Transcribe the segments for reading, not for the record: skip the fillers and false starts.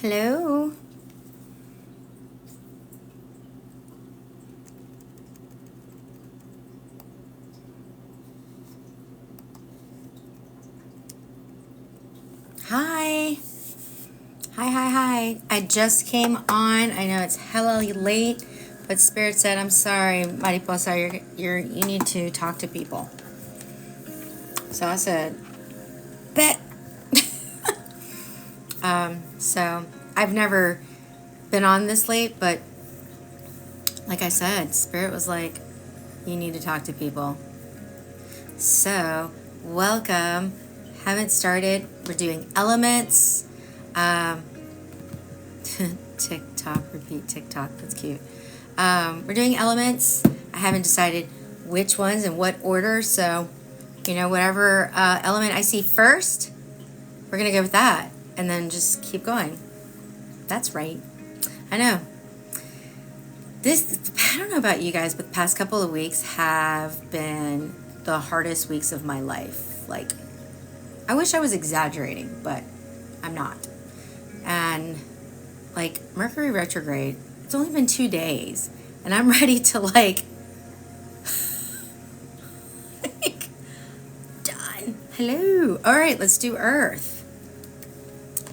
Hello. Hi. Hi. I just came on. I know it's hella late, but Spirit said, I'm sorry, Mariposa, you need to talk to people. So I said, bet. So I've never been on this late, but like I said, Spirit was like, you need to talk to people. So welcome. Haven't started. We're doing elements. TikTok, repeat TikTok. That's cute. We're doing elements. I haven't decided which ones and what order. So, whatever element I see first, we're going to go with that. And then just keep going. That's right. I know. I don't know about you guys, but the past couple of weeks have been the hardest weeks of my life. Like, I wish I was exaggerating, but I'm not. And, like, Mercury retrograde, it's only been 2 days. And I'm ready to, done. Hello. All right, let's do Earth.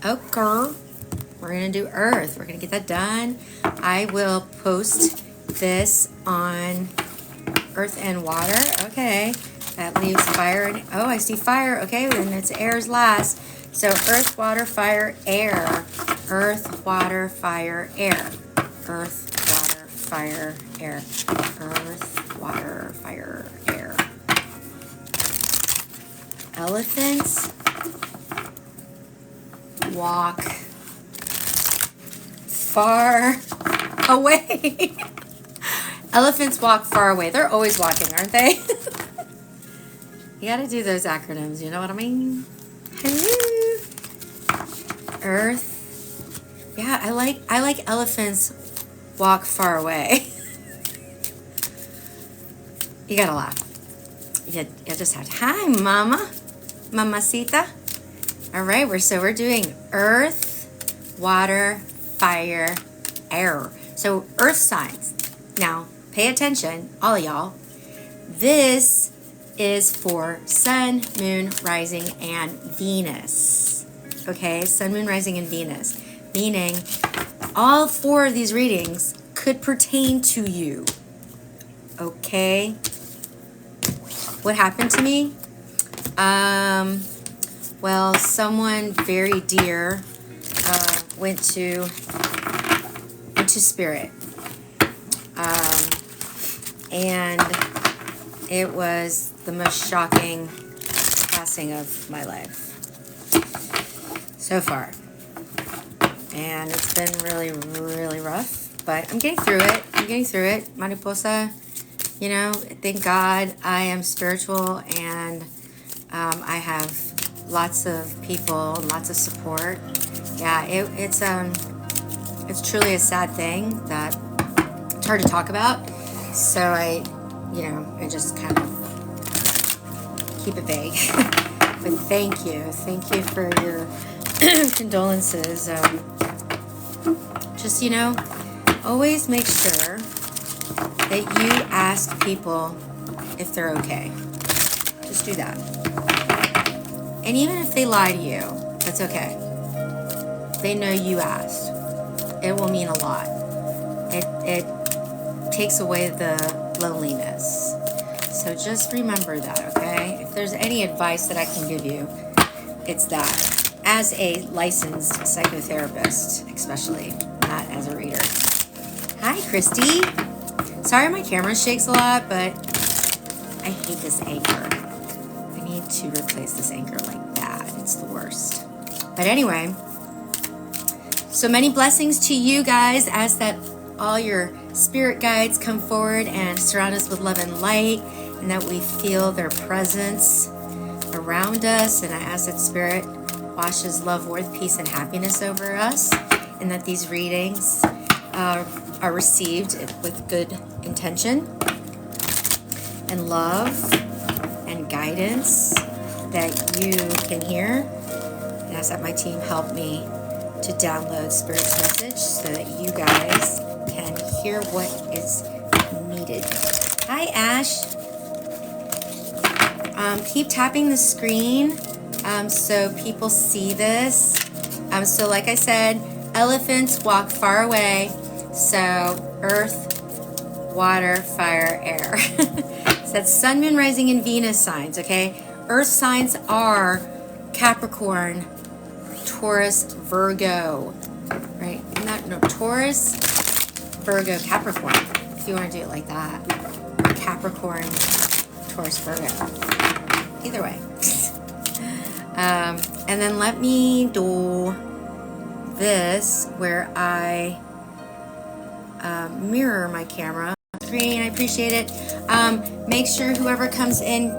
Okay. We're going to do Earth. We're going to get that done. I will post this on Earth and Water. Okay. That leaves fire. Oh, I see fire. Okay, then it's air's last. So Earth, Water, Fire, Air. Earth, Water, Fire, Air. Earth, Water, Fire, Air. Earth, Water, Fire, Air. Elephants walk far away. Elephants walk far away. They're always walking, aren't they? You gotta do those acronyms, you know what I mean? Hello. Earth. Yeah, I like elephants walk far away. You gotta laugh. You just have to. Hi, Mama. Mamacita. All right, we're doing Earth, Water, Fire, Air. So Earth signs. Now, pay attention, all of y'all. This is for Sun, Moon, Rising, and Venus. Okay, Sun, Moon, Rising, and Venus. Meaning, all 4 of these readings could pertain to you. Okay? What happened to me? Well, someone very dear went to Spirit. And it was the most shocking passing of my life so far. And it's been really, really rough. But I'm getting through it. Mariposa, thank God I am spiritual and I have lots of people, lots of support. Yeah, it's truly a sad thing that it's hard to talk about. So I just kind of keep it vague. But thank you for your condolences. Just always make sure that you ask people if they're okay. Just do that. And even if they lie to you, that's okay. They know you asked. It will mean a lot. It takes away the loneliness. So just remember that, okay? If there's any advice that I can give you, it's that. As a licensed psychotherapist, especially, not as a reader. Hi, Christy. Sorry my camera shakes a lot, but I hate this anchor. I need to replace this anchor like that. It's the worst. But anyway, so many blessings to you guys as that all your spirit guides come forward and surround us with love and light, and that we feel their presence around us. And I ask that Spirit washes love, worth, peace, and happiness over us, and that these readings are received with good intention and love and guidance that you can hear. And ask that my team help me to download Spirit's message so that you guys can hear what is needed. Hi, Ash. Keep tapping the screen so people see this. So like I said, elephants walk far away. So earth, water, fire, air. So that's sun, moon, rising, and Venus signs, okay? Earth signs are Capricorn, Taurus, Virgo, right? No, Taurus, Virgo, Capricorn, if you want to do it like that. Capricorn, Taurus, Virgo. Either way. And then let me do this where I mirror my camera screen. I appreciate it. Make sure whoever comes in,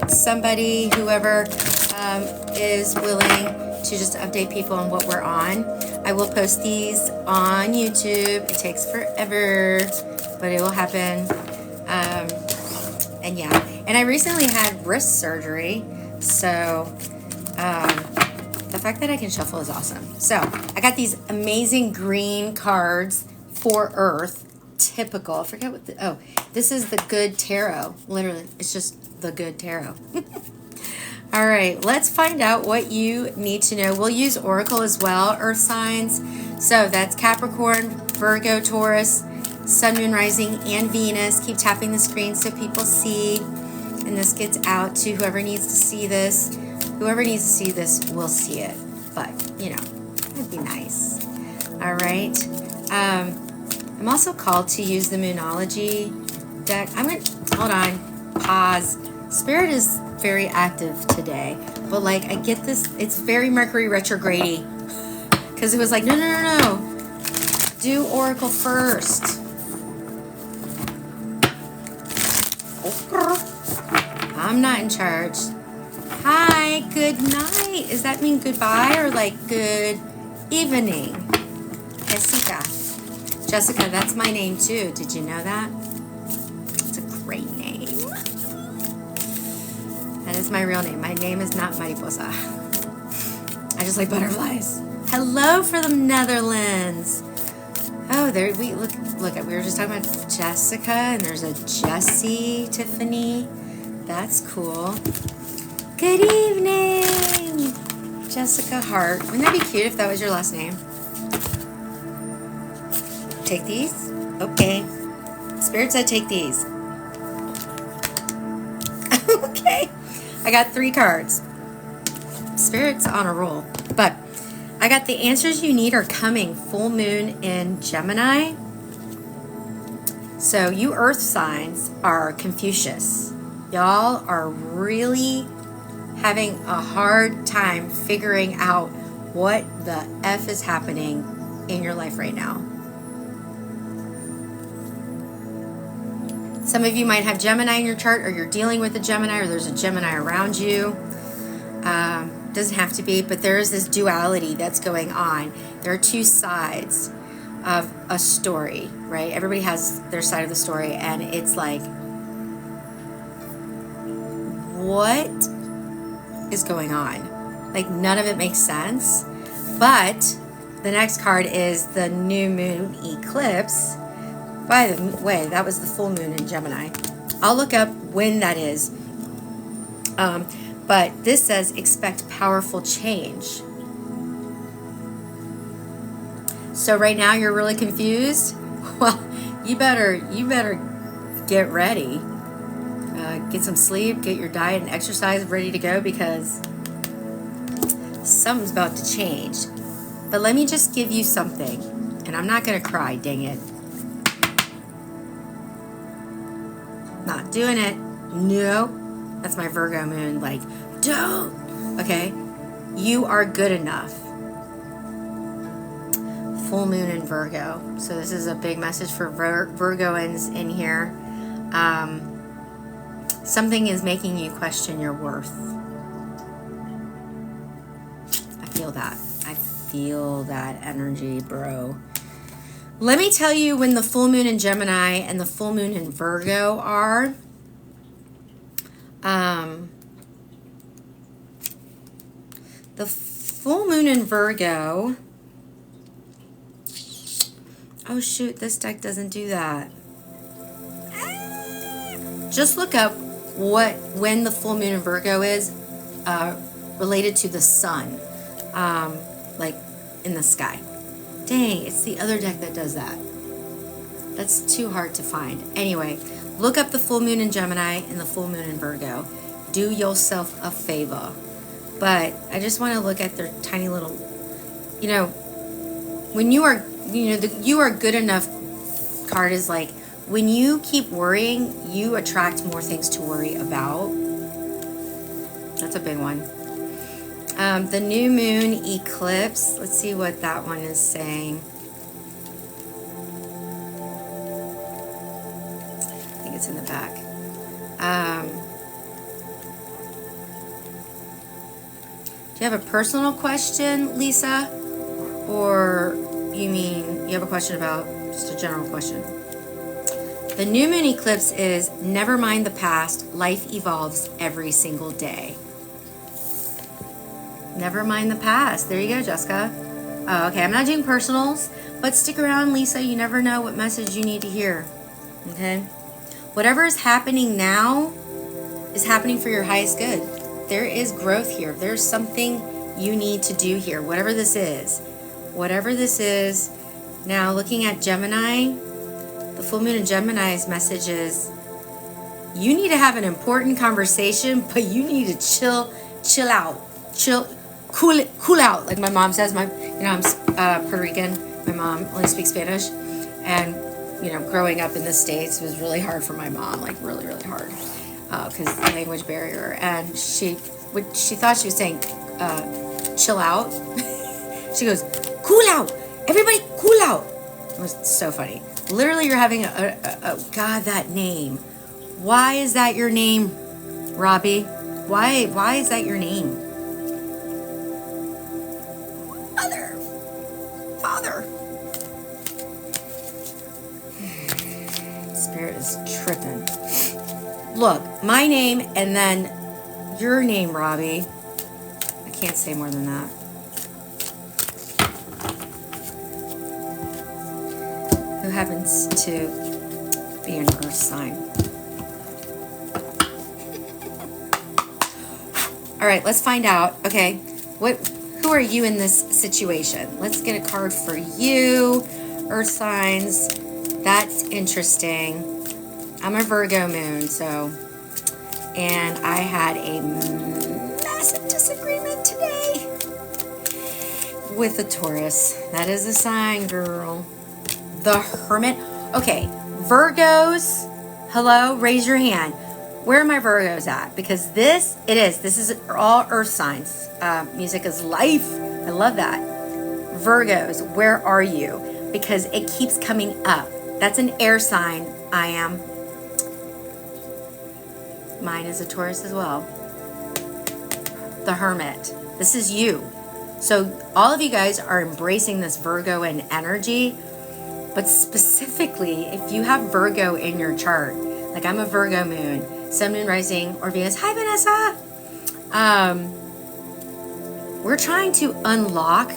whoever is willing to just update people on what we're on. I will post these on YouTube. It takes forever, but it will happen. And yeah, and I recently had wrist surgery, so the fact that I can shuffle is awesome. So I got these amazing green cards for Earth. Typical. I forget what this is the Good Tarot. Literally, it's just the Good Tarot. All right, let's find out what you need to know. We'll use Oracle as well, Earth signs. So that's Capricorn, Virgo, Taurus, Sun, Moon, Rising, and Venus. Keep tapping the screen so people see. And this gets out to whoever needs to see this. Whoever needs to see this will see it. But, you know, it'd be nice. All right. I'm also called to use the Moonology deck. Hold on, pause. Spirit is very active today, but like I get this, it's very Mercury retrograde because it was like, no, do Oracle first. I'm not in charge. Hi, good night. Does that mean goodbye or like good evening? Jessica, that's my name too. Did you know that? It's a great name. That is my real name. My name is not Mariposa. I just like butterflies. Hello from the Netherlands. Oh, there we look. We were just talking about Jessica, and there's a Jessie Tiffany. That's cool. Good evening, Jessica Hart. Wouldn't that be cute if that was your last name? Take these? Okay. Spirit said take these. Okay. I got 3 cards. Spirit's on a roll. But I got the answers you need are coming. Full moon in Gemini. So you earth signs are Confucius. Y'all are really having a hard time figuring out what the F is happening in your life right now. Some of you might have Gemini in your chart, or you're dealing with a Gemini, or there's a Gemini around you. Doesn't have to be, but there is this duality that's going on. There are 2 sides of a story, right? Everybody has their side of the story, and it's like, what is going on? Like, none of it makes sense. But the next card is the new moon eclipse. By the way, that was the full moon in Gemini. I'll look up when that is. But this says expect powerful change. So right now you're really confused. Well, you better get ready. Get some sleep, get your diet and exercise ready to go, because something's about to change. But let me just give you something, and I'm not going to cry, dang it. Not doing it. Nope. That's my Virgo moon. Like, don't. Okay. You are good enough. Full moon in Virgo. So this is a big message for Virgoans in here. Something is making you question your worth. I feel that. I feel that energy, bro. Let me tell you when the full moon in Gemini and the full moon in Virgo are. The full moon in Virgo Oh shoot, this deck doesn't do that. Just look up when the full moon in Virgo is related to the sun, like in the sky. Dang, it's the other deck that does that. That's too hard to find. Anyway, look up the full moon in Gemini and the full moon in Virgo. Do yourself a favor. But I just want to look at their tiny little, when you are, the you are good enough card is like, when you keep worrying, you attract more things to worry about. That's a big one. The new moon eclipse. Let's see what that one is saying. I think it's in the back. Do you have a personal question, Lisa? Or you mean you have a question about just a general question? The new moon eclipse is never mind the past, life evolves every single day. Never mind the past. There you go, Jessica. Oh, okay, I'm not doing personals, but stick around, Lisa. You never know what message you need to hear. Okay? Whatever is happening now is happening for your highest good. There is growth here. There's something you need to do here, whatever this is. Whatever this is. Now, looking at Gemini, the full moon in Gemini's message is, you need to have an important conversation, but you need to chill out. Cool out, like my mom says. I'm Puerto Rican. My mom only speaks Spanish, and growing up in the States was really hard for my mom, like really, really hard, because language barrier. And she thought she was saying, chill out. She goes, cool out, everybody, cool out. It was so funny. Literally, you're having God, that name. Why is that your name, Robbie? Why is that your name? Father. Spirit is tripping. Look, my name and then your name, Robbie. I can't say more than that. Who happens to be an earth sign. All right, let's find out. Okay, who are you in this situation? Let's get a card for you, earth signs. That's interesting. I'm a Virgo moon, and I had a massive disagreement today with a Taurus. That is a sign, girl. The Hermit. Okay, Virgos, hello, raise your hand. Where are my Virgos at? Because this is all earth signs. Music is life. I love that. Virgos, where are you? Because it keeps coming up. That's an air sign. I am. Mine is a Taurus as well. The Hermit. This is you. So all of you guys are embracing this Virgo and energy. But specifically, if you have Virgo in your chart, like I'm a Virgo moon, Sun, Moon, Rising, or Venus. Hi, Vanessa. We're trying to unlock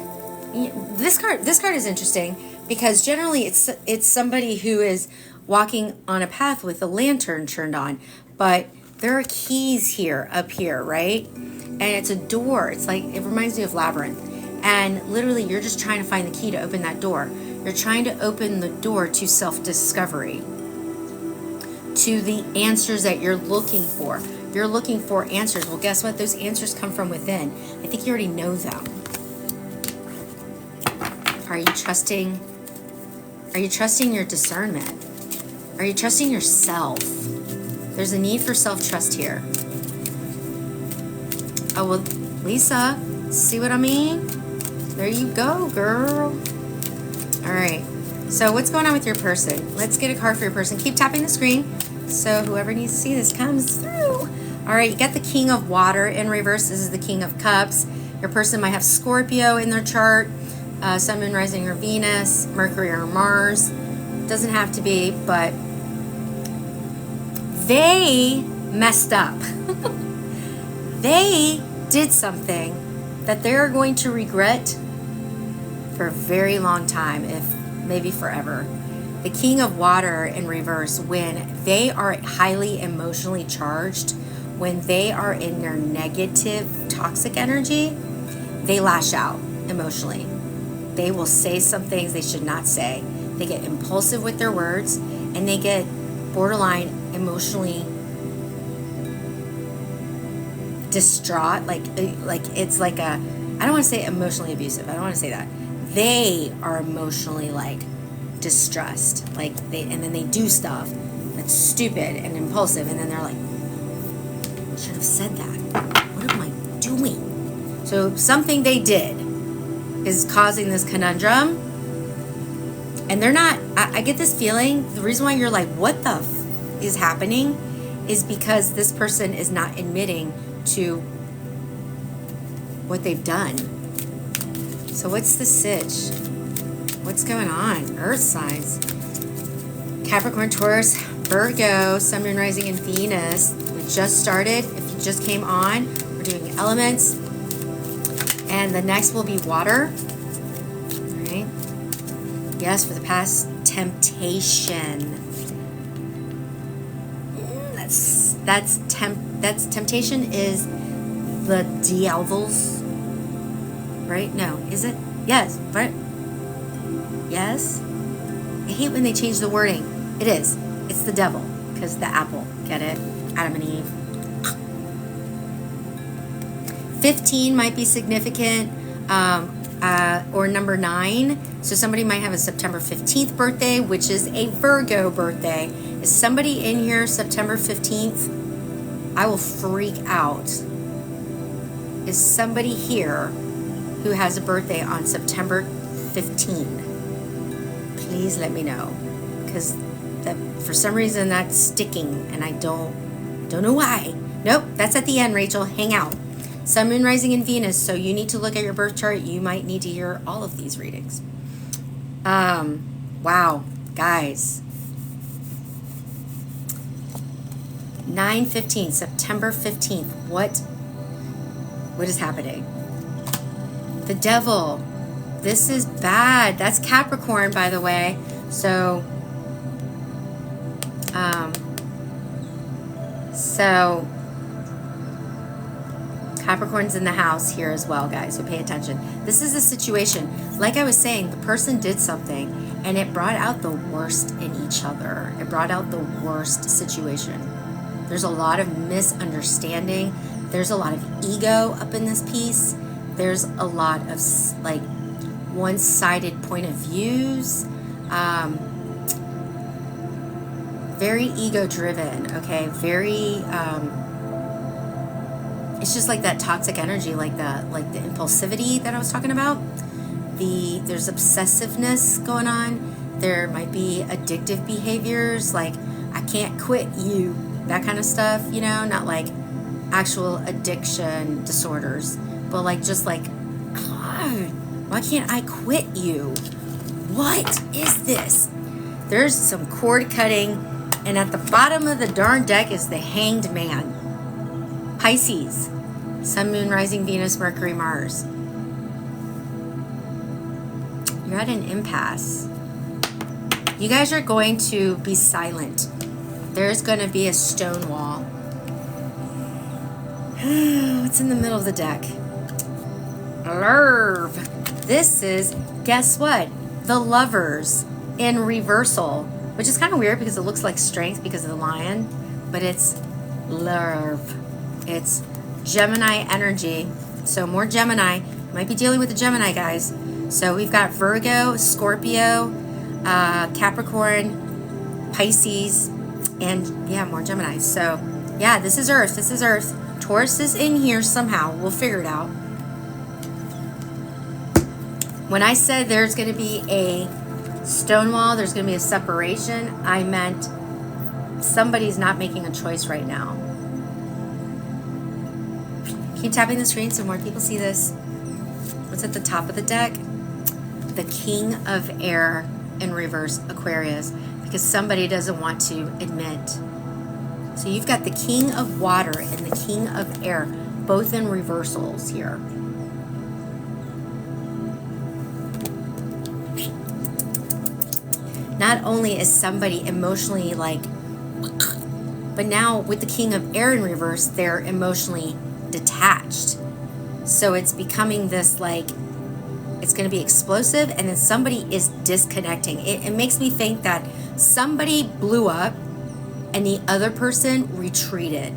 this card. This card is interesting because generally it's somebody who is walking on a path with a lantern turned on, but there are keys here, up here, right? And it's a door. It's like, it reminds me of Labyrinth. And literally, you're just trying to find the key to open that door. You're trying to open the door to self-discovery, to the answers that you're looking for. You're looking for answers. Well, guess what? Those answers come from within. I think you already know them. Are you trusting? Are you trusting your discernment? Are you trusting yourself? There's a need for self-trust here. Oh, well, Lisa, see what I mean? There you go, girl. All right. So what's going on with your person? Let's get a card for your person. Keep tapping the screen so whoever needs to see this comes through. All right, you got the King of Water in reverse. This is the King of Cups. Your person might have Scorpio in their chart, Sun, Moon, Rising, or Venus, Mercury or Mars. Doesn't have to be, but they messed up. They did something that they're going to regret for a very long time. If maybe forever. The King of Water in reverse, when they are highly emotionally charged, when they are in their negative, toxic energy, they lash out emotionally. They will say some things they should not say. They get impulsive with their words, and they get borderline emotionally distraught. Like it's like a, I don't want to say emotionally abusive. I don't want to say that. They are emotionally like distressed, like and then they do stuff that's stupid and impulsive, and then they're like, I should have said that. What am I doing? So something they did is causing this conundrum, and they're not. I get this feeling. The reason why you're like, what the is happening, is because this person is not admitting to what they've done. So what's the sitch? What's going on? Earth signs. Capricorn, Taurus, Virgo, Sun, Moon, Rising, and Venus. We just started. If you just came on, we're doing elements. And the next will be water. All right. Yes, for the past, temptation. That's temptation is the devils. Right? No, is it? Yes, right? Yes? I hate when they change the wording. It is. It's the devil, because the apple. Get it? Adam and Eve. 15 might be significant, or number 9. So somebody might have a September 15th birthday, which is a Virgo birthday. Is somebody in here September 15th? I will freak out. Is somebody here who has a birthday on September 15? Please let me know, because for some reason that's sticking, and I don't know why. Nope, that's at the end, Rachel. Hang out. Sun, Moon, Rising, and Venus. So you need to look at your birth chart. You might need to hear all of these readings. Wow, guys. 9/15, September 15th. What is happening? The devil. This is bad. That's Capricorn, by the way. So Capricorn's in the house here as well, guys, so pay attention. This is a situation, like I was saying, the person did something, and it brought out the worst in each other. It brought out the worst situation. There's a lot of misunderstanding. There's a lot of ego up in this piece. There's a lot of like one-sided point of views. Very ego-driven, okay? Very, it's just like that toxic energy, like the impulsivity that I was talking about. There's obsessiveness going on. There might be addictive behaviors, like I can't quit you, that kind of stuff, you know, not like actual addiction disorders, but like just like, God, why can't I quit you? What is this? There's some cord cutting, and at the bottom of the darn deck is the Hanged Man. Pisces, Sun, Moon, Rising, Venus, Mercury, Mars. You're at an impasse. You guys are going to be silent. There's going to be a stone wall. What's in the middle of the deck? Love. This is, guess what? The Lovers in reversal, which is kind of weird because it looks like strength because of the lion, but it's love. It's Gemini energy. So more Gemini. Might be dealing with the Gemini, guys. So we've got Virgo, Scorpio, Capricorn, Pisces, and yeah, more Gemini. So yeah, this is Earth. This is Earth. Taurus is in here somehow. We'll figure it out. When I said there's going to be a stone wall, there's going to be a separation, I meant somebody's not making a choice right now. Keep tapping the screen so more people see this. What's at the top of the deck? The King of Air in reverse, Aquarius, because somebody doesn't want to admit. So you've got the King of Water and the King of Air, both in reversals here. not only is somebody emotionally like, but now with the King of Air in reverse, they're emotionally detached. So it's becoming this like, it's going to be explosive, and then somebody is disconnecting. It makes me think that somebody blew up and the other person retreated.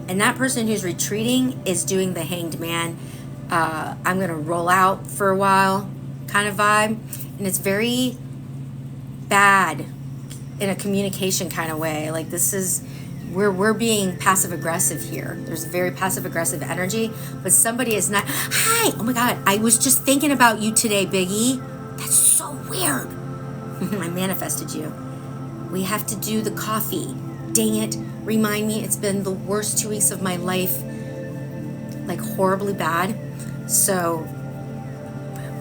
And that person who's retreating is doing the hanged man. I'm going to roll out for a while kind of vibe. And it's very bad in a communication kind of way. Like this is, we're being passive aggressive here. There's a very passive aggressive energy, but somebody is not. Hi, oh my God, I was just thinking about you today, Biggie. That's so weird. I manifested you. We have to do the coffee. Dang it. Remind me, it's been the worst 2 weeks of my life, like horribly bad. So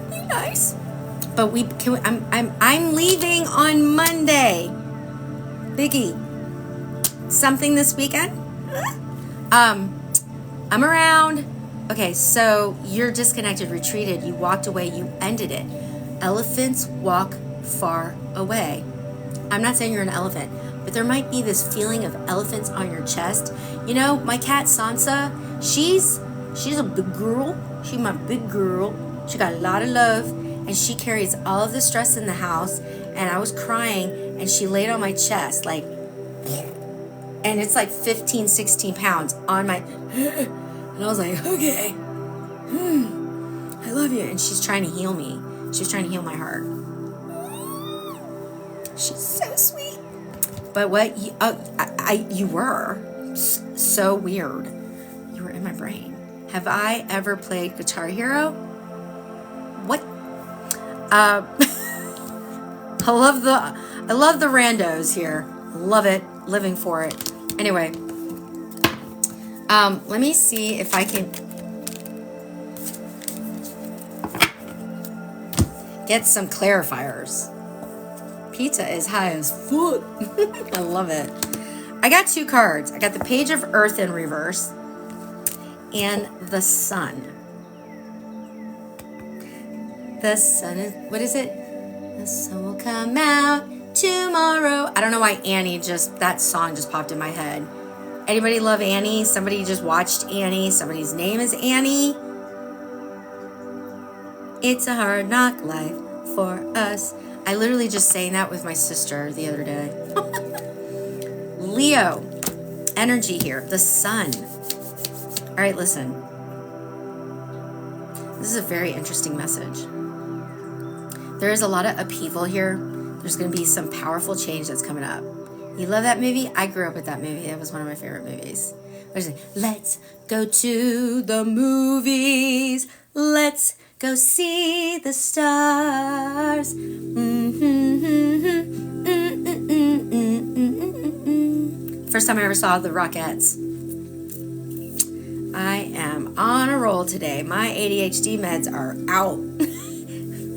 be nice. But I'm leaving on Monday. Biggie, something this weekend? I'm around. Okay, so you're disconnected, retreated, you walked away, you ended it. Elephants walk far away. I'm not saying you're an elephant, but there might be this feeling of elephants on your chest. You know, my cat Sansa, she's a big girl. She's my big girl. She got a lot of love, and she carries all of the stress in the house. And I was crying, and she laid on my chest, like, and it's like 15, 16 pounds on my, and I was like, okay, I love you. And she's trying to heal me. She's trying to heal my heart. She's so sweet. But what you were so weird. You were in my brain. Have I ever played Guitar Hero? What? I love the randos here. Love it. Living for it. Anyway, let me see if I can get some clarifiers. Pizza is high as fuck. I love it. I got 2 cards. I got the Page of Earth in reverse and the Sun. The sun is, what is it? The sun will come out tomorrow. I don't know why that song just popped in my head. Anybody love Annie? Somebody just watched Annie. Somebody's name is Annie. It's a hard knock life for us. I literally just sang that with my sister the other day. Leo, energy here, the sun. All right, listen. This is a very interesting message. There is a lot of upheaval here. There's going to be some powerful change that's coming up. You love that movie? I grew up with that movie. It was one of my favorite movies. Let's go to the movies. Let's go see the stars. First time I ever saw the Rockettes. I am on a roll today. My ADHD meds are out.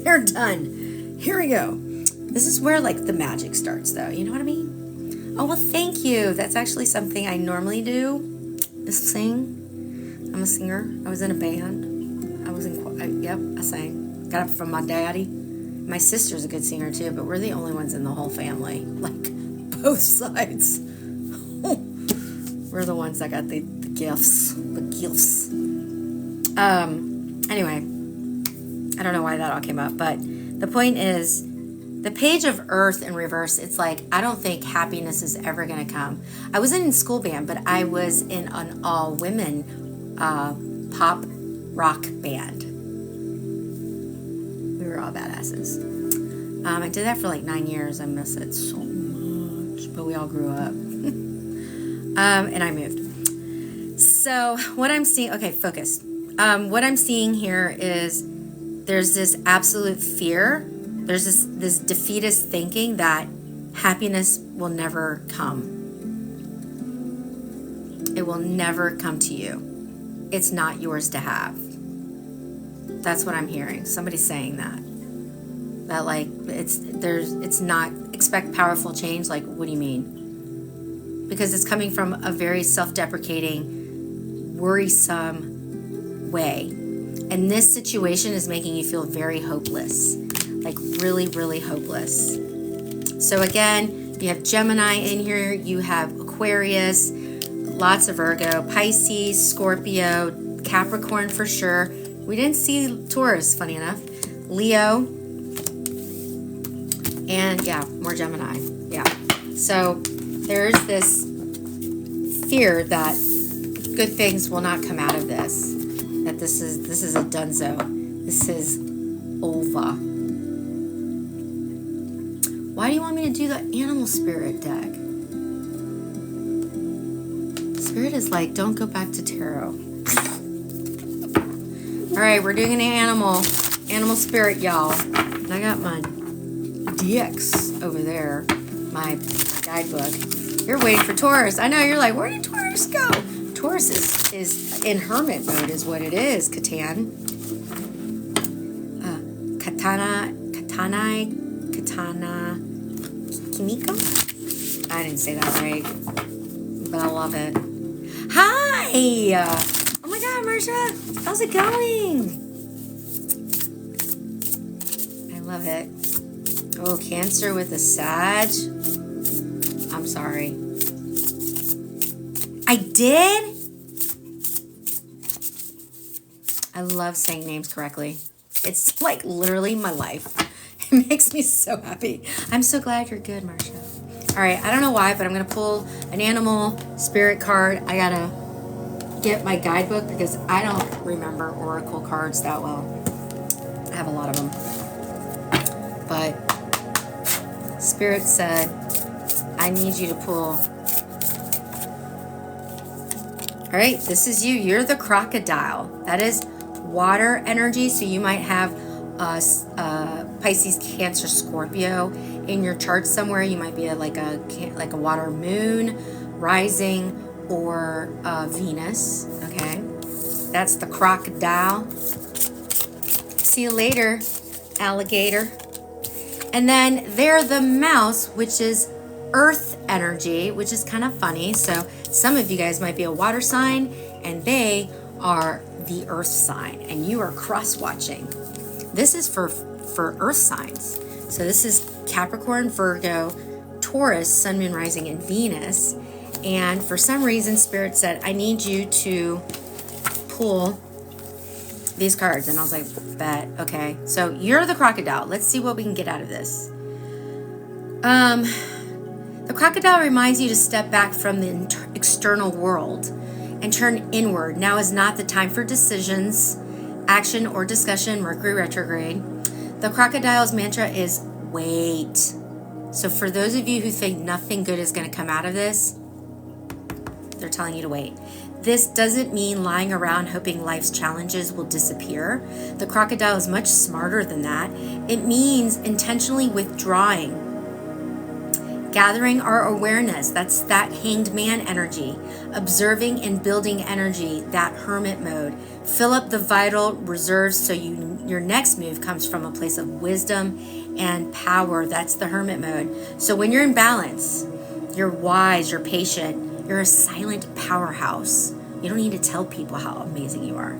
They're done. Here we go. This is where like the magic starts though. You know what I mean? Oh, well, thank you. That's actually something I normally do, is sing. I'm a singer. I was in a band. I sang. Got it from my daddy. My sister's a good singer too, but we're the only ones in the whole family. Like, both sides. We're the ones that got the gifts. The gifts. Anyway, I don't know why that all came up, but the point is, the Page of Earth in reverse, it's like, I don't think happiness is ever going to come. I wasn't in school band, but I was in an all-women pop rock band. We were all badasses. I did that for like 9 years. I miss it so much, but we all grew up. And I moved. So what I'm seeing, okay, focus. What I'm seeing here is there's this absolute fear. There's this defeatist thinking that happiness will never come. It will never come to you. It's not yours to have. That's what I'm hearing. Somebody's saying that. That like it's not, expect powerful change. Like, what do you mean? Because it's coming from a very self-deprecating, worrisome way. And this situation is making you feel very hopeless. Like really, really hopeless. So again, you have Gemini in here, you have Aquarius, lots of Virgo, Pisces, Scorpio, Capricorn for sure. We didn't see Taurus, funny enough. Leo, and yeah, more Gemini. Yeah. So there's this fear that good things will not come out of this. That this is a donezo. This is over. Why do you want me to do the animal spirit deck? Spirit is like, don't go back to tarot. All right, we're doing an animal spirit, y'all. And I got my DX over there, my guidebook. You're waiting for Taurus. I know, you're like, where did Taurus go? Taurus is in hermit mode is what it is, Katana, Kimiko? I didn't say that right, but I love it. Hi! Oh my God, Marsha, how's it going? I love it. Oh, Cancer with a Sag. I'm sorry. I did? I love saying names correctly. It's like literally my life. It makes me so happy. I'm so glad you're good, Marsha. All right, I don't know why, but I'm going to pull an animal spirit card. I got to get my guidebook because I don't remember oracle cards that well. I have a lot of them. But Spirit said, I need you to pull. All right, this is you. You're the crocodile. That is water energy, so you might have Pisces, Cancer, Scorpio in your chart somewhere. You might be like a water moon, rising, or Venus. Okay, that's the crocodile. See you later, alligator. And then they're the mouse, which is earth energy, which is kind of funny. So some of you guys might be a water sign, and they are the earth sign, and you are cross-watching. This is for earth signs. So this is Capricorn, Virgo, Taurus, Sun, Moon, Rising, and Venus. And for some reason, Spirit said, I need you to pull these cards. And I was like, bet. Okay. So you're the crocodile. Let's see what we can get out of this. The crocodile reminds you to step back from the external world and turn inward. Now is not the time for decisions, action, or discussion. Mercury retrograde. The crocodile's mantra is wait. So for those of you who think nothing good is going to come out of this, they're telling you to wait. This doesn't mean lying around hoping life's challenges will disappear. The crocodile is much smarter than that. It means intentionally withdrawing, gathering our awareness. That's that hanged man energy, observing and building energy, that hermit mode. Fill up the vital reserves so your next move comes from a place of wisdom and power. That's the hermit mode. So when you're in balance, you're wise, you're patient, you're a silent powerhouse. You don't need to tell people how amazing you are.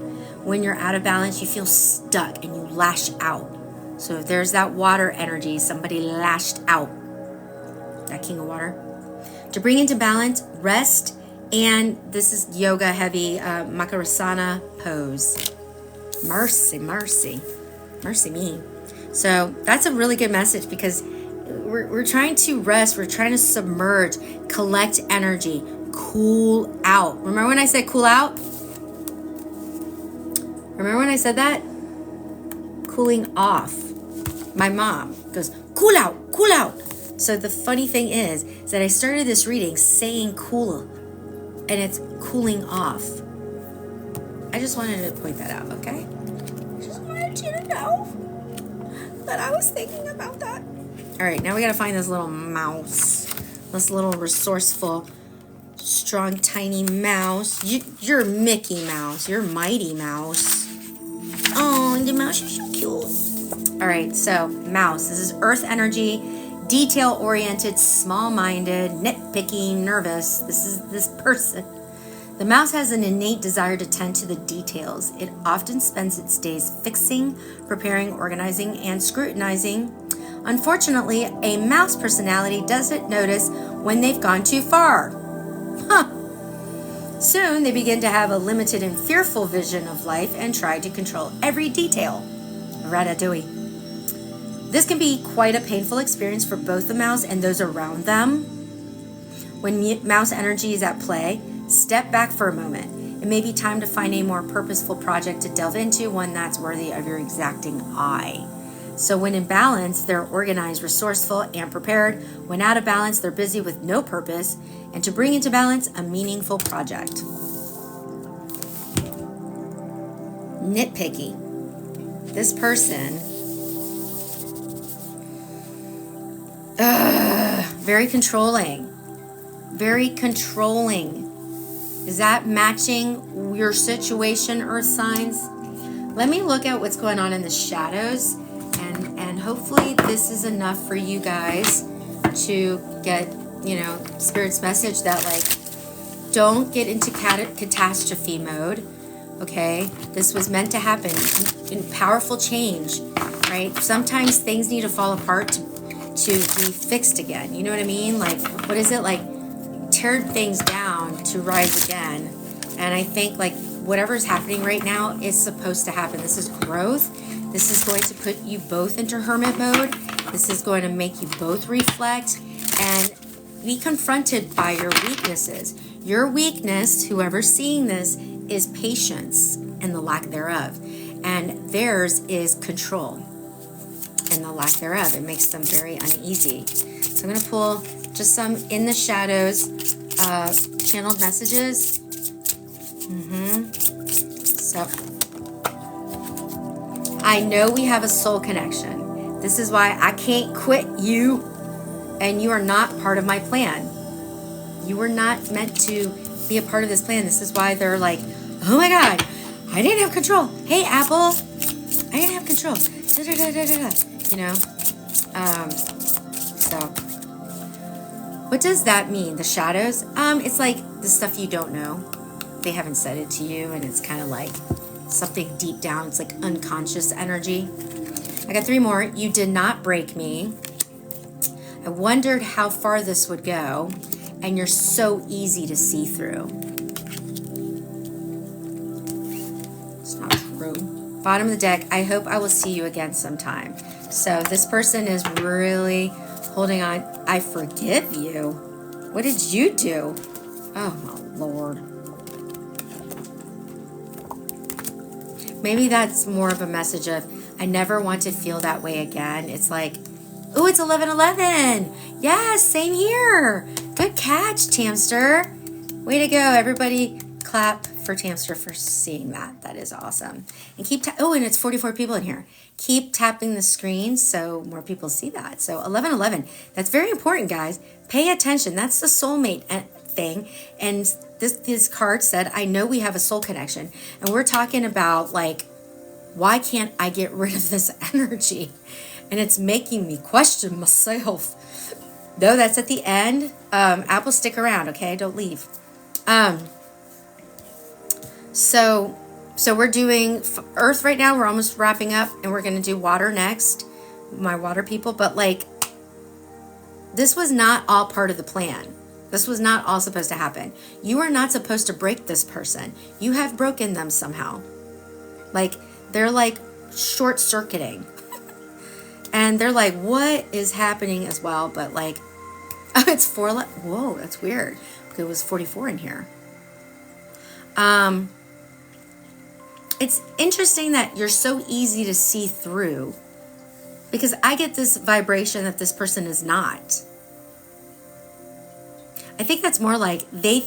When you're out of balance, you feel stuck and you lash out. So if there's that water energy, somebody lashed out. That king of water. To bring into balance, rest, and this is yoga heavy, Makarasana pose. Mercy, mercy. Mercy me. So that's a really good message because we're trying to rest, we're trying to submerge, collect energy, cool out. Remember when I said cool out? Remember when I said that? Cooling off. My mom goes, cool out, cool out. So the funny thing is that I started this reading saying cool, and it's cooling off. I just wanted to point that out, okay? Just wanted you to know that I was thinking about that. All right, now we gotta find this little mouse, this little resourceful, strong, tiny mouse. You're Mickey Mouse. You're Mighty Mouse. Oh, the mouse is so cute. All right, so mouse. This is earth energy, detail-oriented, small-minded, nitpicky, nervous. This is this person. The mouse has an innate desire to tend to the details. It often spends its days fixing, preparing, organizing, and scrutinizing Unfortunately, a mouse personality doesn't notice when they've gone too far. Soon, they begin to have a limited and fearful vision of life and try to control every detail. Ratatouille. This can be quite a painful experience for both the mouse and those around them. When mouse energy is at play, step back for a moment. It may be time to find a more purposeful project to delve into, one that's worthy of your exacting eye. So when in balance, they're organized, resourceful, and prepared. When out of balance, they're busy with no purpose, and to bring into balance a meaningful project. Nitpicky. This person, very controlling. Very controlling. Is that matching your situation, Earth signs? Let me look at what's going on in the shadows, and hopefully this is enough for you guys to get, Spirit's message that, like, don't get into catastrophe mode, okay? This was meant to happen in powerful change, right? Sometimes things need to fall apart to be fixed again. You know what I mean? Like, what is it? Like, tear things down to rise again. And I think, like, whatever's happening right now is supposed to happen. This is growth. This is going to put you both into hermit mode. This is going to make you both reflect and be confronted by your weaknesses. Your weakness, whoever's seeing this, is patience and the lack thereof. And theirs is control and the lack thereof. It makes them very uneasy. So I'm going to pull just some in the shadows, channeled messages. So I know we have a soul connection. This is why I can't quit you, and you are not part of my plan. You were not meant to be a part of this plan. This is why they're like, oh my God, I didn't have control. Hey, Apple, I didn't have control. So what does that mean? The shadows? It's like the stuff you don't know. They haven't said it to you, and it's kind of like something deep down. It's like unconscious energy. I got 3 more. You did not break me. I wondered how far this would go, and you're so easy to see through. It's not true. Bottom of the deck, I hope I will see you again sometime. So this person is really holding on. I forgive you. What did you do? Oh, my Lord. Maybe that's more of a message of, I never want to feel that way again. It's like, oh, it's 11:11. Yes, same here. Good catch, Tamster. Way to go. Everybody clap for Tamster for seeing that. That is awesome. And keep, and it's 44 people in here. Keep tapping the screen so more people see that. So 11:11. That's very important, guys. Pay attention. That's the soulmate thing. And this card said, I know we have a soul connection. And we're talking about, like, why can't I get rid of this energy? And it's making me question myself. Though that's at the end. Apple, stick around, okay? Don't leave. So we're doing Earth right now. We're almost wrapping up. And we're going to do water next. My water people. But, like, this was not all part of the plan. This was not all supposed to happen. You are not supposed to break this person. You have broken them somehow. Like, they're like short-circuiting. And they're like, what is happening as well? But like, oh, it's 4. Whoa, that's weird. It was 44 in here. It's interesting that you're so easy to see through. Because I get this vibration that this person is not. I think that's more like they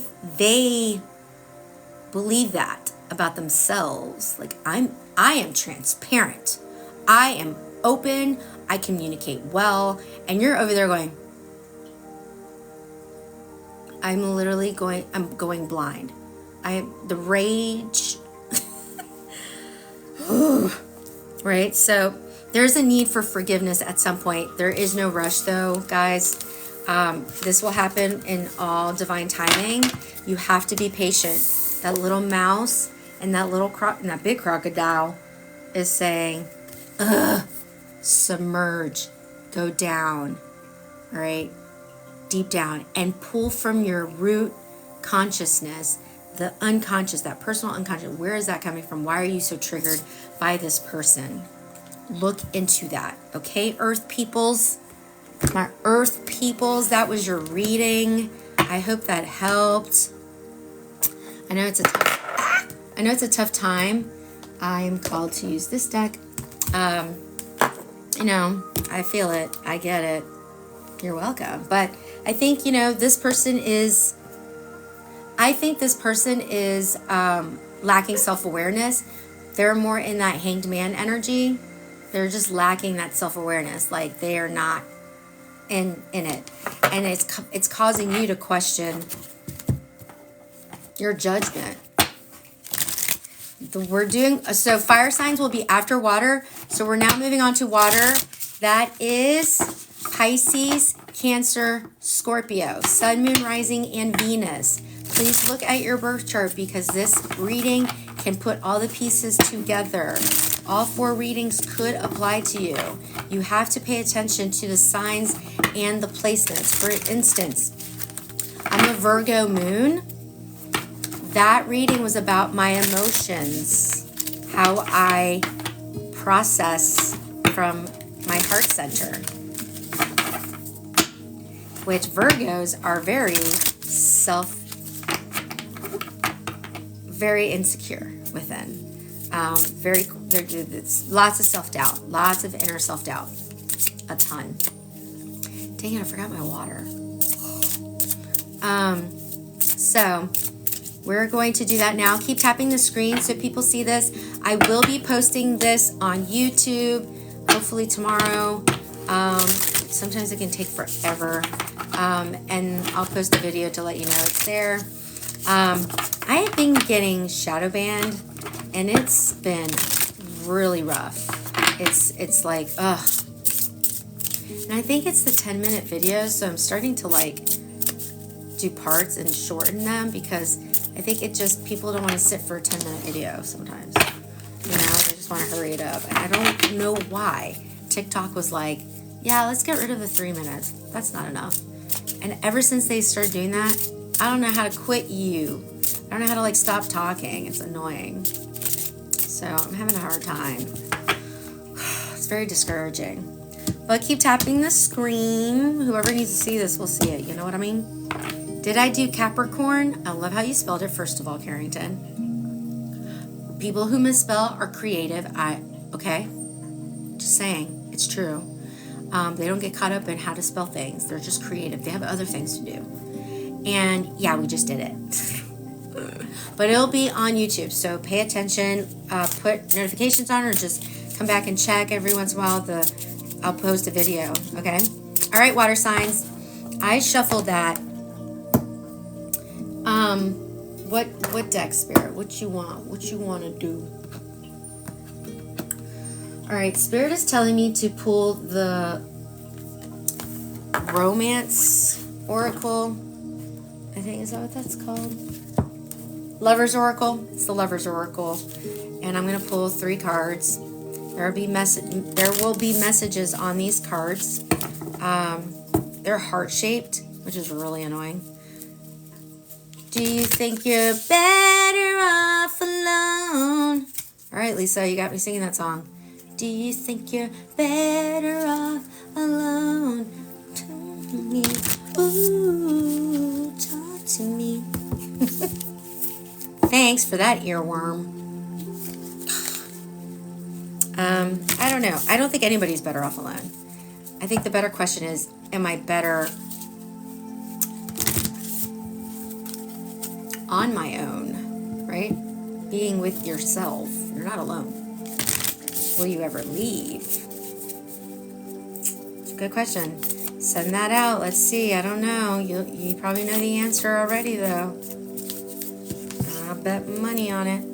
believe that about themselves. Like, I am transparent. I am open. I communicate well. And you're over there going, I'm going blind. The rage. Right? So there's a need for forgiveness at some point. There is no rush though, guys. This will happen in all divine timing. You have to be patient. That little mouse and that little and that big crocodile is saying, ugh, submerge, go down, all right, deep down, and pull from your root consciousness, the unconscious, that personal unconscious. Where is that coming from? Why are you so triggered by this person? Look into that, okay, Earth peoples? My Earth peoples, that was your reading. I hope that helped. I know it's a tough time. I'm called to use this deck. You know, I feel it. I get it. You're welcome. But I think, you know, this person is lacking self-awareness. They're more in that hanged man energy. They're just lacking that self-awareness. Like, they are not in it. And it's causing you to question your judgment. So fire signs will be after water. So we're now moving on to water. That is Pisces, Cancer, Scorpio, Sun, Moon, Rising, and Venus. Please look at your birth chart because this reading can put all the pieces together. All 4 readings could apply to you. You have to pay attention to the signs and the placements. For instance, I'm a Virgo moon. That reading was about my emotions, how I process from my heart center, which Virgos are very insecure within. There's lots of self-doubt, lots of inner self-doubt, a ton. Dang it, I forgot my water. So we're going to do that now. Keep tapping the screen so people see this. I will be posting this on YouTube, hopefully tomorrow. Sometimes it can take forever. And I'll post a video to let you know it's there. I have been getting shadow banned, and it's been really rough. It's like, ugh. And I think it's the 10-minute videos, so I'm starting to like do parts and shorten them because I think people don't want to sit for a 10-minute video sometimes. You know, they just want to hurry it up. And I don't know why. TikTok was like, yeah, let's get rid of the 3 minutes. That's not enough. And ever since they started doing that, I don't know how to quit you. I don't know how to like stop talking. It's annoying. So I'm having a hard time. It's very discouraging. But keep tapping the screen. Whoever needs to see this will see it. You know what I mean? Did I do Capricorn? I love how you spelled it, first of all, Carrington. People who misspell are creative. Okay? Just saying. It's true. They don't get caught up in how to spell things. They're just creative. They have other things to do. And yeah, we just did it. But it'll be on YouTube. So pay attention. Put notifications on or just come back and check every once in a while. I'll post a video. Okay? All right, water signs. I shuffled that. What deck, Spirit? What you want? What you want to do? All right, Spirit is telling me to pull the Romance Oracle. I think, is that what that's called? Lover's Oracle. It's the Lover's Oracle. And I'm going to pull 3 cards. There will be messages on these cards. They're heart-shaped, which is really annoying. Do you think you're better off alone? All right, Lisa, you got me singing that song. Do you think you're better off alone? Talk to me. Ooh, talk to me. Thanks for that earworm. I don't know. I don't think anybody's better off alone. I think the better question is, am I better on my own, right? Being with yourself. You're not alone. Will you ever leave? It's a good question. Send that out. Let's see. I don't know. You probably know the answer already, though. I'll bet money on it.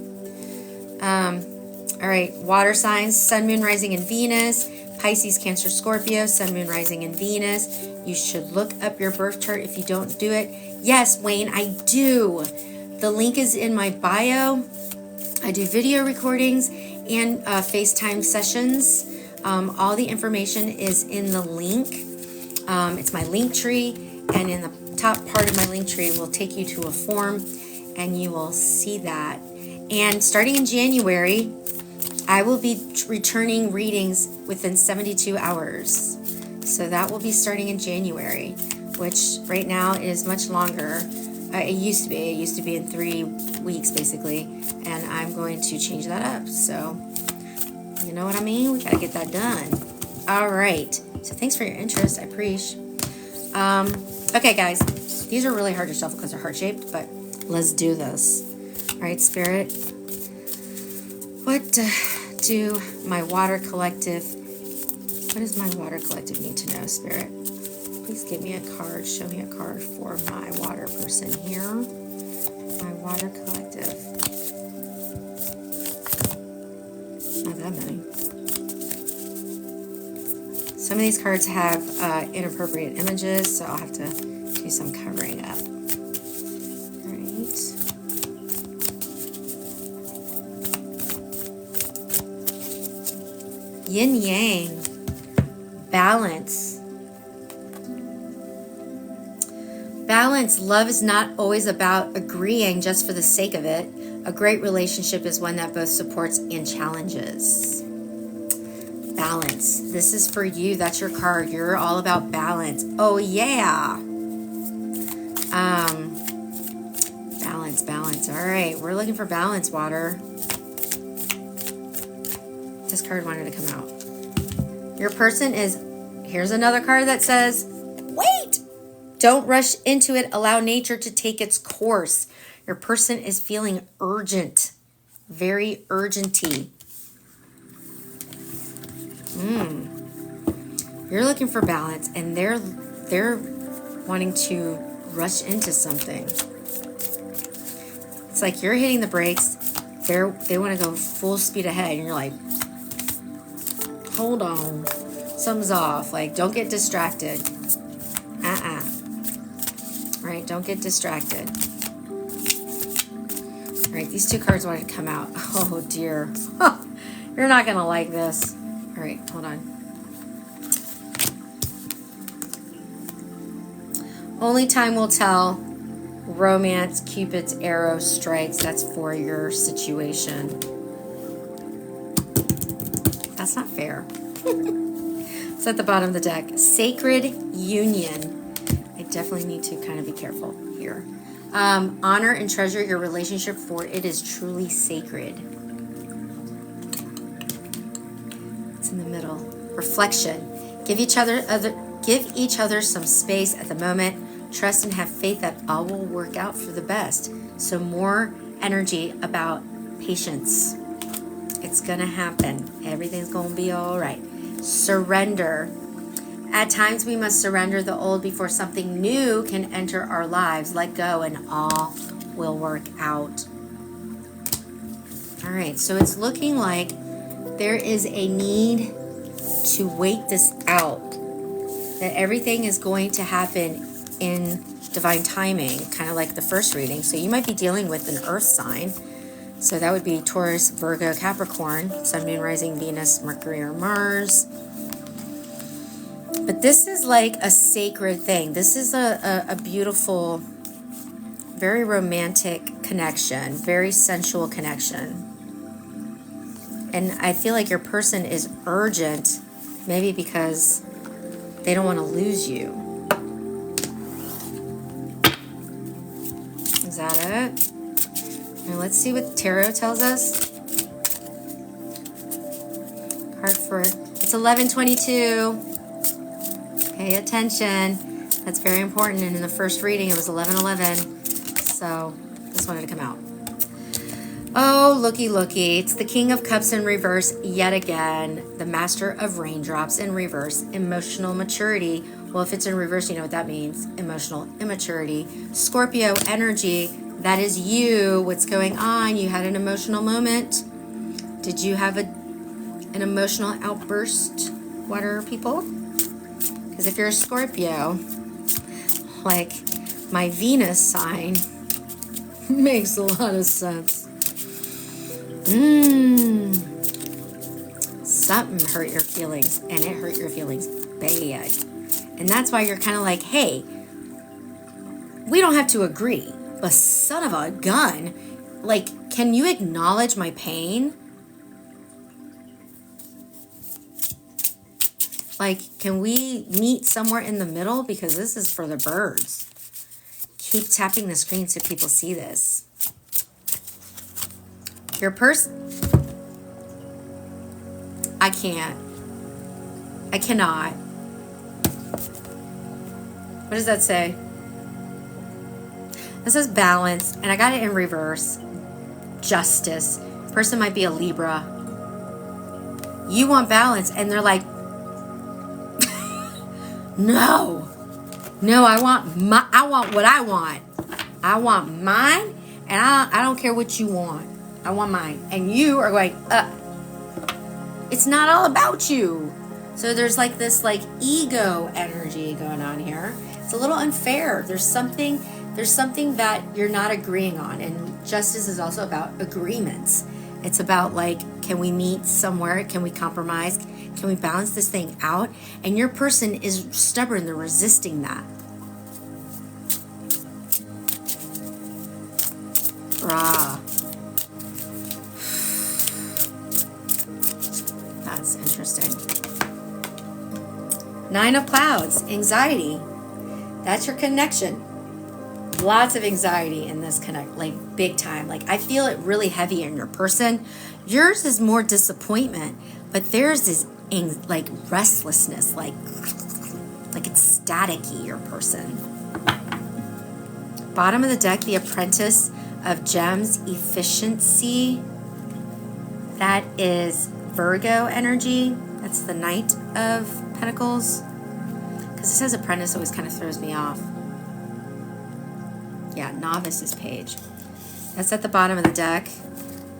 All right. Water signs. Sun, Moon, Rising, and Venus. Pisces, Cancer, Scorpio. Sun, Moon, Rising, and Venus. You should look up your birth chart if you don't do it. Yes, Wayne, I do. The link is in my bio. I do video recordings and FaceTime sessions All the information is in the link. It's my link tree, and in the top part of my link tree will take you to a form, and you will see that. And starting in January, I will be returning readings within 72 hours. So that will be starting in January, which right now is much longer. It used to be in 3 weeks basically, and I'm going to change that up. So, you know what I mean? We gotta get that done. All right. So thanks for your interest. I appreciate. Okay, guys, these are really hard to shuffle because they're heart-shaped, but let's do this. All right, Spirit. What do my water collective? What does my water collective need to know, Spirit? Please give me a card. Show me a card for my water person here. My water collective. Not that many. Some of these cards have inappropriate images, so I'll have to do some covering up. All right. Yin Yang. Balance. Balance. Love is not always about agreeing just for the sake of it. A great relationship is one that both supports and challenges. Balance. This is for you. That's your card. You're all about balance. Oh, yeah. Balance. All right. We're looking for balance, water. This card wanted to come out. Your person is, here's another card that says, wait, don't rush into it. Allow nature to take its course. Your person is feeling urgent, very urgenty. You're looking for balance, and they're wanting to rush into something. It's like you're hitting the brakes. They want to go full speed ahead, and you're like, hold on, something's off. Like, don't get distracted. Right, don't get distracted. All right, these two cards wanted to come out. Oh dear. You're not gonna like this. All right, hold on. Only time will tell. Romance, Cupid's arrow strikes. That's for your situation. That's not fair. It's at the bottom of the deck. Sacred union. I definitely need to kind of be careful here. Honor and treasure your relationship, for it is truly sacred. It's in the middle. Reflection. Give each other some space at the moment. Trust and have faith that all will work out for the best. So more energy about patience. It's gonna happen. Everything's gonna be all right. Surrender. At times we must surrender the old before something new can enter our lives. Let go and all will work out. All right, so it's looking like there is a need to wait this out. That everything is going to happen in divine timing, kind of like the first reading. So you might be dealing with an earth sign. So that would be Taurus, Virgo, Capricorn, Sun, Moon, Rising, Venus, Mercury, or Mars. But this is like a sacred thing. This is a beautiful, very romantic connection, very sensual connection. And I feel like your person is urgent, maybe because they don't want to lose you. Is that it? Now let's see what the tarot tells us. Card for, it's 11/22. Pay attention. That's very important. And in the first reading, it was 11/11. So this wanted to come out. Oh, looky, looky. It's the King of Cups in reverse yet again. The Master of Raindrops in reverse. Emotional maturity. Well, if it's in reverse, you know what that means. Emotional immaturity. Scorpio energy. That is you. What's going on? You had an emotional moment. Did you have an emotional outburst, water people? Because if you're a Scorpio, like my Venus sign, makes a lot of sense. So something hurt your feelings, and it hurt your feelings bad. And that's why you're kind of like, hey, we don't have to agree, but son of a gun, like, can you acknowledge my pain? Like, can we meet somewhere in the middle? Because this is for the birds. Keep tapping the screen so people see this. Your person... I can't. I cannot. What does that say? This says balanced, and I got it in reverse. Justice. Person might be a Libra. You want balance, and they're like, no, I want what I want. I want mine, and I don't care what you want. I want mine, and you are going, it's not all about you. So there's like this like ego energy going on here. It's a little unfair. There's something that you're not agreeing on, and justice is also about agreements. It's about like, can we meet somewhere? Can we compromise? Can we balance this thing out? And your person is stubborn. They're resisting that. Rah. That's interesting. Nine of Clouds, anxiety. That's your connection. Lots of anxiety in this connect, like big time. Like I feel it really heavy in your person. Yours is more disappointment, but theirs is like restlessness, like it's staticky, your person. Bottom of the deck, the Apprentice of Gems, efficiency. That is Virgo energy. That's the Knight of Pentacles. Because it says Apprentice always kind of throws me off. Yeah, Novice's page. That's at the bottom of the deck.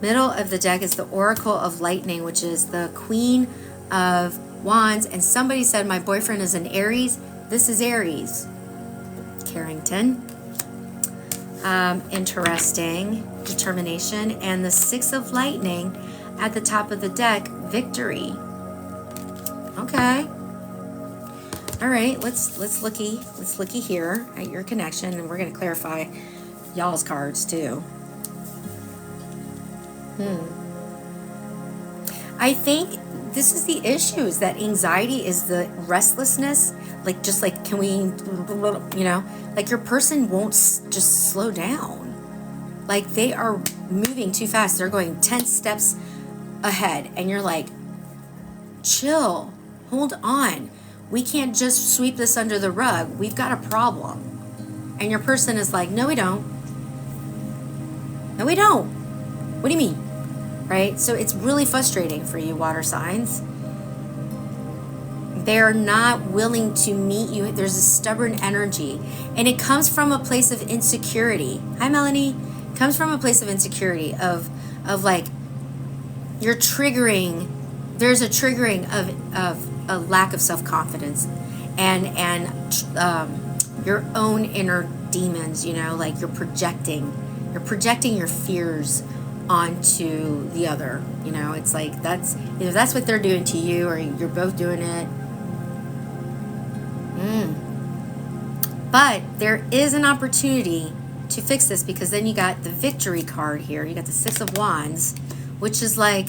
Middle of the deck is the Oracle of Lightning, which is the Queen of Wands. And somebody said my boyfriend is an Aries. This is Aries. Carrington. Interesting. Determination. And the Six of Lightning at the top of the deck, victory. Okay. All right, let's looky here at your connection, and we're going to clarify y'all's cards too. I think this is the issue, is that anxiety is the restlessness, like just like, can we, you know, like your person won't just slow down. Like they are moving too fast. They're going 10 steps ahead, and you're like, chill, hold on. We can't just sweep this under the rug. We've got a problem. And your person is like, no, we don't. No, we don't. What do you mean? Right? So it's really frustrating for you, water signs. They're not willing to meet you. There's a stubborn energy. And it comes from a place of insecurity. Hi, Melanie. It comes from a place of insecurity, of like, you're triggering. There's a triggering of a lack of self-confidence and your own inner demons, you know, like you're projecting your fears onto the other, you know. It's like that's either that's what they're doing to you, or you're both doing it. But there is an opportunity to fix this, because then you got the victory card here. You got the Six of Wands, which is like,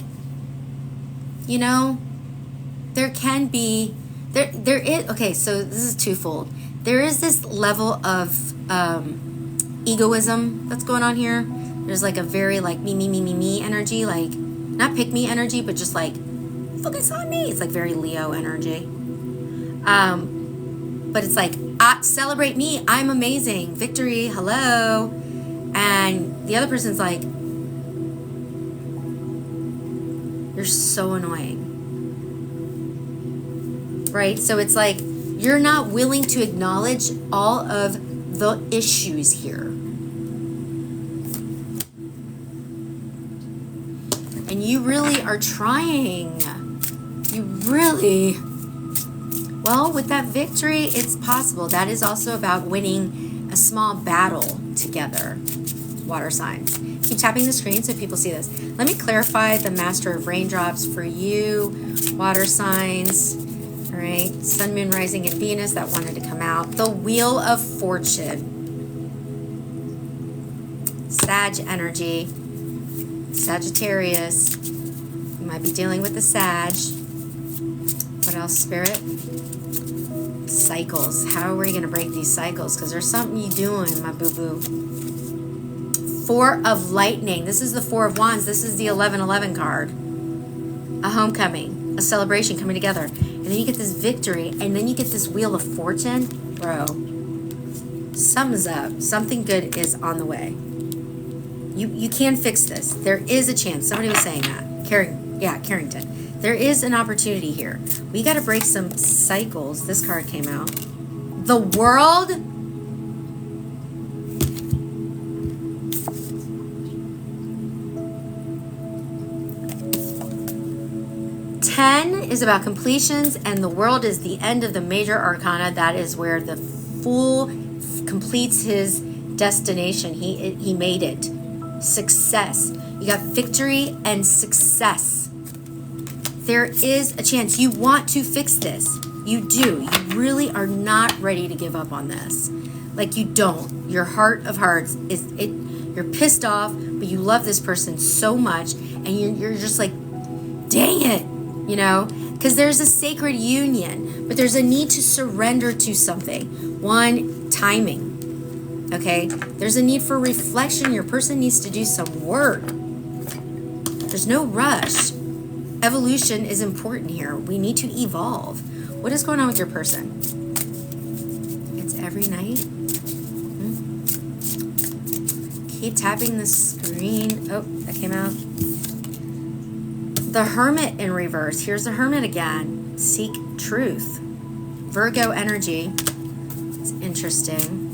you know, there can be, there is, okay, so this is twofold. There is this level of egoism that's going on here. There's like a very like me energy, like not pick me energy, but just like focus on me. It's like very Leo energy. But it's like, celebrate me, I'm amazing, victory, hello. And the other person's like, you're so annoying. Right? So it's like you're not willing to acknowledge all of the issues here. And you really are trying. You really... Well, with that victory, it's possible. That is also about winning a small battle together. water signs. Keep tapping the screen so people see this. Let me clarify the Master of Raindrops for you, water signs. All right, Sun, Moon, Rising, and Venus, that wanted to come out. The Wheel of Fortune. Sag energy. Sagittarius. You might be dealing with the Sag. What else, Spirit? Cycles. How are we going to break these cycles? Because there's something you doing, my boo-boo. Four of Lightning. This is the Four of Wands. This is the 1111 card. A homecoming. A celebration coming together. And then you get this victory. And then you get this Wheel of Fortune. Bro. Something's up. Something good is on the way. You can fix this. There is a chance. Somebody was saying that. Carrington. There is an opportunity here. We got to break some cycles. This card came out. The World. Ten is about completions, and the World is the end of the major arcana. That is where the Fool completes his destination. He made it. Success. You got victory and success. There is a chance. You want to fix this. You do. You really are not ready to give up on this. Like, you don't. Your heart of hearts is it. You're pissed off, but you love this person so much, and you're just like, dang it, you know? Because there's a sacred union, but there's a need to surrender to something. One, timing. Okay? There's a need for reflection. Your person needs to do some work. There's no rush. Evolution is important here. We need to evolve. What is going on with your person? It's every night. Keep tapping the screen. Oh, that came out. The Hermit in reverse. Here's the Hermit again. Seek truth. Virgo energy. It's interesting.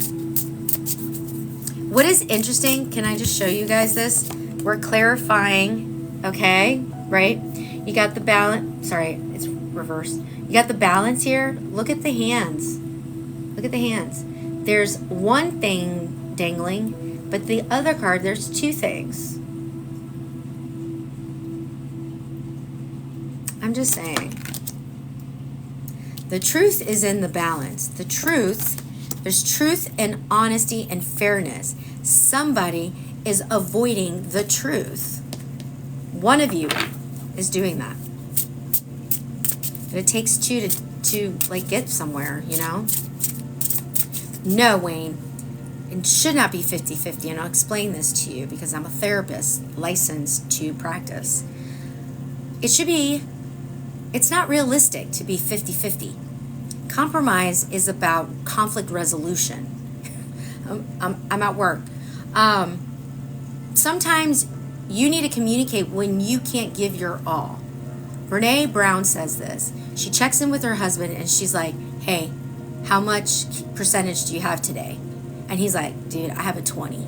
What is interesting, can I just show you guys this? We're clarifying, okay, right? You got the balance, sorry, it's reversed. You got the balance here. Look at the hands. Look at the hands. There's one thing dangling, but the other card, there's two things. I'm just saying. The truth is in the balance. The truth, there's truth and honesty and fairness. Somebody is avoiding the truth. One of you is doing that. But it takes two to like get somewhere, you know? No, Wayne. It should not be 50-50, and I'll explain this to you because I'm a therapist licensed to practice. It should be, it's not realistic to be 50-50. Compromise is about conflict resolution. I'm at work. Sometimes you need to communicate when you can't give your all. Brene Brown says this. She checks in with her husband and she's like, hey, how much percentage do you have today? And he's like, dude, I have a 20.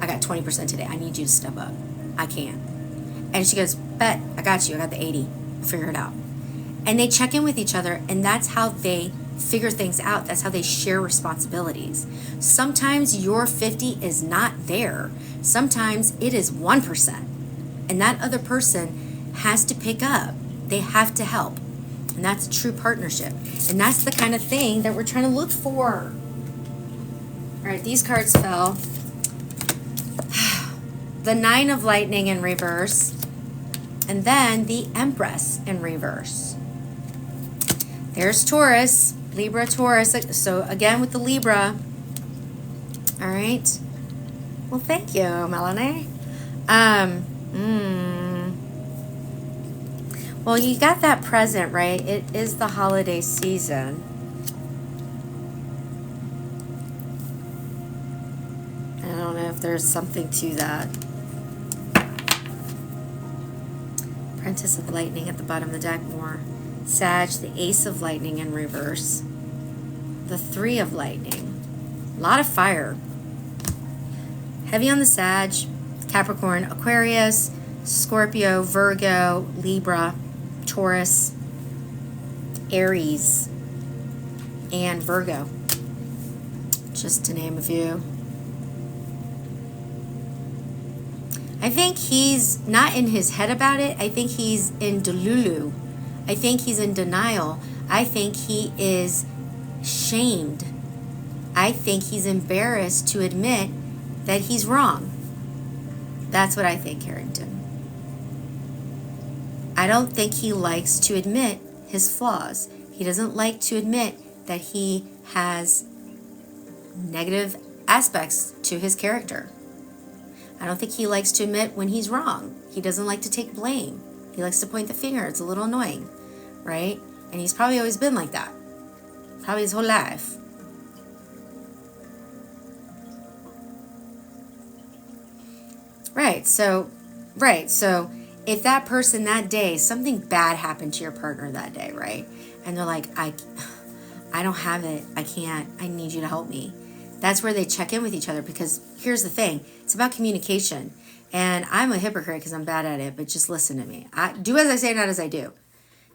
I got 20% today. I need you to step up. I can't. And she goes, bet, I got you. I got the 80. Figure it out. And they check in with each other, and that's how they figure things out. That's how they share responsibilities. Sometimes your 50 is not there. Sometimes it is 1%. And that other person has to pick up. They have to help. And that's true partnership. And that's the kind of thing that we're trying to look for. All right, these cards fell. The Nine of Lightning in reverse. And then the Empress in reverse. There's Taurus, Libra, Taurus. So again with the Libra. All right. Well, thank you, Melanie. Well, you got that present, right? It is the holiday season. I don't know if there's something to that. Princess of Lightning at the bottom of the deck more. Sag, the Ace of Lightning in reverse. The Three of Lightning. A lot of fire. Heavy on the Sag. Capricorn, Aquarius, Scorpio, Virgo, Libra, Taurus, Aries, and Virgo. Just to name a few. I think he's not in his head about it. I think he's in delulu. I think he's in denial. I think he is shamed. I think he's embarrassed to admit that he's wrong. That's what I think, Carrington. I don't think he likes to admit his flaws. He doesn't like to admit that he has negative aspects to his character. I don't think he likes to admit when he's wrong. He doesn't like to take blame. He likes to point the finger. It's a little annoying, right? And he's probably always been like that. Probably his whole life. Right, so if that person that day, something bad happened to your partner that day, right? And they're like, I don't have it. I can't. I need you to help me. That's where they check in with each other, because here's the thing. It's about communication. And I'm a hypocrite because I'm bad at it, but just listen to me. I do as I say, not as I do.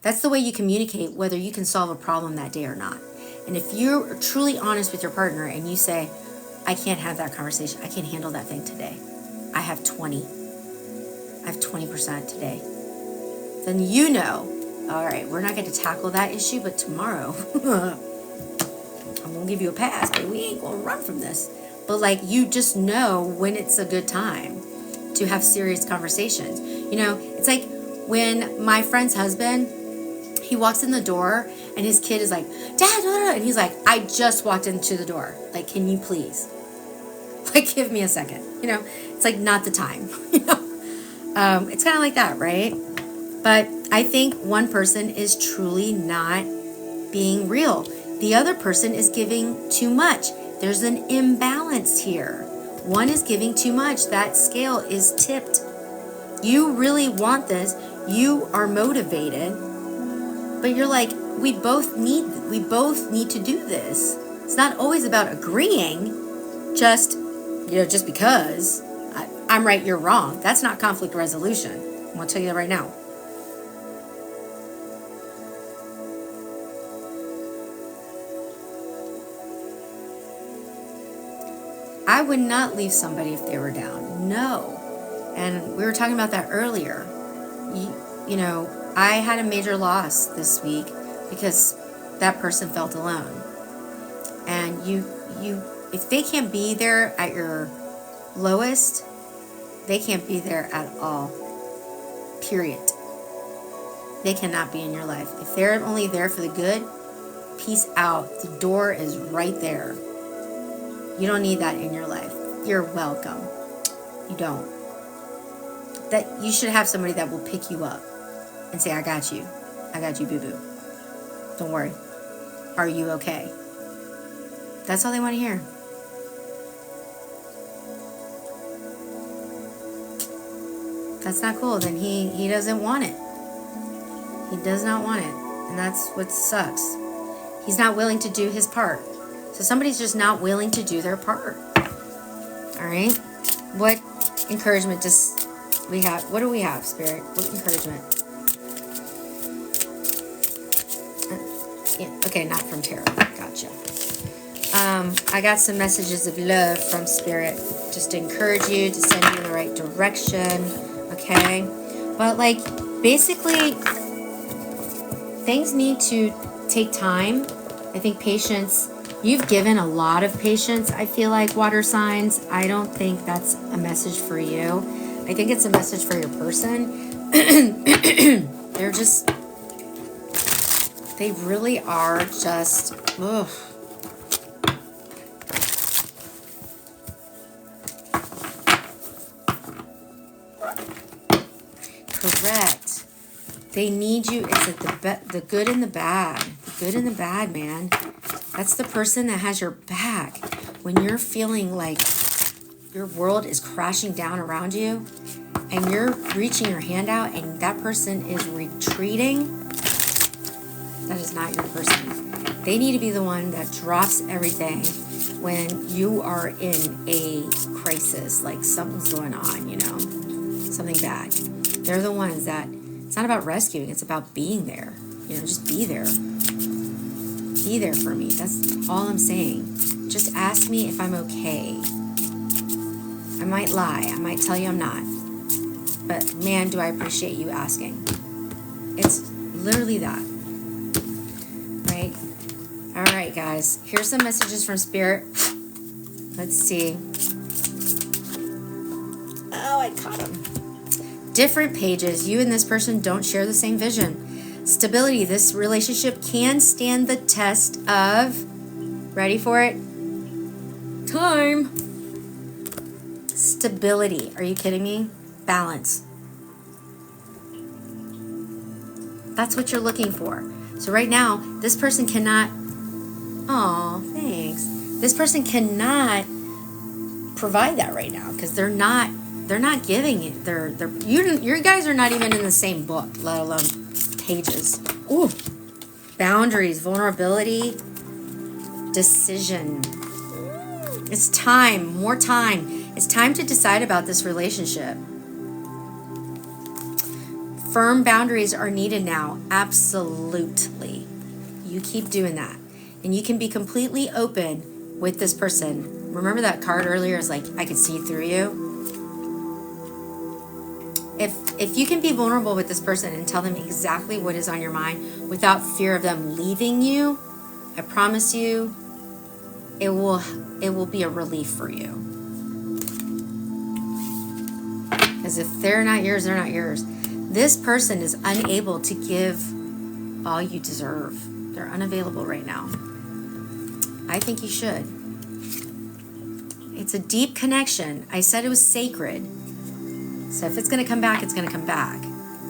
That's the way you communicate whether you can solve a problem that day or not. And if you're truly honest with your partner and you say, I can't have that conversation. I can't handle that thing today. I have 20% today. Then you know, all right, we're not going to tackle that issue, but tomorrow I'm going to give you a pass, but we ain't going to run from this. But like, you just know when it's a good time to have serious conversations. You know, it's like when my friend's husband, he walks in the door and his kid is like, Dad, and he's like, I just walked into the door. Like, can you please? Like, give me a second. You know, it's like not the time. You know, it's kind of like that, right? But I think one person is truly not being real. The other person is giving too much. There's an imbalance here. One is giving too much. That scale is tipped. You really want this. You are motivated. But you're like, we both need to do this. It's not always about agreeing, just because I'm right, you're wrong. That's not conflict resolution. I'm going to tell you that right now. I would not leave somebody if they were down. No. And we were talking about that earlier. You know, I had a major loss this week because that person felt alone. And you if they can't be there at your lowest, they can't be there at all. Period. They cannot be in your life. If they're only there for the good, peace out. The door is right there. You don't need that in your life. You're welcome. You don't. That you should have somebody that will pick you up and say, I got you, boo-boo. Don't worry. Are you okay? That's all they want to hear. That's not cool. Then he doesn't want it. He does not want it. And that's what sucks. He's not willing to do his part. So somebody's just not willing to do their part. All right? What encouragement does we have? What do we have, Spirit? What encouragement? Yeah, okay, not from tarot. Gotcha. I got some messages of love from Spirit just to encourage you, to send you in the right direction. Okay? But like, basically, things need to take time. I think patience. You've given a lot of patience, I feel like, water signs. I don't think that's a message for you. I think it's a message for your person. They're just, they really are just, ugh. Correct. They need you. It's the good and the bad. The good and the bad, man. That's the person that has your back. When you're feeling like your world is crashing down around you and you're reaching your hand out and that person is retreating, that is not your person. They need to be the one that drops everything when you are in a crisis, like something's going on, you know, something bad. They're the ones that, it's not about rescuing, it's about being there. You know, just be there. Be there for me. That's all I'm saying. Just ask me if I'm okay. I might lie. I might tell you I'm not. But man, do I appreciate you asking. It's literally that. Right? All right, guys. Here's some messages from Spirit. Let's see. Oh, I caught them. Different pages. You and this person don't share the same vision. Stability. This relationship can stand the test of, ready for it? Time. Stability. Are you kidding me? Balance. That's what you're looking for. So right now, this person cannot, oh, thanks. This person cannot provide that right now because they're not giving it. You guys are not even in the same book, let alone pages. Ooh. Boundaries, vulnerability, decision. It's time, more time. It's time to decide about this relationship. Firm boundaries are needed now. Absolutely. You keep doing that. And you can be completely open with this person. Remember that card earlier is like, I could see through you. If you can be vulnerable with this person and tell them exactly what is on your mind without fear of them leaving you, I promise you, it will be a relief for you. Because if they're not yours, they're not yours. This person is unable to give all you deserve. They're unavailable right now. I think you should. It's a deep connection. I said it was sacred. So if it's going to come back, it's going to come back.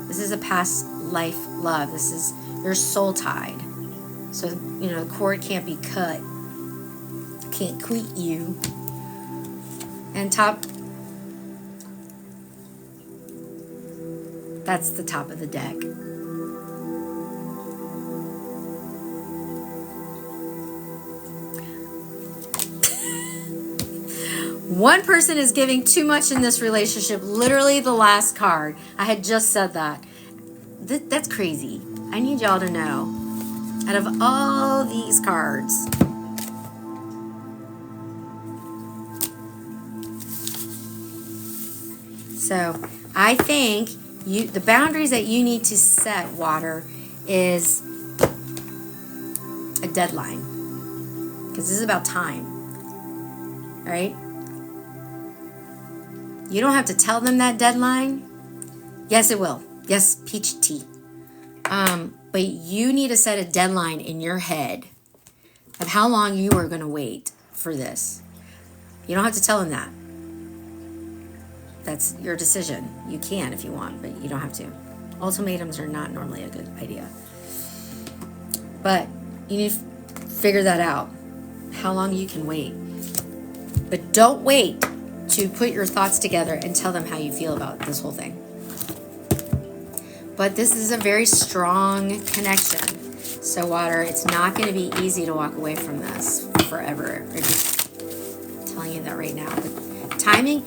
This is a past life love. This is your soul tied. So, the cord can't be cut. Can't quit you. And top, that's the top of the deck. One person is giving too much in this relationship. Literally the last card. I had just said that. That's crazy. I need y'all to know. Out of all these cards, so I think the boundaries that you need to set, Water, is a deadline. Because this is about time. All right? You don't have to tell them that deadline. Yes, it will. Yes, peach tea. But you need to set a deadline in your head of how long you are going to wait for this. You don't have to tell them that. That's your decision. You can if you want, but you don't have to. Ultimatums are not normally a good idea. But you need to figure that out. How long you can wait. But don't wait to put your thoughts together and tell them how you feel about this whole thing. But this is a very strong connection. So Water, it's not going to be easy to walk away from this forever. I'm just telling you that right now. But timing,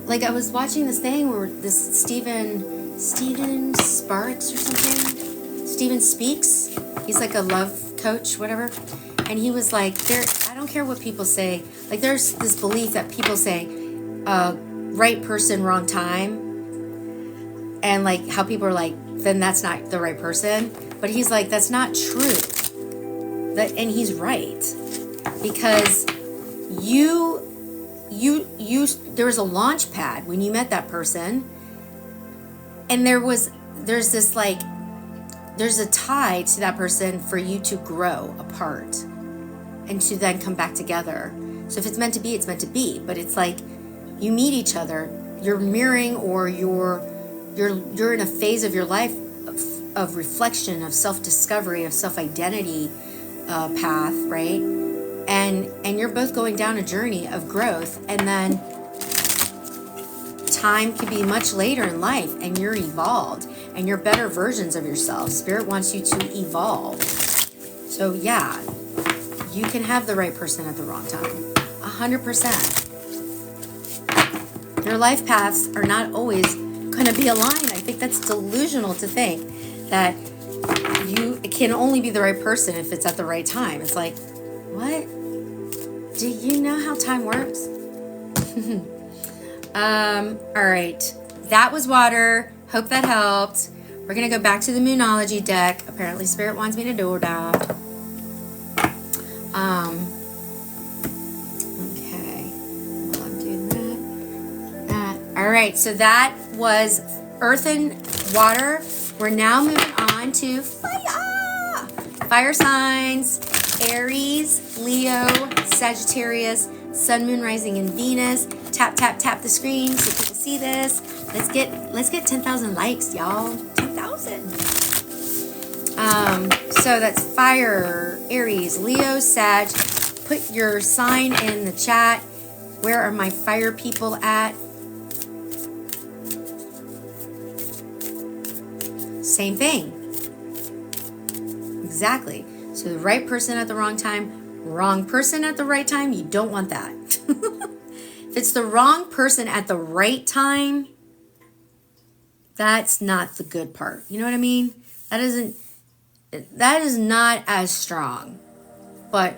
like I was watching this thing where this Steven Sparks or something. Steven Speaks. He's like a love coach, whatever. And he was like, I don't care what people say. Like, there's this belief that people say, right person, wrong time. And, like, how people are like, then that's not the right person. But he's like, that's not true. And he's right. Because there was a launch pad when you met that person. And there's a tie to that person for you to grow apart. And to then come back together. So if it's meant to be, it's meant to be. But it's like you meet each other, you're mirroring, or you're in a phase of your life of reflection, of self-discovery, of self-identity path, right? And you're both going down a journey of growth, and then time could be much later in life, and you're evolved, and you're better versions of yourself. Spirit wants you to evolve. So yeah. You can have the right person at the wrong time. 100%. Your life paths are not always going to be aligned. I think that's delusional to think that it can only be the right person if it's at the right time. It's like, what? Do you know how time works? All right. that was water. Hope that helped. We're going to go back to the Moonology deck. Apparently Spirit wants me to do that. Okay. While I'm doing that. All right, so that was Earth and Water. We're now moving on to fire. Fire signs. Aries, Leo, Sagittarius, Sun, Moon, Rising, and Venus. Tap, tap, tap the screen so people see this. Let's get 10,000 likes, y'all. 10,000. So that's fire, Aries, Leo, Sag. Put your sign in the chat. Where are my fire people at? Same thing. Exactly. So the right person at the wrong time, wrong person at the right time, you don't want that. If it's the wrong person at the right time, that's not the good part. You know what I mean? That is not as strong. But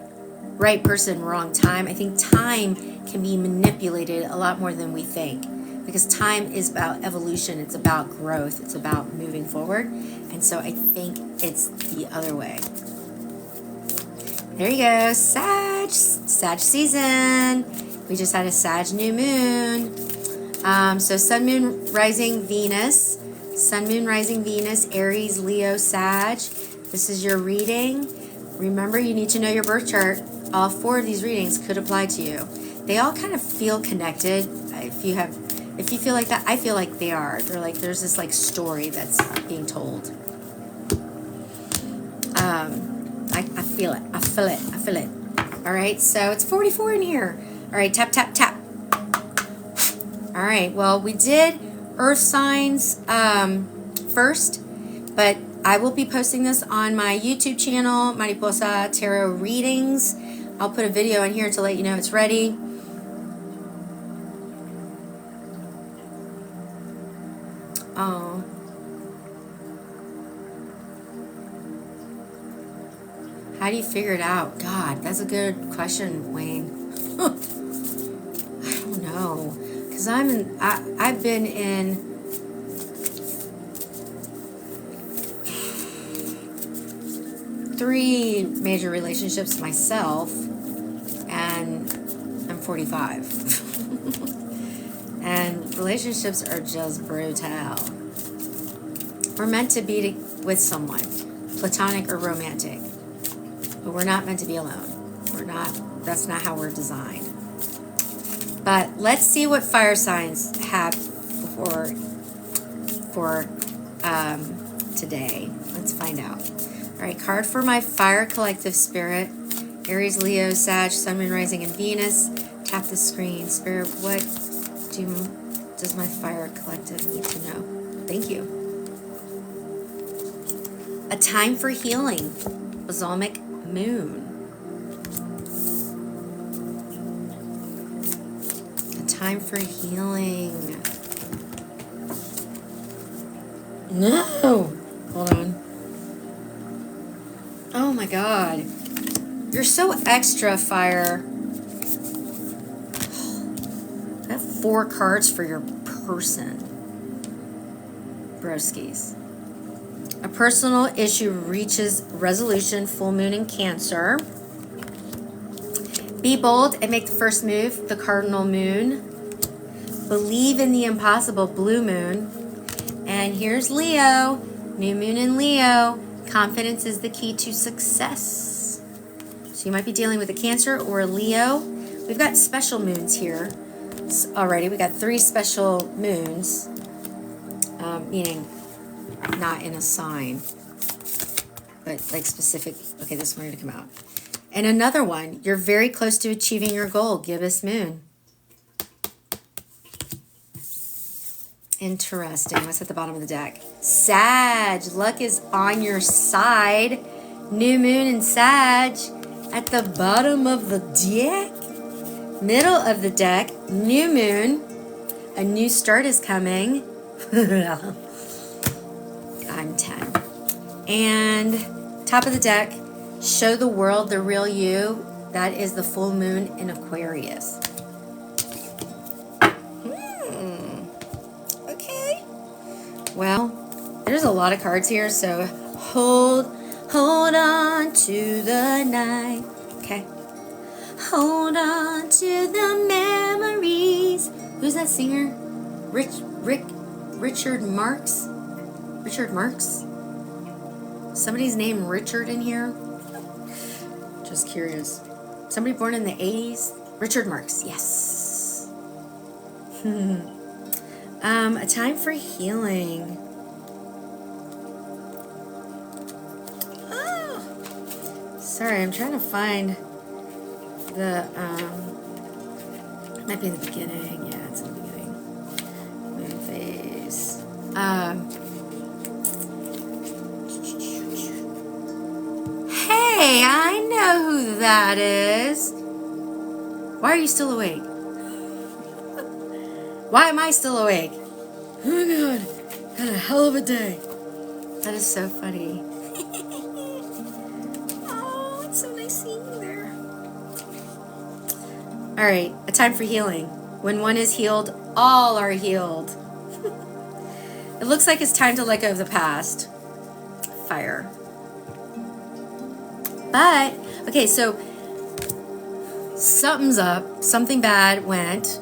right person, wrong time. I think time can be manipulated a lot more than we think. Because time is about evolution. It's about growth. It's about moving forward. And so I think it's the other way. There you go, Sag season. We just had a Sag new moon. So Sun, Moon, Rising, Venus. Sun, Moon, Rising, Venus, Aries, Leo, Sag. This is your reading. Remember, you need to know your birth chart. All 4 of these readings could apply to you. They all kind of feel connected. If you feel like that, I feel like they are. They're like, there's this like story that's being told. I feel it. I feel it. All right, so it's 44 in here. All right, tap, tap, tap. All right, well, we did Earth signs first, but I will be posting this on my YouTube channel, Mariposa Tarot Readings. I'll put a video in here to let you know it's ready. Oh. How do you figure it out? God, that's a good question, Wayne. I don't know, because I've been in three major relationships myself, and I'm 45. And relationships are just brutal. We're meant to be with someone, platonic or romantic. But we're not meant to be alone. That's not how we're designed. But let's see what fire signs have for today. Let's find out. All right, card for my fire collective spirit. Aries, Leo, Sag, Sun, Moon, Rising, and Venus. Tap the screen. Spirit, what does my fire collective need to know? Thank you. A time for healing. Balsamic moon. A time for healing. No! Hold on. Oh my God. You're so extra, fire. I have 4 cards for your person. Broskies. A personal issue reaches resolution, full moon in Cancer. Be bold and make the first move, the cardinal moon. Believe in the impossible, blue moon. And here's Leo, new moon in Leo. Confidence is the key to success. So you might be dealing with a Cancer or a Leo. We've got special moons here already. We got 3 special moons, meaning not in a sign, but like specific. Okay, this one to come out. And another one, you're very close to achieving your goal, gibbous moon. Interesting. What's at the bottom of the deck? Sag. Luck is on your side. New moon in Sag. At the bottom of the deck. Middle of the deck. New moon. A new start is coming. I'm 10. And top of the deck. Show the world the real you. That is the full moon in Aquarius. Okay. Well, there's a lot of cards here, so hold on to the night. Okay. Hold on to the memories. Who's that singer? Richard Marx? Richard Marx? Somebody's named Richard in here? Just curious. Somebody born in the 80s? Richard Marx, yes. A time for healing. Oh. Sorry, I'm trying to find the, might be in the beginning. Yeah, it's in the beginning. Moon phase. Hey, I know who that is. Why are you still awake? Why am I still awake? Oh my god, had a hell of a day. That is so funny. Oh, it's so nice seeing you there. Alright, a time for healing. When one is healed, all are healed. It looks like it's time to let go of the past. Fire. But, okay, so something's up. Something bad went.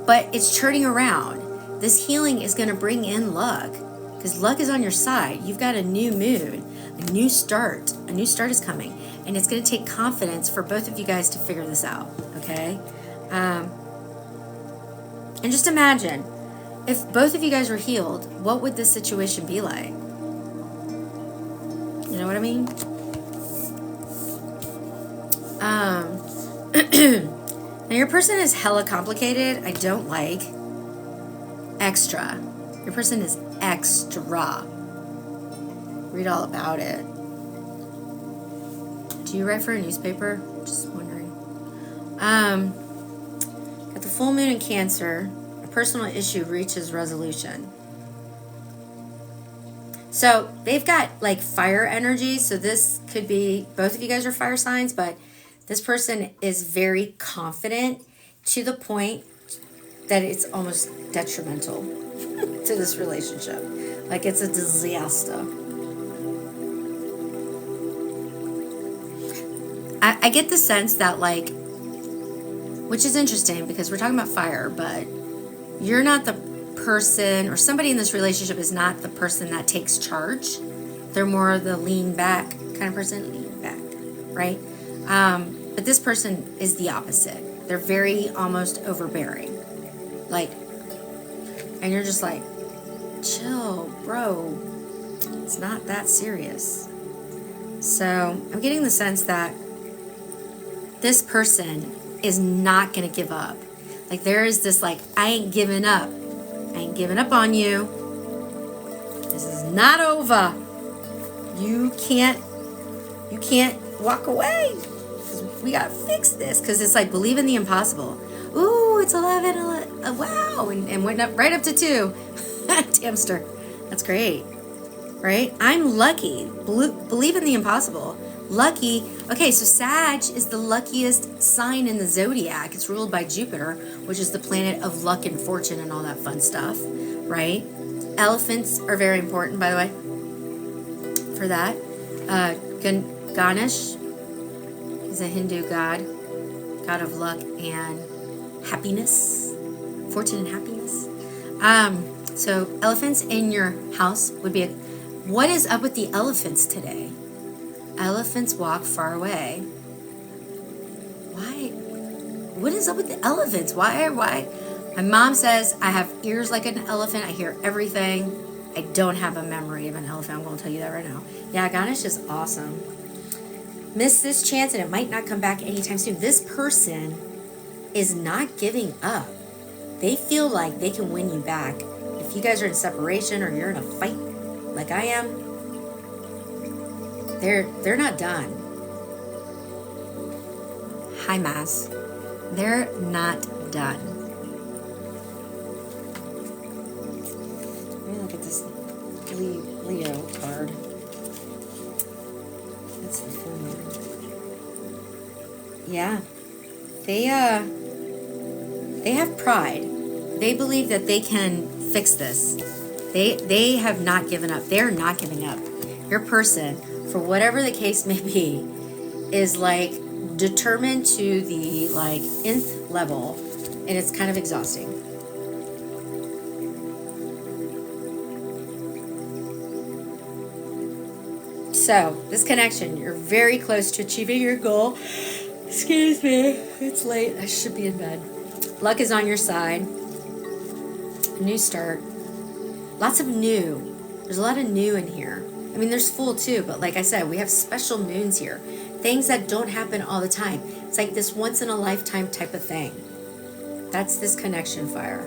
But it's turning around. This healing is going to bring in luck. Because luck is on your side. You've got a new moon. A new start. A new start is coming. And it's going to take confidence for both of you guys to figure this out. Okay? And just imagine, if both of you guys were healed, what would this situation be like? You know what I mean? Now your person is hella complicated. I don't like. Extra. Your person is extra. Read all about it. Do you write for a newspaper? Just wondering. At the full moon in Cancer, a personal issue reaches resolution. So they've got like fire energy. So this could be, both of you guys are fire signs, but this person is very confident to the point that it's almost detrimental to this relationship. Like it's a disaster. I get the sense that like, which is interesting because we're talking about fire, but you're not the person, or somebody in this relationship is not the person that takes charge. They're more the lean back kind of person, lean back, right? But this person is the opposite. They're very almost overbearing. Like, and you're just like, chill, bro. It's not that serious. So I'm getting the sense that this person is not going to give up. Like there is this like, I ain't giving up. I ain't giving up on you. This is not over. You can't walk away. We got to fix this. Because it's like, believe in the impossible. Ooh, it's 11, wow. And went up right up to 2. Damster. That's great. Right? I'm lucky. Believe in the impossible. Lucky. Okay, so Sag is the luckiest sign in the zodiac. It's ruled by Jupiter, which is the planet of luck and fortune and all that fun stuff. Right? Elephants are very important, by the way, for that. Ganesh is a Hindu god of luck and happiness, fortune and happiness. So elephants in your house would be what is up with the elephants today? Elephants walk far away. Why? What is up with the elephants? Why? My mom says I have ears like an elephant. I hear everything. I don't have a memory of an elephant. I'm going to tell you that right now. Yeah, Ganesh is awesome. Miss this chance and it might not come back anytime soon. This person is not giving up. They feel like they can win you back. If you guys are in separation or you're in a fight like I am, they're not done. Hi, Mass. They're not done. Let me look at this Leo card. That's the full moon. Yeah. They have pride. They believe that they can fix this. They have not given up. They're not giving up. Your person, for whatever the case may be, is like determined to the like nth level, and it's kind of exhausting. So this connection, you're very close to achieving your goal. Excuse me, it's late. I should be in bed. Luck is on your side. A new start. Lots of new. There's a lot of new in here. I mean, there's full too, but like I said, we have special moons here. Things that don't happen all the time. It's like this once in a lifetime type of thing. That's this connection fire.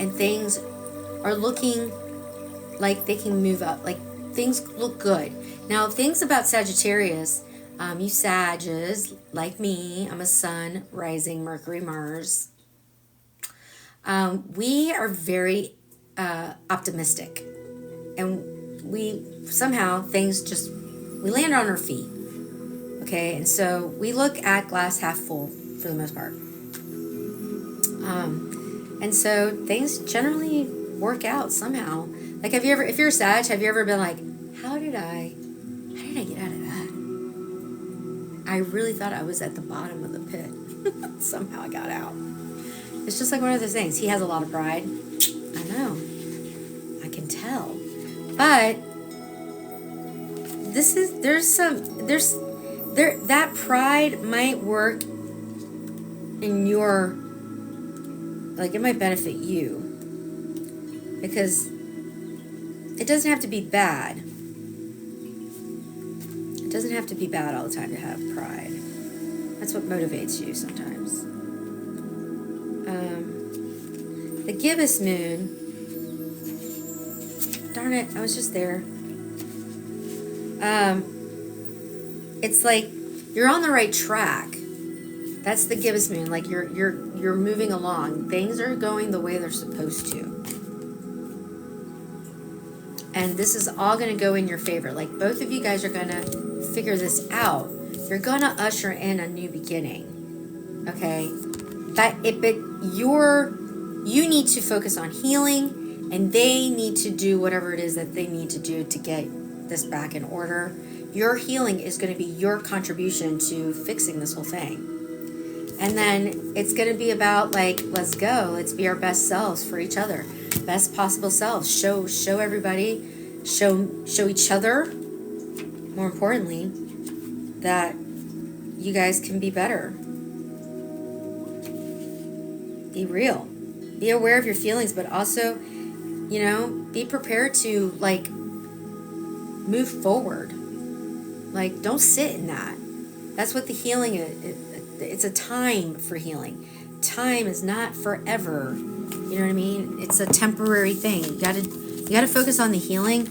And things are looking like they can move up. Like things look good. Now, things about Sagittarius, you Sages, like me, I'm a Sun, Rising, Mercury, Mars. We are very optimistic. And we somehow things just, we land on our feet. Okay, and so we look at glass half full for the most part. And so things generally work out somehow. Like, have you ever, if you're a Sag, have you ever been like, how did I get out of that? I really thought I was at the bottom of the pit. Somehow I got out. It's just like one of those things. He has a lot of pride. I know. I can tell. But that pride might work in your, like, it might benefit you, because it doesn't have to be bad. It doesn't have to be bad all the time to have pride. That's what motivates you sometimes. The gibbous moon, darn it, I was just there. It's like you're on the right track. That's the gibbous moon. Like you're moving along. Things are going the way they're supposed to. And this is all going to go in your favor. Like both of you guys are going to figure this out. You're going to usher in a new beginning. Okay? But you need to focus on healing, and they need to do whatever it is that they need to do to get this back in order. Your healing is going to be your contribution to fixing this whole thing. And then it's going to be about, like, let's go. Let's be our best selves for each other. Best possible selves. Show everybody, show each other, more importantly, that you guys can be better. Be real. Be aware of your feelings, but also, be prepared to, like, move forward. Like, don't sit in that. That's what the healing is. It's a time for healing. Time is not forever. You know what I mean? It's a temporary thing. You gotta focus on the healing.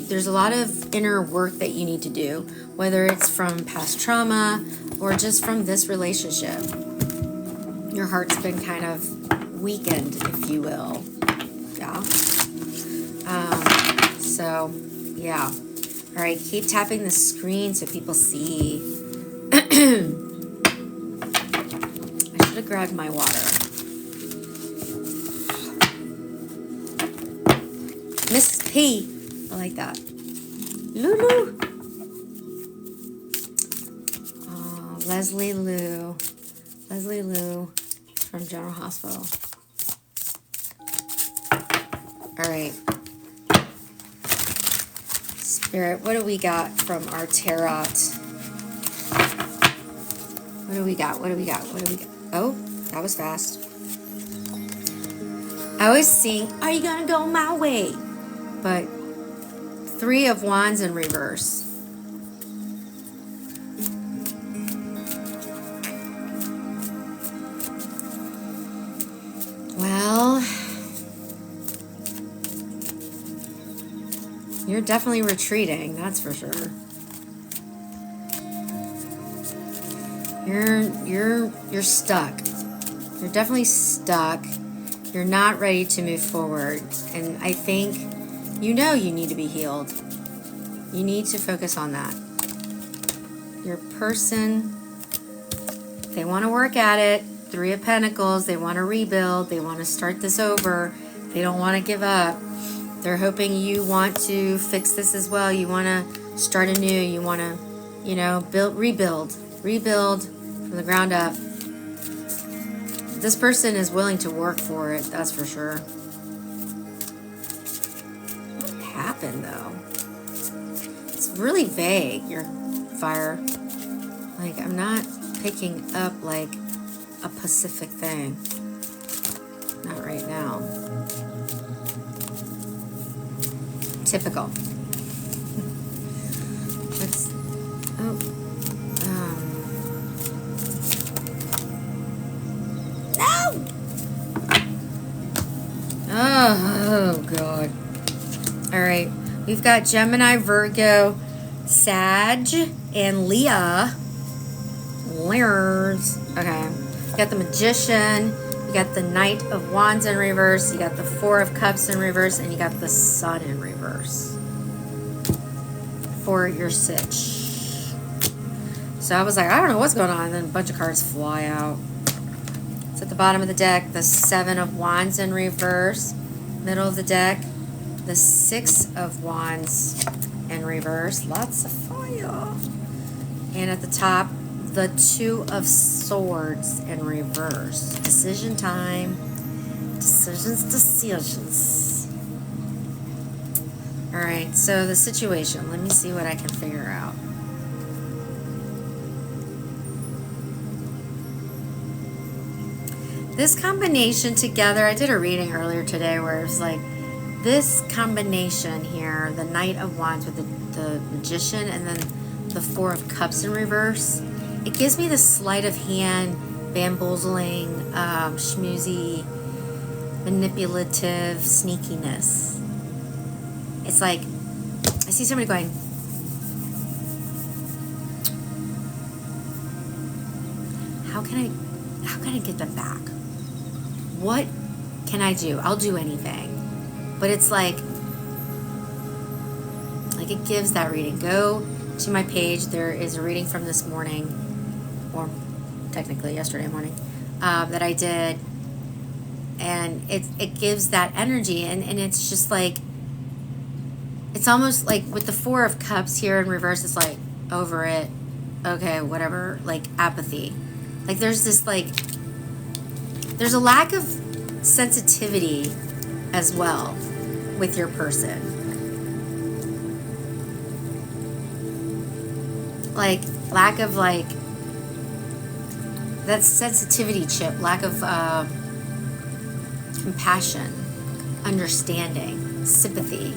There's a lot of inner work that you need to do, whether it's from past trauma or just from this relationship. Your heart's been kind of weakened, if you will. Yeah. So, yeah. All right, keep tapping the screen so people see. I should have grabbed my water. Mrs. P. I like that. Lulu. Oh, Leslie Lou. Leslie Lou from General Hospital. All right. Spirit, what do we got from our tarot? What do we got? Oh, that was fast. I always sing, are you gonna go my way? But 3 of Wands in reverse. Well, you're definitely retreating, that's for sure. You're stuck. You're definitely stuck. You're not ready to move forward. And I think you need to be healed. You need to focus on that. Your person, they want to work at it. 3 of Pentacles, they want to rebuild. They want to start this over. They don't want to give up. They're hoping you want to fix this as well. You want to start anew. You want to, you know, rebuild from the ground up. This person is willing to work for it, that's for sure. What happened, though? It's really vague, your fire. Like, I'm not picking up, like, a specific thing. Not right now. Typical. Let's, oh, no! Oh, God. All right. We've got Gemini, Virgo, Sag, and Leah. Lears. Okay. You got the Magician. You got the Knight of Wands in reverse. You got the Four of Cups in reverse. And you got the Sun in reverse. For your sitch. So I was like, I don't know what's going on. And then a bunch of cards fly out. It's at the bottom of the deck. The Seven of Wands in reverse. Middle of the deck. The Six of Wands in reverse. Lots of fire. And at the top, the Two of Swords in reverse. Decision time. Decisions. All right, so the situation. Let me see what I can figure out. This combination together, I did a reading earlier today where it was like, this combination here, the Knight of Wands with the Magician and then the Four of Cups in reverse, it gives me the sleight of hand, bamboozling, schmoozy, manipulative sneakiness. It's like, I see somebody going, how can I get them back? What can I do? I'll do anything. But it's like it gives that reading. Go to my page. There is a reading from this morning, or technically yesterday morning, that I did. And it gives that energy. And it's just like, it's almost like with the Four of Cups here in reverse, it's like, over it. Okay, whatever. Like apathy. Like there's this like, there's a lack of sensitivity as well with your person. Like lack of like that sensitivity chip, lack of compassion, understanding, sympathy.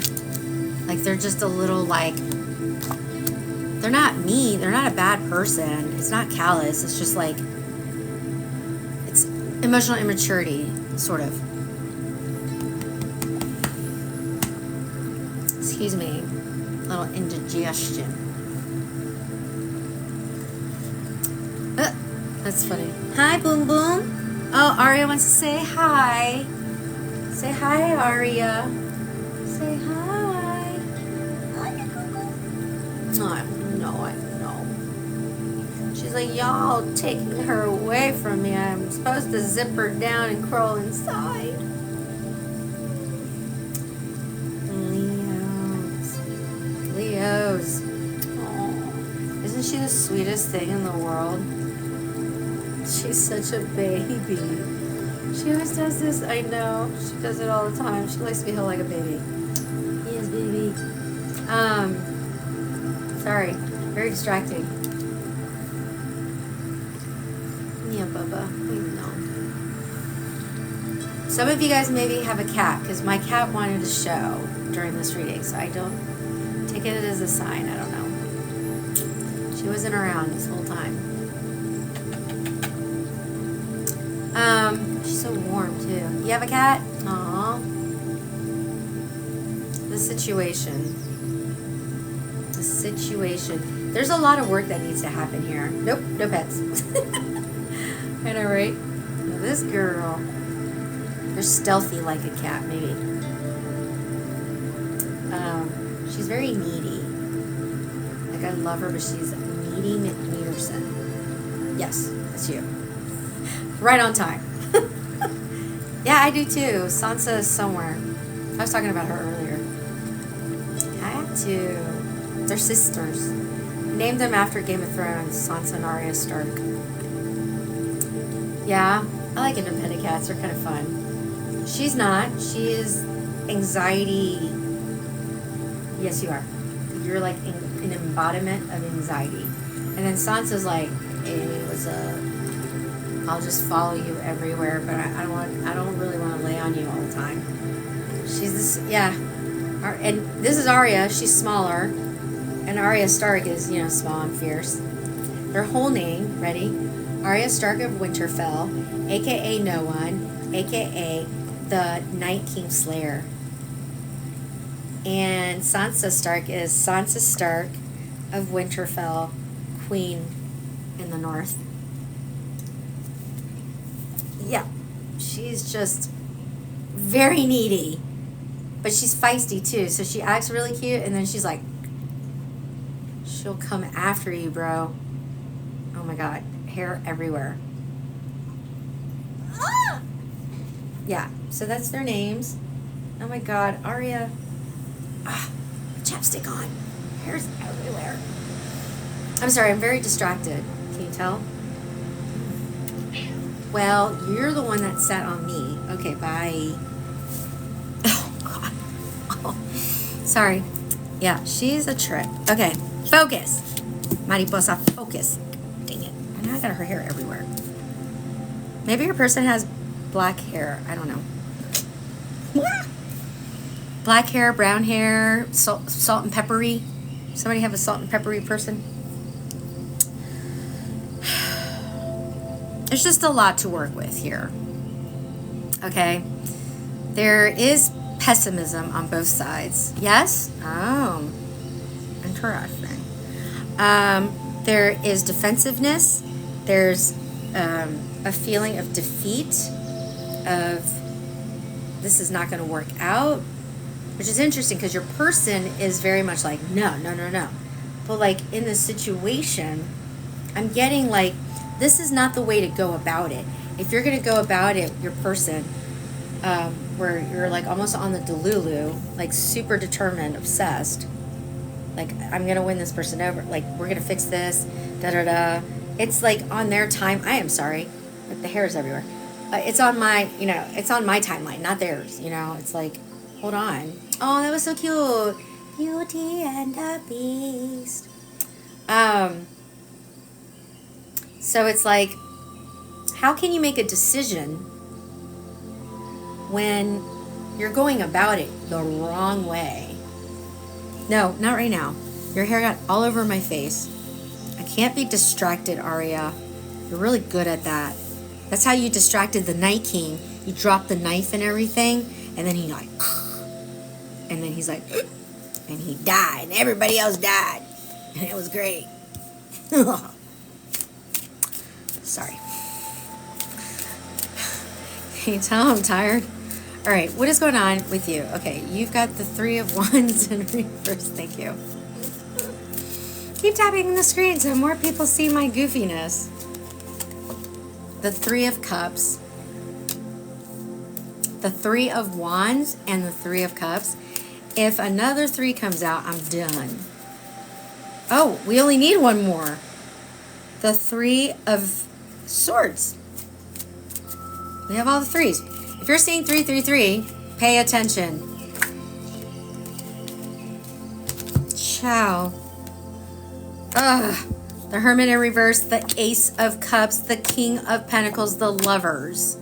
Like they're just a little like, they're not mean, they're not a bad person, it's not callous, it's just like, it's emotional immaturity, sort of. Excuse me, a little indigestion. That's funny. Hi, Boom Boom. Oh, Aria wants to say hi. Say hi, Aria. Say hi. No, I know. She's like, y'all taking her away from me. I'm supposed to zip her down and crawl inside. Leos. Oh, isn't she the sweetest thing in the world? She's such a baby. She always does this. I know. She does it all the time. She likes to be held like a baby. Yes, baby. Sorry. Very distracting. Yeah, Bubba. No. Some of you guys maybe have a cat, because my cat wanted to show during this reading, so I don't take it as a sign. I don't know. She wasn't around this whole time. She's so warm too. You have a cat? Aww. The situation. There's a lot of work that needs to happen here. Nope, no pets. I know, right? Now this girl, they're stealthy like a cat, maybe. She's very needy. Like, I love her, but she's needy McNeederson. Yes, that's you. Right on time. Yeah, I do too. Sansa is somewhere. I was talking about her earlier. I have two. They're sisters. Named them after Game of Thrones, Sansa and Arya Stark. Yeah, I like independent cats. They're kind of fun. She's not. She is anxiety. Yes, you are. You're like an embodiment of anxiety. And then Sansa's like, hey, what's up? I'll just follow you everywhere, but I don't really want to lay on you all the time. She's this, yeah. And this is Arya. She's smaller, and Arya Stark is, small and fierce. Their whole name, ready? Arya Stark of Winterfell, aka No One, aka the Night King Slayer. And Sansa Stark is Sansa Stark of Winterfell, Queen in the North. Yeah, she's just very needy, but she's feisty too. So she acts really cute, and then she's like, she'll come after you, bro. Oh my God, hair everywhere. Ah! Yeah, so that's their names. Oh my God, Arya. Chapstick on. Hair's everywhere. I'm sorry, I'm very distracted. Can you tell? Well, you're the one that sat on me. Okay, bye. Oh, God. Oh, sorry. Yeah, she's a trip. Okay, focus. Mariposa, focus. Dang it. And now I got her hair everywhere. Maybe your person has black hair. I don't know. Black hair, brown hair, salt and peppery. Somebody have a salt and peppery person? There's just a lot to work with here. Okay? There is pessimism on both sides. Yes? Oh. Interesting. There is defensiveness. There's a feeling of defeat, of this is not going to work out, which is interesting because your person is very much like, no. But like in this situation, I'm getting like, this is not the way to go about it. If you're going to go about it, your person, where you're like almost on the Delulu, like super determined, obsessed, like I'm going to win this person over, like we're going to fix this, It's like on their time. I am sorry, but the hair is everywhere. It's on my, it's on my timeline, not theirs. It's like, hold on. Oh, that was so cute. Beauty and the Beast. So it's like, how can you make a decision when you're going about it the wrong way? No, not right now. Your hair got all over my face. I can't be distracted, Arya. You're really good at that. That's how you distracted the Night King. You dropped the knife and everything, and then he like, and then he's like, and he died, and everybody else died, and it was great. Sorry. Can you tell I'm tired? All right, what is going on with you? Okay, you've got the 3 of Wands in reverse. Thank you. Keep tapping the screen so more people see my goofiness. The 3 of Cups. The 3 of Wands and the 3 of Cups. If another 3 comes out, I'm done. Oh, we only need one more. The 3 of Swords. We have all the 3s. If you're seeing 333, pay attention. Ciao. The Hermit in reverse, the Ace of Cups, the King of Pentacles, the Lovers.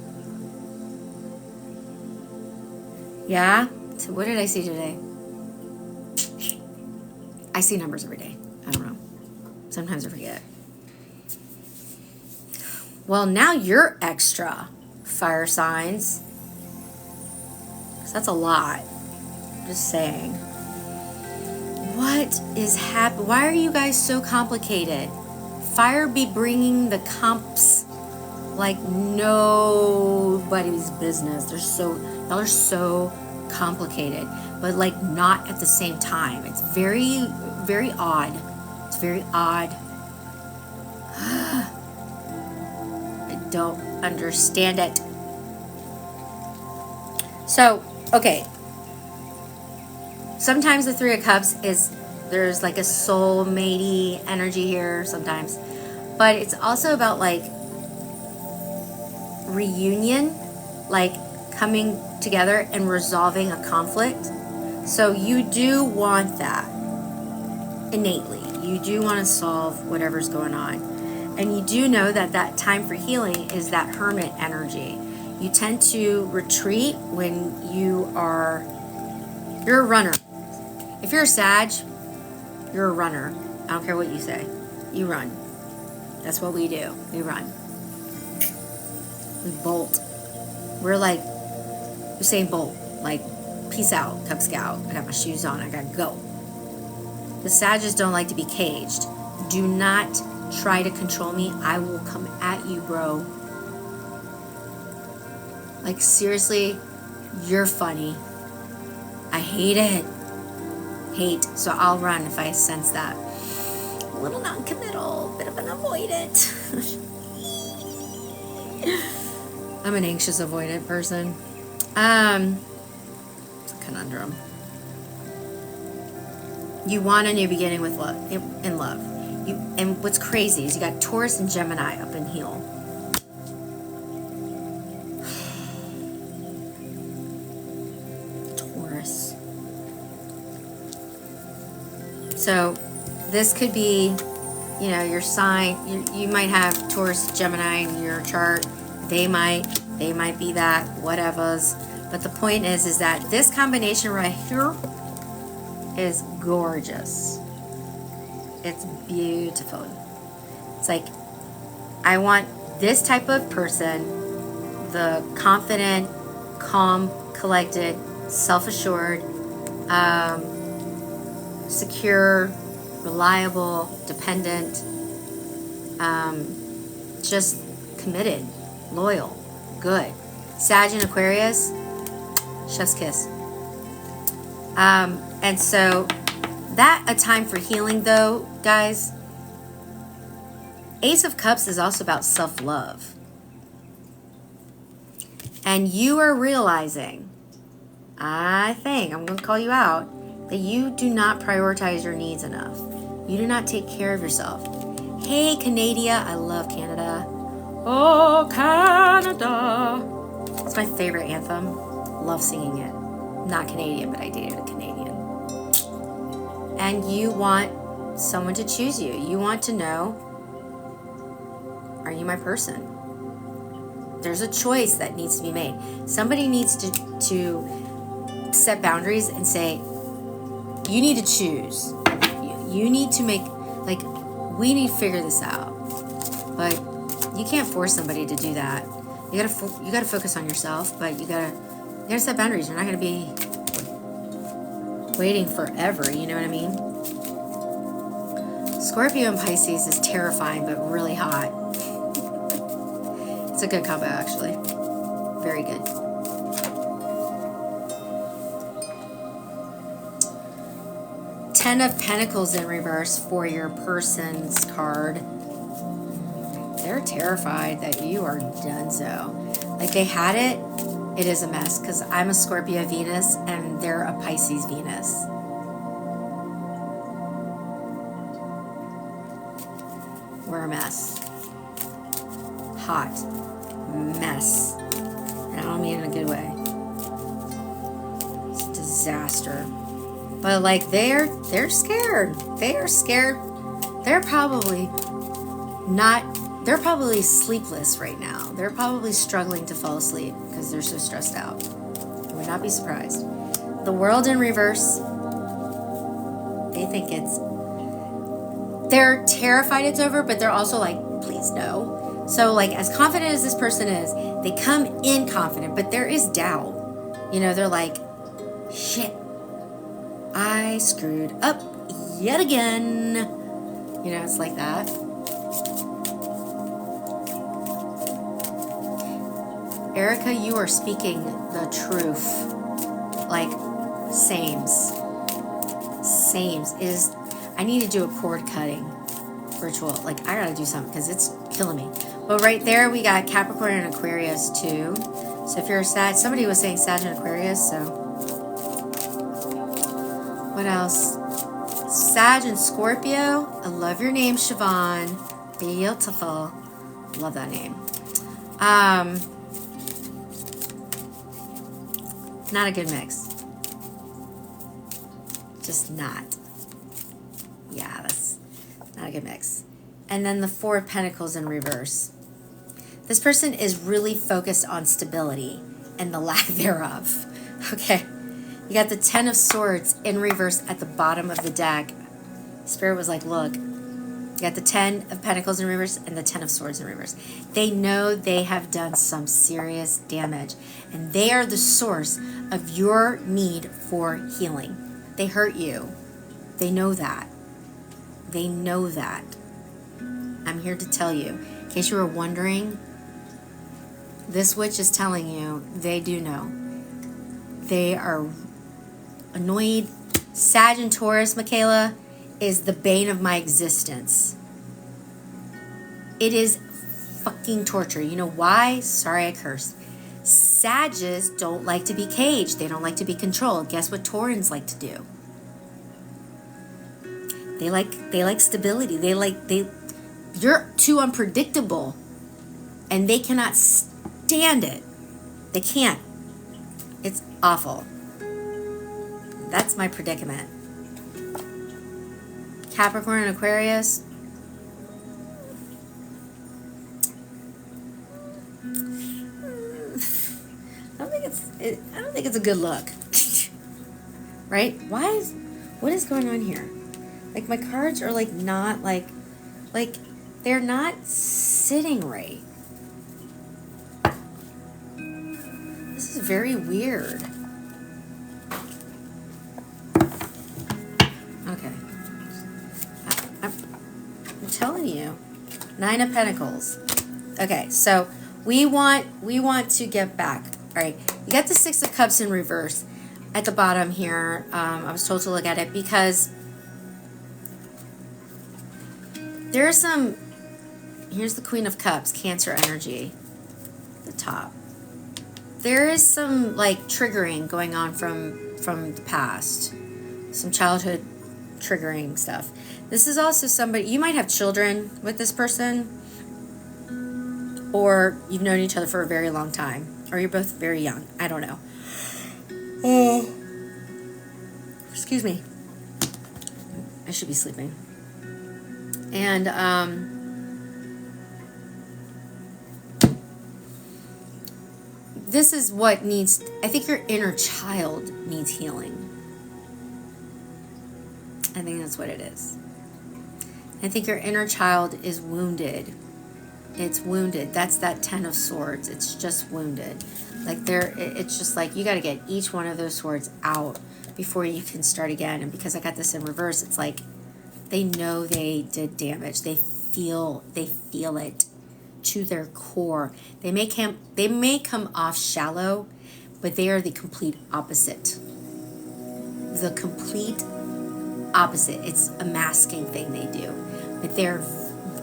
Yeah? So what did I see today? I see numbers every day. I don't know. Sometimes I forget. Well, now you're extra, fire signs. 'Cause that's a lot. Just saying. What is happening? Why are you guys so complicated? Fire be bringing the comps like nobody's business. Y'all are so complicated, but like not at the same time. It's very, very odd. It's very odd. I don't understand it. So, okay. Sometimes the Three of Cups is, there's like a soul-matey energy here sometimes. But it's also about like reunion, like coming together and resolving a conflict. So you do want that innately. You do want to solve whatever's going on. And you do know that that time for healing is that hermit energy. You tend to retreat when you're a runner. If you're a Sag, you're a runner. I don't care what you say. You run. That's what we do. We run. We bolt. We're like Usain Bolt. Like, peace out, Cub Scout. I got my shoes on. I gotta go. The Sagittarius don't like to be caged. Do not try to control me. I will come at you, bro. Like, seriously, you're funny. I hate it. Hate. So I'll run if I sense that. A little non-committal. Bit of an avoidant. I'm an anxious avoidant person. Conundrum. You want a new beginning with love, in love. And what's crazy is you got Taurus and Gemini up in heel. Taurus. So this could be, you know, your sign. You might have Taurus, Gemini in your chart. They might be that, whatevers. But the point is that this combination right here is gorgeous. It's beautiful. It's like, I want this type of person, the confident, calm, collected, self-assured, secure, reliable, dependent, just committed, loyal, good. Sag and Aquarius, chef's kiss. And so that a time for healing, though, guys. Ace of Cups is also about self-love. And you are realizing, I think, I'm going to call you out, that you do not prioritize your needs enough. You do not take care of yourself. Hey, Canada. I love Canada. Oh, Canada. It's my favorite anthem. Love singing it. Not Canadian, but I dated a Canadian. And you want someone to choose you. You want to know, are you my person? There's a choice that needs to be made. Somebody needs to set boundaries and say, you need to choose. You need to make, like, we need to figure this out. But you can't force somebody to do that. You gotta focus on yourself, but you gotta set boundaries. You're not gonna be waiting forever, you know what I mean? Scorpio and Pisces is terrifying, but really hot. It's a good combo, actually. Very good. Ten of Pentacles in reverse for your person's card. They're terrified that you are donezo. Like, they had it. It is a mess, because I'm a Scorpio Venus and they're a Pisces Venus. We're a mess. Hot mess. And I don't mean it in a good way. It's a disaster. But like, they're scared. They are scared. They're probably sleepless right now. They're probably struggling to fall asleep because they're so stressed out. I would not be surprised. The World in reverse. They think they're terrified it's over, but they're also like, please no. So like, as confident as this person is, they come in confident, but there is doubt. You know, they're like, shit, I screwed up yet again. You know, it's like that. Erica, you are speaking the truth. Like, sames is, I need to do a cord cutting ritual. Like, I gotta do something because it's killing me. But right there, we got Capricorn and Aquarius too. So if you're a Sag, somebody was saying Sag and Aquarius, so. What else? Sag and Scorpio. I love your name, Siobhan. Beautiful. Love that name. Not a good mix. Just not. Yeah, that's not a good mix. And then the Four of Pentacles in reverse. This person is really focused on stability and the lack thereof. Okay. You got the Ten of Swords in reverse at the bottom of the deck. Spirit was like, look, you got the Ten of Pentacles in reverse and the Ten of Swords in reverse. They know they have done some serious damage, and they are the source of your need for healing. They hurt you. They know that. They know that. I'm here to tell you, in case you were wondering, this witch is telling you they do know. They are annoyed. Sag and Taurus, Michaela, is the bane of my existence. It is fucking torture. You know why? Sorry I cursed. Sages don't like to be caged. They don't like to be controlled. Guess what Taurans like to do? They like stability. You're too unpredictable. And they cannot stand it. They can't. It's awful. That's my predicament. Capricorn and Aquarius. I don't think it's a good look. Right? What is going on here? Like, my cards are like not like they're not sitting right. This is very weird. Okay. I'm telling you. Nine of Pentacles. Okay, so we want to get back. All right, you got the Six of Cups in reverse at the bottom here. I was told to look at it because there's some. Here's the Queen of Cups, Cancer energy, the top. There is some like triggering going on from the past, some childhood triggering stuff. This is also somebody, you might have children with this person, or you've known each other for a very long time, or you're both very young. I don't know. Oh, excuse me. I should be sleeping. And this is what needs, I think your inner child needs healing. I think that's what it is. I think your inner child is wounded. It's wounded. That's that Ten of Swords. It's just wounded. Like it's just like you got to get each one of those swords out before you can start again. And because I got this in reverse, it's like they know they did damage. They feel it to their core. They may come off shallow, but they are the complete opposite. The complete opposite. It's a masking thing they do, but they're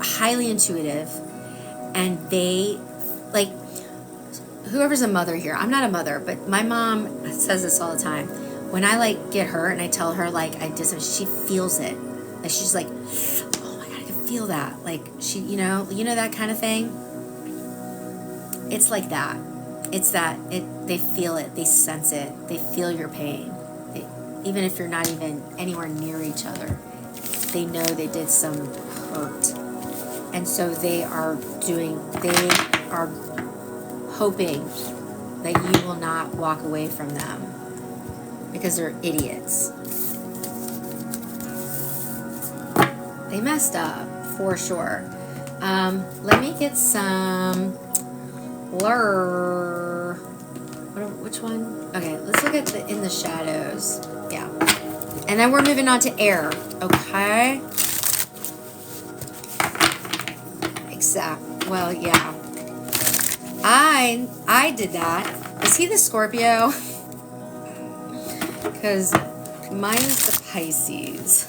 highly intuitive, and they like whoever's a mother here. I'm not a mother, but my mom says this all the time. When I like get hurt and I tell her like I did something, she feels it. Like she's like, oh my god, I can feel that. Like she, you know that kind of thing. It's like that. It's that they feel it, they sense it, they feel your pain. Even if you're not even anywhere near each other, they know they did some hurt. And so they are hoping that you will not walk away from them because they're idiots. They messed up, for sure. Let me get some blur. Which one? Okay, let's look at In the Shadows. Yeah. And then we're moving on to air. Okay. Exact. Well, yeah. I did that. Is he the Scorpio? Because mine is the Pisces.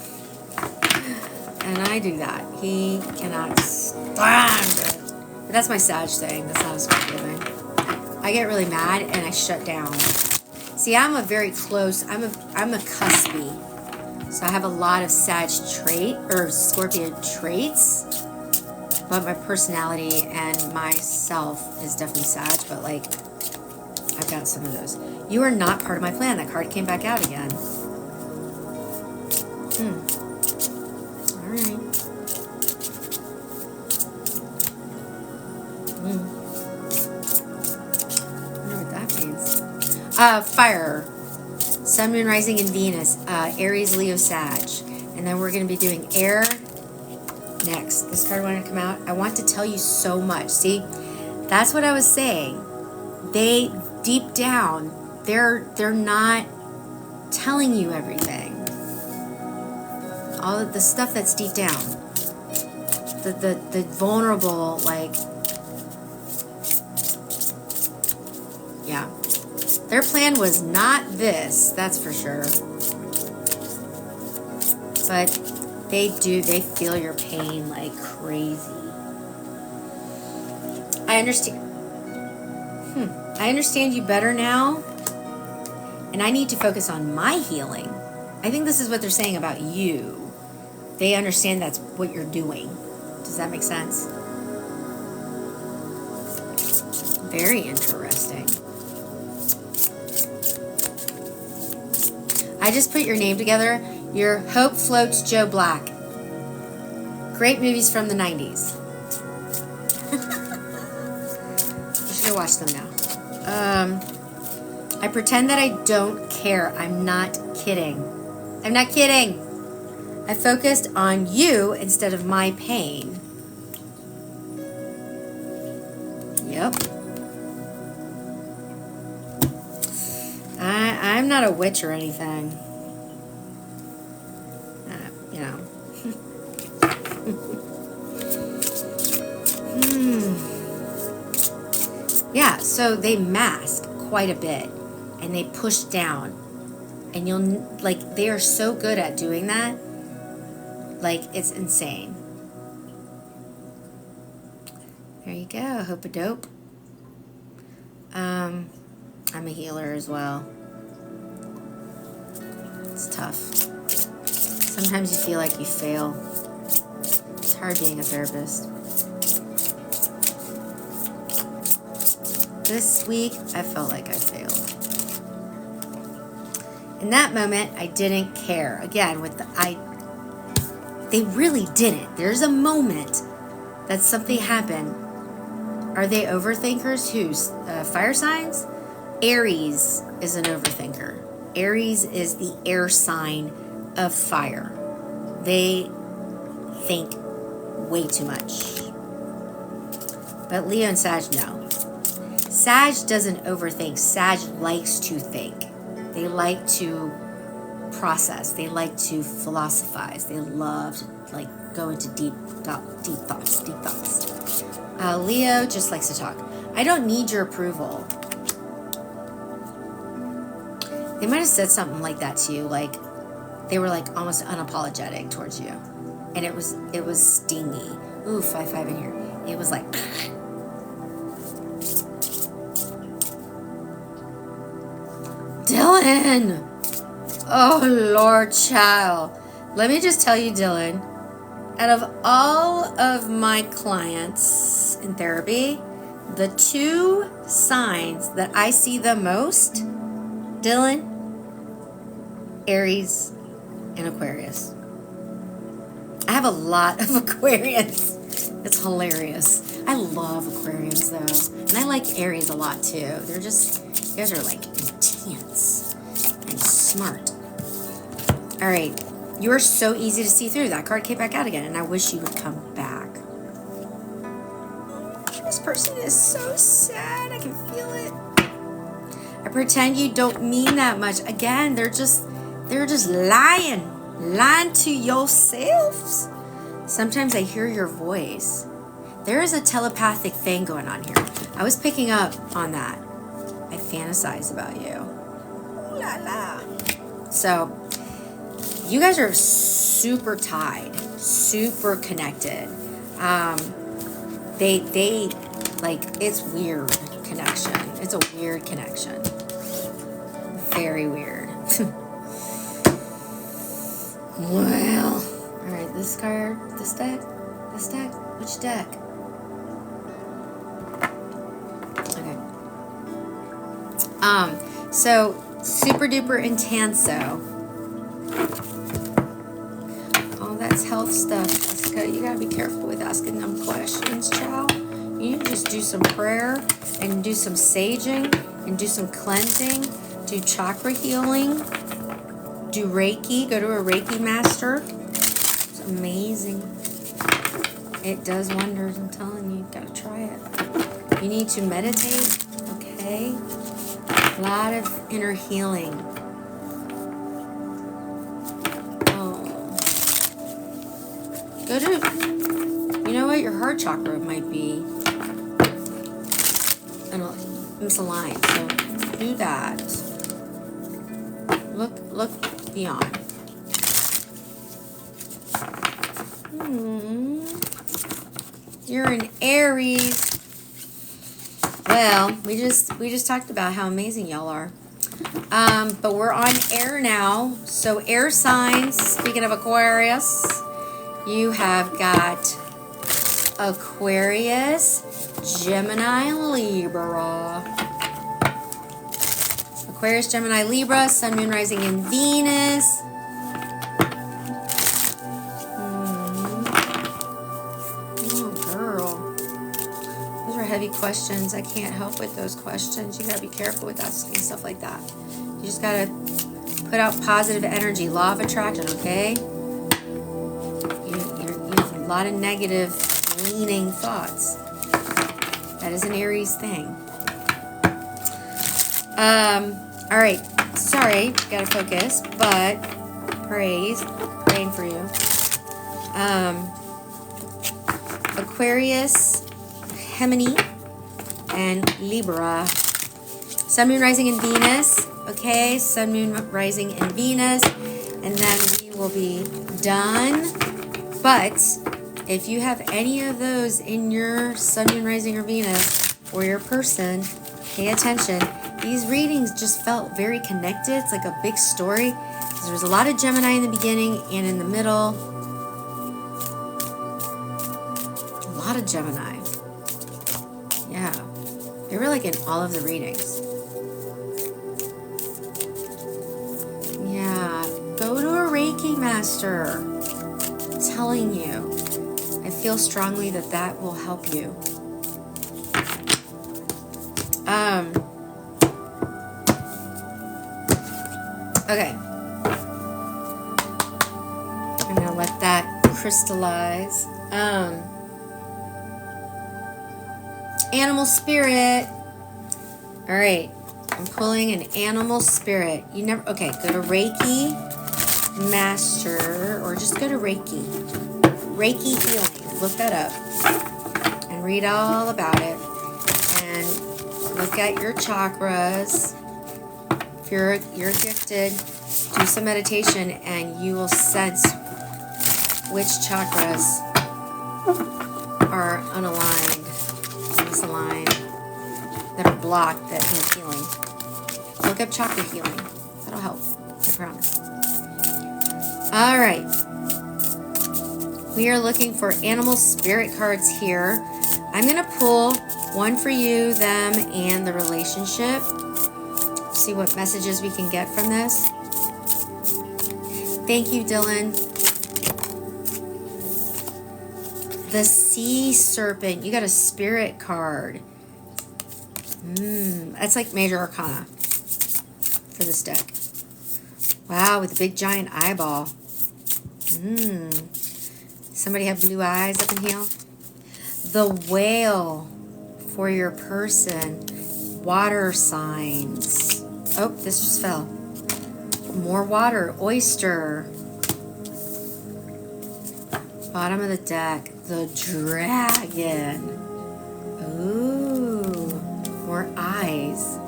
And I do that. He cannot stand it. But that's my Sag thing. That's not a Scorpio thing. I get really mad and I shut down. See, I'm a very close, I'm a cuspy. So I have a lot of Scorpio traits, but my personality and myself is definitely Sag, but like, I've got some of those. You are not part of my plan. That card came back out again. All right. I wonder what that means. Fire. Sun, Moon, Rising, and Venus. Aries, Leo, Sag. And then we're going to be doing air next. This card wanted to come out. I want to tell you so much. See, that's what I was saying. They, deep down, they're not telling you everything. All of the stuff that's deep down. The vulnerable, like, yeah. Their plan was not this, that's for sure. But they feel your pain like crazy. I understand. I understand you better now, and I need to focus on my healing. I think this is what they're saying about you. They understand that's what you're doing. Does that make sense? Very interesting. I just put your name together. Your Hope Floats Joe Black. Great movies from the 90s. You should go watch them now. I pretend that I don't care. I'm not kidding. I'm not kidding. I focused on you instead of my pain. Yep. I'm not a witch or anything. You know. Yeah, so they mask quite a bit and they push down, and you'll, like, they are so good at doing that, like, it's insane. There you go. Hope a dope. I'm a healer as well. It's tough. Sometimes you feel like you fail. It's hard being a therapist. This week, I felt like I failed. In that moment, I didn't care. Again, they really didn't. There's a moment that something happened. Are they overthinkers? Who's? Fire signs? Aries is an overthinker. Aries is the air sign of fire. They think way too much. But Leo and Sag, no. Sag doesn't overthink. Sag likes to think. They like to process. They like to philosophize. They love to, like, go into deep thoughts. Leo just likes to talk. I don't need your approval. They might have said something like that to you, like they were like almost unapologetic towards you, and it was stingy. Ooh, 5-5 in here. It was like. Dylan! Oh, Lord, child. Let me just tell you, Dylan, out of all of my clients in therapy, the two signs that I see the most, Dylan, Aries, and Aquarius. I have a lot of Aquarians. It's hilarious. I love Aquarians, though. And I like Aries a lot, too. They're just, you guys are like intense and smart. All right. You are so easy to see through. That card came back out again, and I wish you would come back. This person is so sad. I can feel it. I pretend you don't mean that much. Again, they're just lying to yourselves. Sometimes I hear your voice. There is a telepathic thing going on here. I was picking up on that. I fantasize about you. Ooh la la. So, you guys are super tied, super connected. They like, it's weird connection. It's a weird connection. Very weird. Well, all right, this card, this deck, which deck? Okay. So super duper intenso. Oh, that's health stuff, Jessica. You gotta be careful with asking them questions, child. You just do some prayer and do some saging and do some cleansing, do chakra healing, do Reiki, go to a Reiki master. It's amazing. It does wonders, I'm telling you. You've got to try it. You need to meditate, okay? A lot of inner healing. Oh. Go to, you know what? Your heart chakra might be misaligned. So do that. Look beyond. You're an Aries. Well, we just talked about how amazing y'all are. But we're on air now. So air signs, speaking of Aquarius, you have got Aquarius, Gemini, Libra. Aquarius, Gemini, Libra, Sun, Moon, Rising in Venus. Oh, girl. Those are heavy questions. I can't help with those questions. You gotta be careful with asking stuff like that. You just gotta put out positive energy. Law of attraction, okay? You have a lot of negative, leaning thoughts. That is an Aries thing. All right, sorry, gotta focus, but praying for you. Aquarius, Gemini, and Libra. Sun, Moon, Rising in Venus, okay? Sun, Moon, Rising in Venus, and then we will be done. But if you have any of those in your Sun, Moon, Rising, or Venus, or your person, pay attention. These readings just felt very connected. It's like a big story. There was a lot of Gemini in the beginning and in the middle. A lot of Gemini. Yeah. They were like in all of the readings. Yeah. Go to a Reiki master. I'm telling you. I feel strongly that that will help you. Okay. I'm going to let that crystallize. Animal spirit. All right. I'm pulling an animal spirit. You never, okay, go to Reiki master, or just go to Reiki. Reiki healing. Look that up and read all about it. And look at your chakras. If you're gifted, do some meditation and you will sense which chakras are unaligned, misaligned, that are blocked, that need healing. Look up chakra healing. That'll help, I promise. All right. We are looking for animal spirit cards here. I'm going to pull one for you, them, and the relationship. See what messages we can get from this. Thank you, Dylan. The sea serpent. You got a spirit card. That's like major arcana for this deck. Wow, with a big giant eyeball. Somebody have blue eyes up in here? The whale for your person. Water signs. Oh, this just fell. More water. Oyster. Bottom of the deck. The dragon. Ooh. More eyes.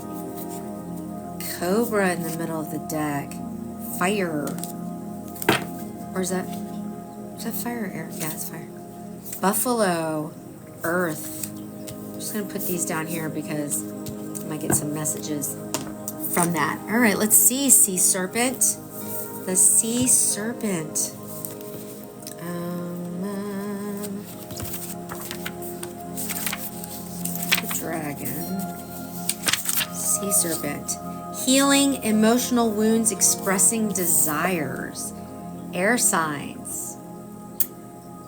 Cobra in the middle of the deck. Fire. Or is that fire or air? Yeah, it's fire. Buffalo. Earth. I'm just going to put these down here because Might get some messages from that. All right, let's see, sea serpent. The sea serpent. The dragon. Sea serpent. Healing emotional wounds, expressing desires. Air signs.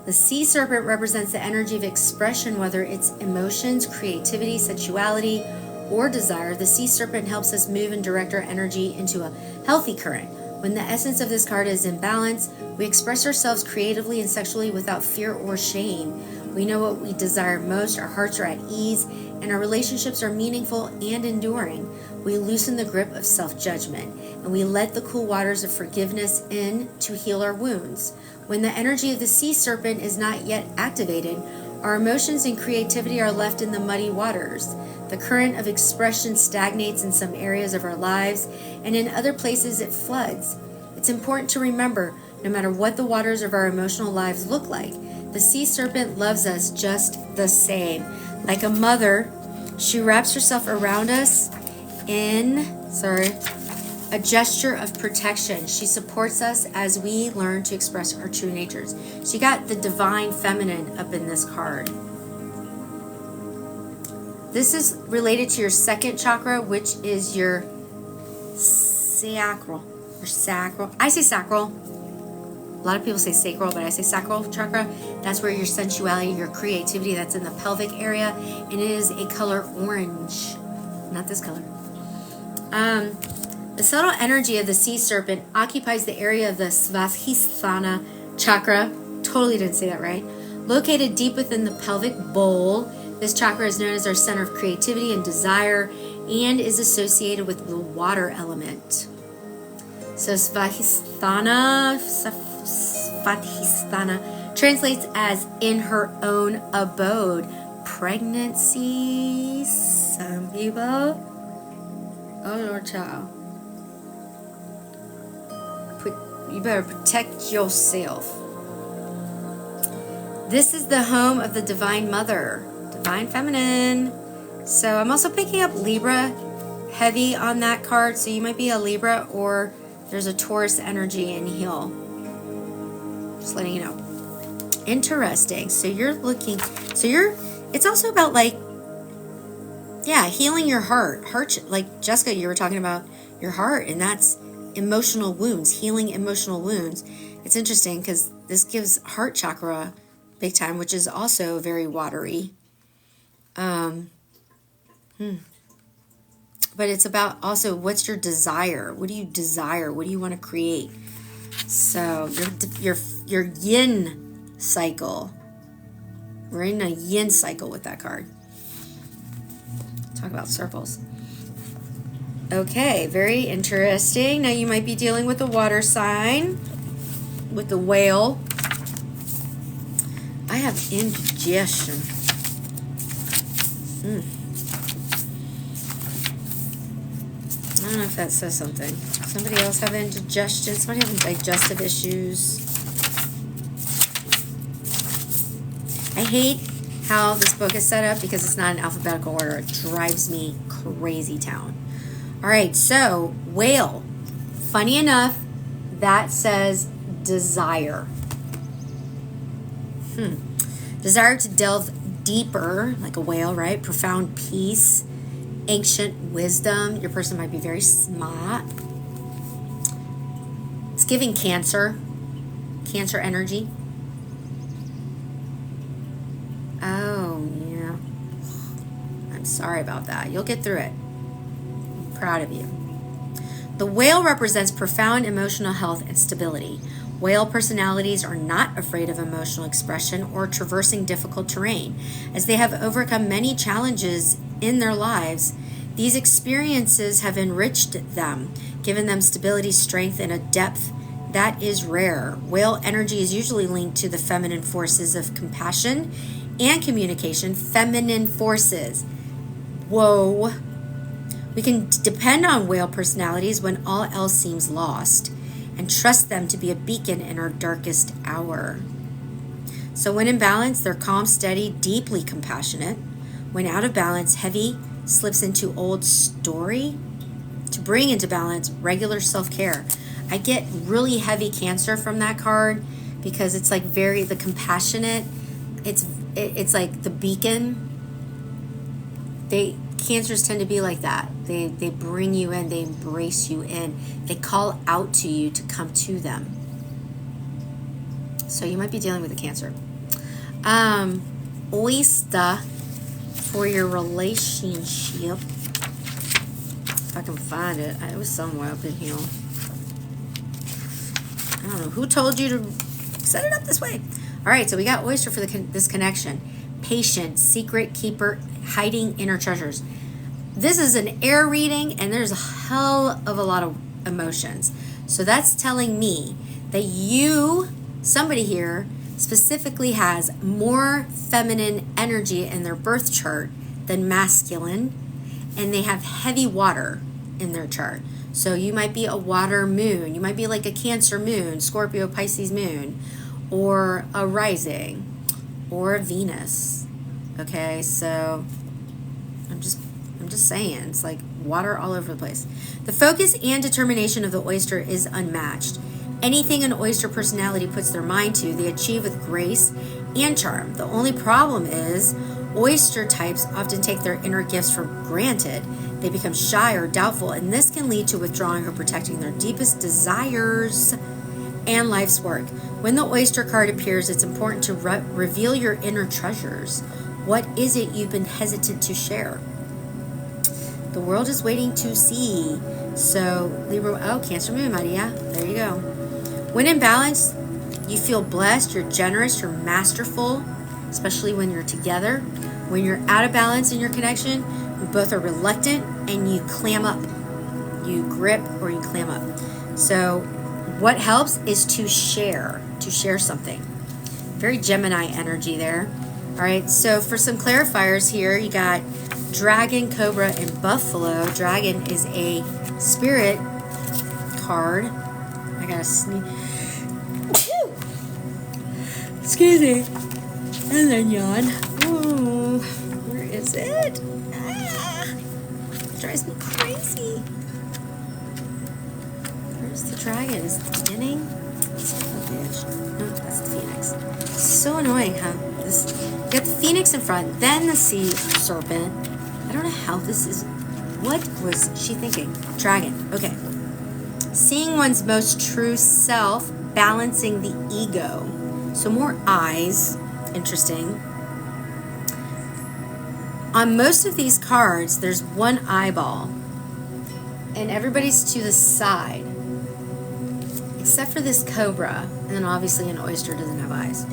The sea serpent represents the energy of expression, whether it's emotions, creativity, sexuality, or desire. The sea serpent helps us move and direct our energy into a healthy current. When the essence of this card is in balance, we express ourselves creatively and sexually without fear or shame. We know what we desire most, our hearts are at ease, and our relationships are meaningful and enduring. We loosen the grip of self-judgment, and we let the cool waters of forgiveness in to heal our wounds. When the energy of the sea serpent is not yet activated, our emotions and creativity are left in the muddy waters. The current of expression stagnates in some areas of our lives, and in other places it floods. It's important to remember, no matter what the waters of our emotional lives look like, the sea serpent loves us just the same. Like a mother, she wraps herself around us in, a gesture of protection. She supports us as we learn to express our true natures. She got the divine feminine up in this card. This is related to your second chakra, which is your sacral. Your sacral. I say sacral. A lot of people say sacral, but I say sacral chakra. That's where your sensuality, your creativity, that's in the pelvic area. And it is a color orange. Not this color. The subtle energy of the sea serpent occupies the area of the Svadhisthana chakra. Totally didn't say that right. Located deep within the pelvic bowl. This chakra is known as our center of creativity and desire and is associated with the water element. So Svadhisthana translates as in her own abode. Pregnancy, some people. Oh Lord, child. You better protect yourself. This is the home of the Divine Mother, Divine Feminine. So I'm also picking up Libra heavy on that card. So you might be a Libra or there's a Taurus energy in heel. Just letting you know. Interesting. So you're looking, it's also about healing your heart. Like Jessica, you were talking about your heart, and that's emotional wounds, healing emotional wounds. It's interesting because this gives heart chakra big time, which is also very watery. But it's about also what's your desire? What do you desire? What do you want to create? So your yin cycle. We're in a yin cycle with that card. Talk about circles. Okay, very interesting. Now you might be dealing with a water sign, with the whale. I have indigestion. I don't know if that says something. Somebody else have indigestion? Somebody have digestive issues? I hate how this book is set up because it's not in alphabetical order. It drives me crazy town. All right, so whale. Funny enough, that says desire. Desire to delve deeper, like a whale, right? Profound peace, ancient wisdom. Your person might be very smart. It's giving Cancer energy. Oh, yeah. I'm sorry about that. You'll get through it. I'm proud of you. The whale represents profound emotional health and stability. Whale personalities are not afraid of emotional expression or traversing difficult terrain. As they have overcome many challenges in their lives, these experiences have enriched them, given them stability, strength, and a depth that is rare. Whale energy is usually linked to the feminine forces of compassion and communication. Feminine forces. Whoa. We can depend on whale personalities when all else seems lost and trust them to be a beacon in our darkest hour. So when in balance, they're calm, steady, deeply compassionate. When out of balance, heavy, slips into old story to bring into balance regular self-care. I get really heavy Cancer from that card because it's like the compassionate. It's like the beacon. Cancers tend to be like that. They bring you in, they embrace you in, they call out to you to come to them. So you might be dealing with a Cancer. Oyster for your relationship. If I can find it. It was somewhere up in here. I don't know who told you to set it up this way. All right, so we got oyster for this connection. Patient, secret keeper, hiding inner treasures. This is an air reading, and there's a hell of a lot of emotions. So that's telling me that somebody here, specifically has more feminine energy in their birth chart than masculine, and they have heavy water in their chart. So you might be a water moon. You might be like a Cancer moon, Scorpio, Pisces moon, or a rising, or a Venus. Okay, so I'm just saying, it's like water all over the place. The focus and determination of the oyster is unmatched. Anything an oyster personality puts their mind to, they achieve with grace and charm. The only problem is oyster types often take their inner gifts for granted. They become shy or doubtful, and this can lead to withdrawing or protecting their deepest desires and life's work. When the oyster card appears, it's important to reveal your inner treasures. What is it you've been hesitant to share? The world is waiting to see. So, Libra, Cancer moon, Maria. There you go. When in balance, you feel blessed, you're generous, you're masterful, especially when you're together. When you're out of balance in your connection, you both are reluctant and you clam up. You grip or you clam up. So what helps is to share something. Very Gemini energy there. All right, so for some clarifiers here, you got Dragon, Cobra, and Buffalo. Dragon is a spirit card. I gotta sneeze. Excuse me. And then yawn. Oh, where is it? It drives me crazy. Where's the dragon? Is it the beginning? It's the bitch. No, that's the phoenix. So annoying, huh? You got the phoenix in front, then the sea serpent. I don't know how this is. What was she thinking? Dragon. Okay. Seeing one's most true self, balancing the ego. So more eyes. Interesting. On most of these cards, there's one eyeball. And everybody's to the side. Except for this cobra. And then obviously an oyster doesn't have eyes.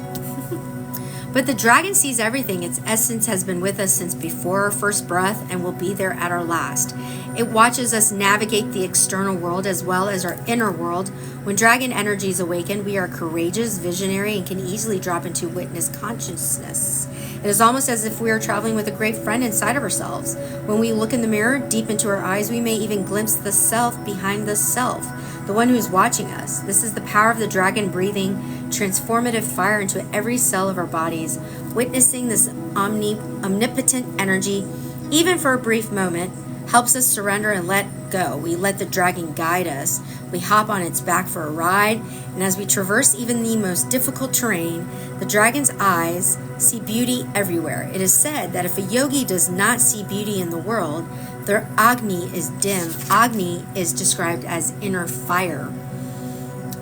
But the dragon sees everything. Its essence has been with us since before our first breath and will be there at our last. It watches us navigate the external world as well as our inner world. When dragon energy is awakened, we are courageous, visionary, and can easily drop into witness consciousness. It is almost as if we are traveling with a great friend inside of ourselves. When we look in the mirror, deep into our eyes, we may even glimpse the self behind the self, the one who is watching us. This is the power of the dragon breathing transformative fire into every cell of our bodies. Witnessing this omnipotent energy, even for a brief moment, helps us surrender and let go. We let the dragon guide us. We hop on its back for a ride, and as we traverse even the most difficult terrain, the dragon's eyes see beauty everywhere. It is said that if a yogi does not see beauty in the world, their Agni is dim. Agni is described as inner fire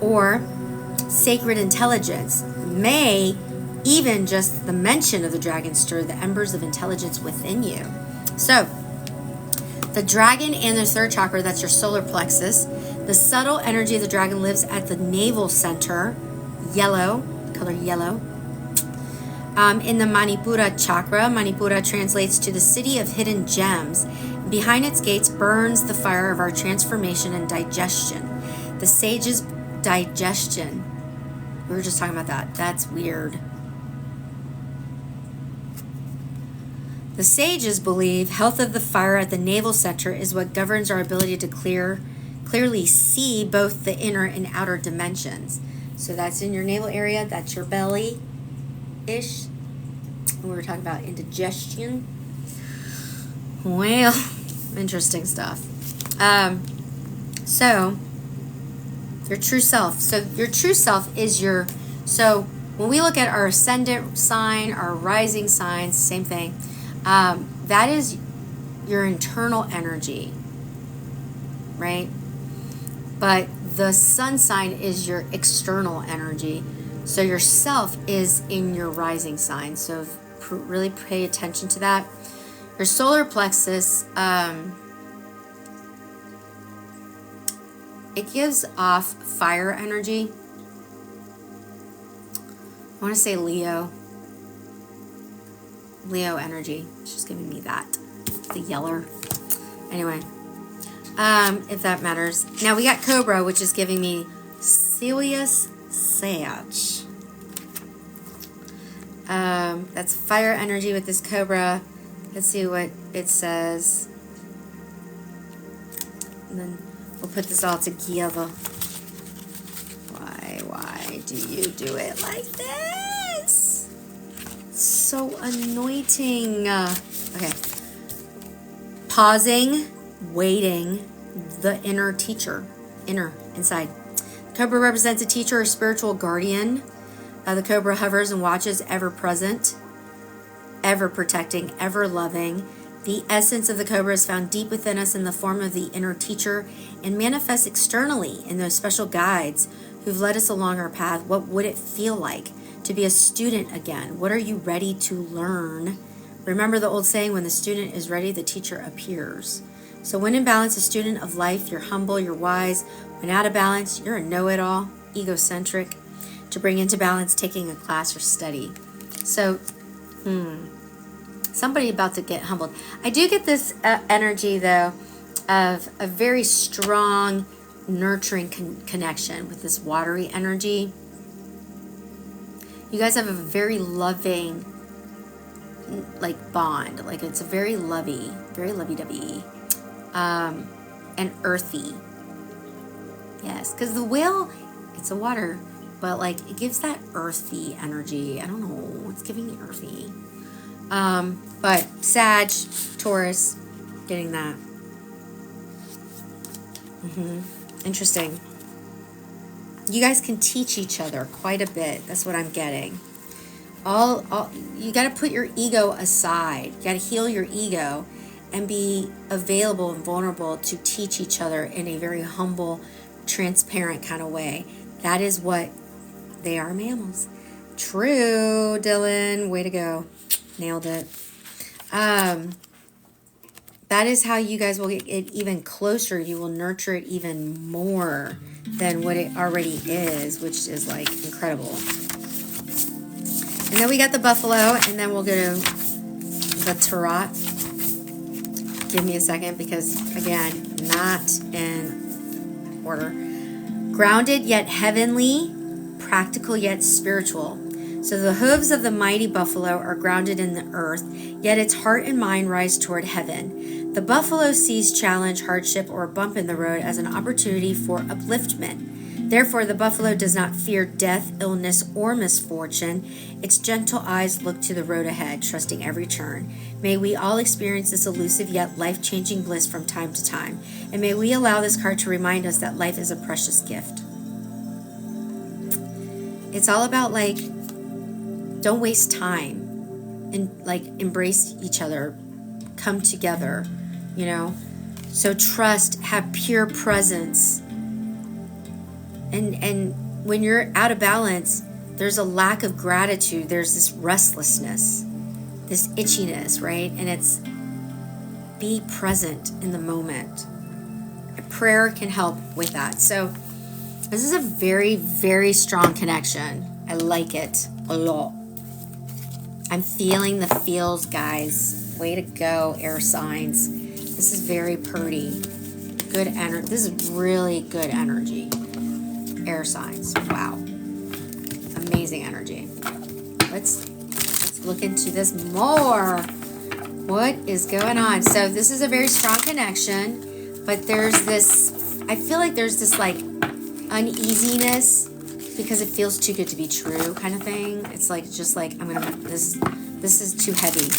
or sacred intelligence. May even just the mention of the dragon stir the embers of intelligence within you. So, the dragon and the third chakra, that's your solar plexus. The subtle energy of the dragon lives at the navel center, yellow, color yellow. In the Manipura chakra, Manipura translates to the city of hidden gems. Behind its gates burns the fire of our transformation and digestion. The sage's digestion. We were just talking about that. That's weird. The sages believe health of the fire at the navel center is what governs our ability to clearly see both the inner and outer dimensions. So that's in your navel area. That's your belly-ish. We were talking about indigestion. Well, interesting stuff. So, your true self. So, your true self is your... So, when we look at our ascendant sign, our rising signs, same thing. That is your internal energy, right? But the sun sign is your external energy. So your self is in your rising sign. So really pay attention to that. Your solar plexus, it gives off fire energy. I want to say Leo energy. It's just giving me that. The yeller. Anyway, if that matters. Now we got Cobra, which is giving me Sirius Sag. That's fire energy with this Cobra. Let's see what it says. And then we'll put this all together. Why do you do it like this? It's so anointing. Okay. Pausing, waiting, the inner teacher. Inside. Cobra represents a teacher or spiritual guardian. The Cobra hovers and watches, ever present, ever protecting, ever loving. The essence of the Cobra is found deep within us in the form of the inner teacher and manifests externally in those special guides who've led us along our path. What would it feel like to be a student again? What are you ready to learn? Remember the old saying, when the student is ready, the teacher appears. So when in balance, a student of life, you're humble, you're wise. When out of balance, you're a know-it-all, egocentric. To bring into balance, taking a class or study. So, somebody about to get humbled. I do get this energy, though, of a very strong, nurturing connection with this watery energy. You guys have a very loving, like, bond. Like, it's a very lovey-dovey, and earthy. Yes, because the whale, it's a water, but, like, it gives that earthy energy. I don't know. It's giving me earthy. But Sag, Taurus, getting that. Interesting. You guys can teach each other quite a bit. That's what I'm getting. You got to put your ego aside. You got to heal your ego and be available and vulnerable to teach each other in a very humble, transparent kind of way. That is what they are, mammals. True, Dylan. Way to go. Nailed it. That is how you guys will get it even closer. You will nurture it even more than what it already is, which is, like, incredible. And then we got the buffalo, and then we'll go to the tarot. Give me a second, because, again, not in order. Grounded yet heavenly, practical yet spiritual. So the hooves of the mighty buffalo are grounded in the earth, yet its heart and mind rise toward heaven. The buffalo sees challenge, hardship, or a bump in the road as an opportunity for upliftment. Therefore, the buffalo does not fear death, illness, or misfortune. Its gentle eyes look to the road ahead, trusting every turn. May we all experience this elusive yet life-changing bliss from time to time. And may we allow this card to remind us that life is a precious gift. It's all about, like, don't waste time and, like, embrace each other, come together, you know. So trust, have pure presence. And when you're out of balance, there's a lack of gratitude. There's this restlessness, this itchiness, right? And it's be present in the moment. A prayer can help with that. So this is a very, very strong connection. I like it a lot. I'm feeling the feels, guys. Way to go, air signs. This is very pretty. Good energy. This is really good energy. Air signs. Wow. Amazing energy. Let's look into this more. What is going on? So this is a very strong connection, but there's this, I feel like there's this, like, uneasiness because it feels too good to be true kind of thing. It's like, just like, this is too heavy.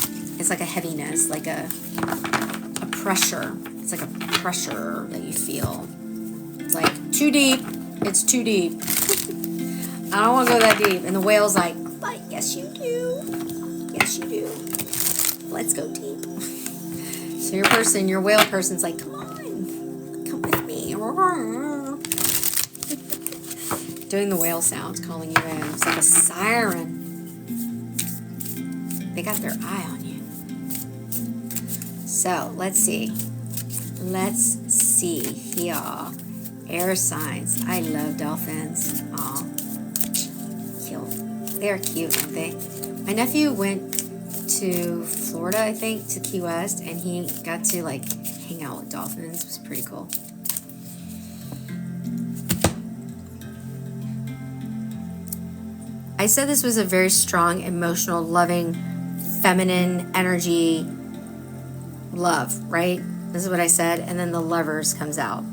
It's like a heaviness, like a, pressure. It's like a pressure that you feel. It's like, too deep. It's too deep. I don't want to go that deep. And the whale's like, but yes you do. Yes you do. Let's go deep. So your whale person's like, come on. Come with me. Doing the whale sounds, calling you in. It's like a siren. They got their eye on you. So, let's see. Let's see here. Air signs. I love dolphins. Aw. Cute. They're cute, aren't they? My nephew went to Florida, I think, to Key West, and he got to, like, hang out with dolphins. It was pretty cool. I said this was a very strong, emotional, loving, feminine energy love, right? This is what I said. And then the Lovers comes out.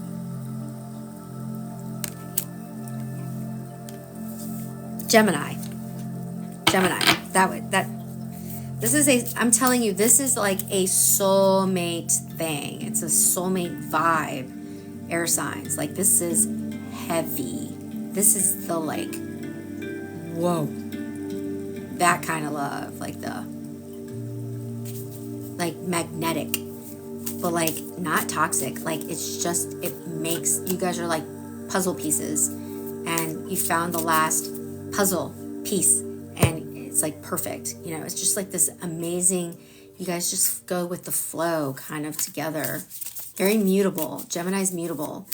Gemini. I'm telling you, this is like a soulmate thing. It's a soulmate vibe. Air signs. Like, this is heavy. This is the, like, whoa, that kind of love, like magnetic, but like not toxic. Like, it's just, it makes, you guys are like puzzle pieces, and you found the last puzzle piece, and it's like perfect. You know, it's just like this amazing, you guys just go with the flow kind of together. Very mutable. Gemini's mutable.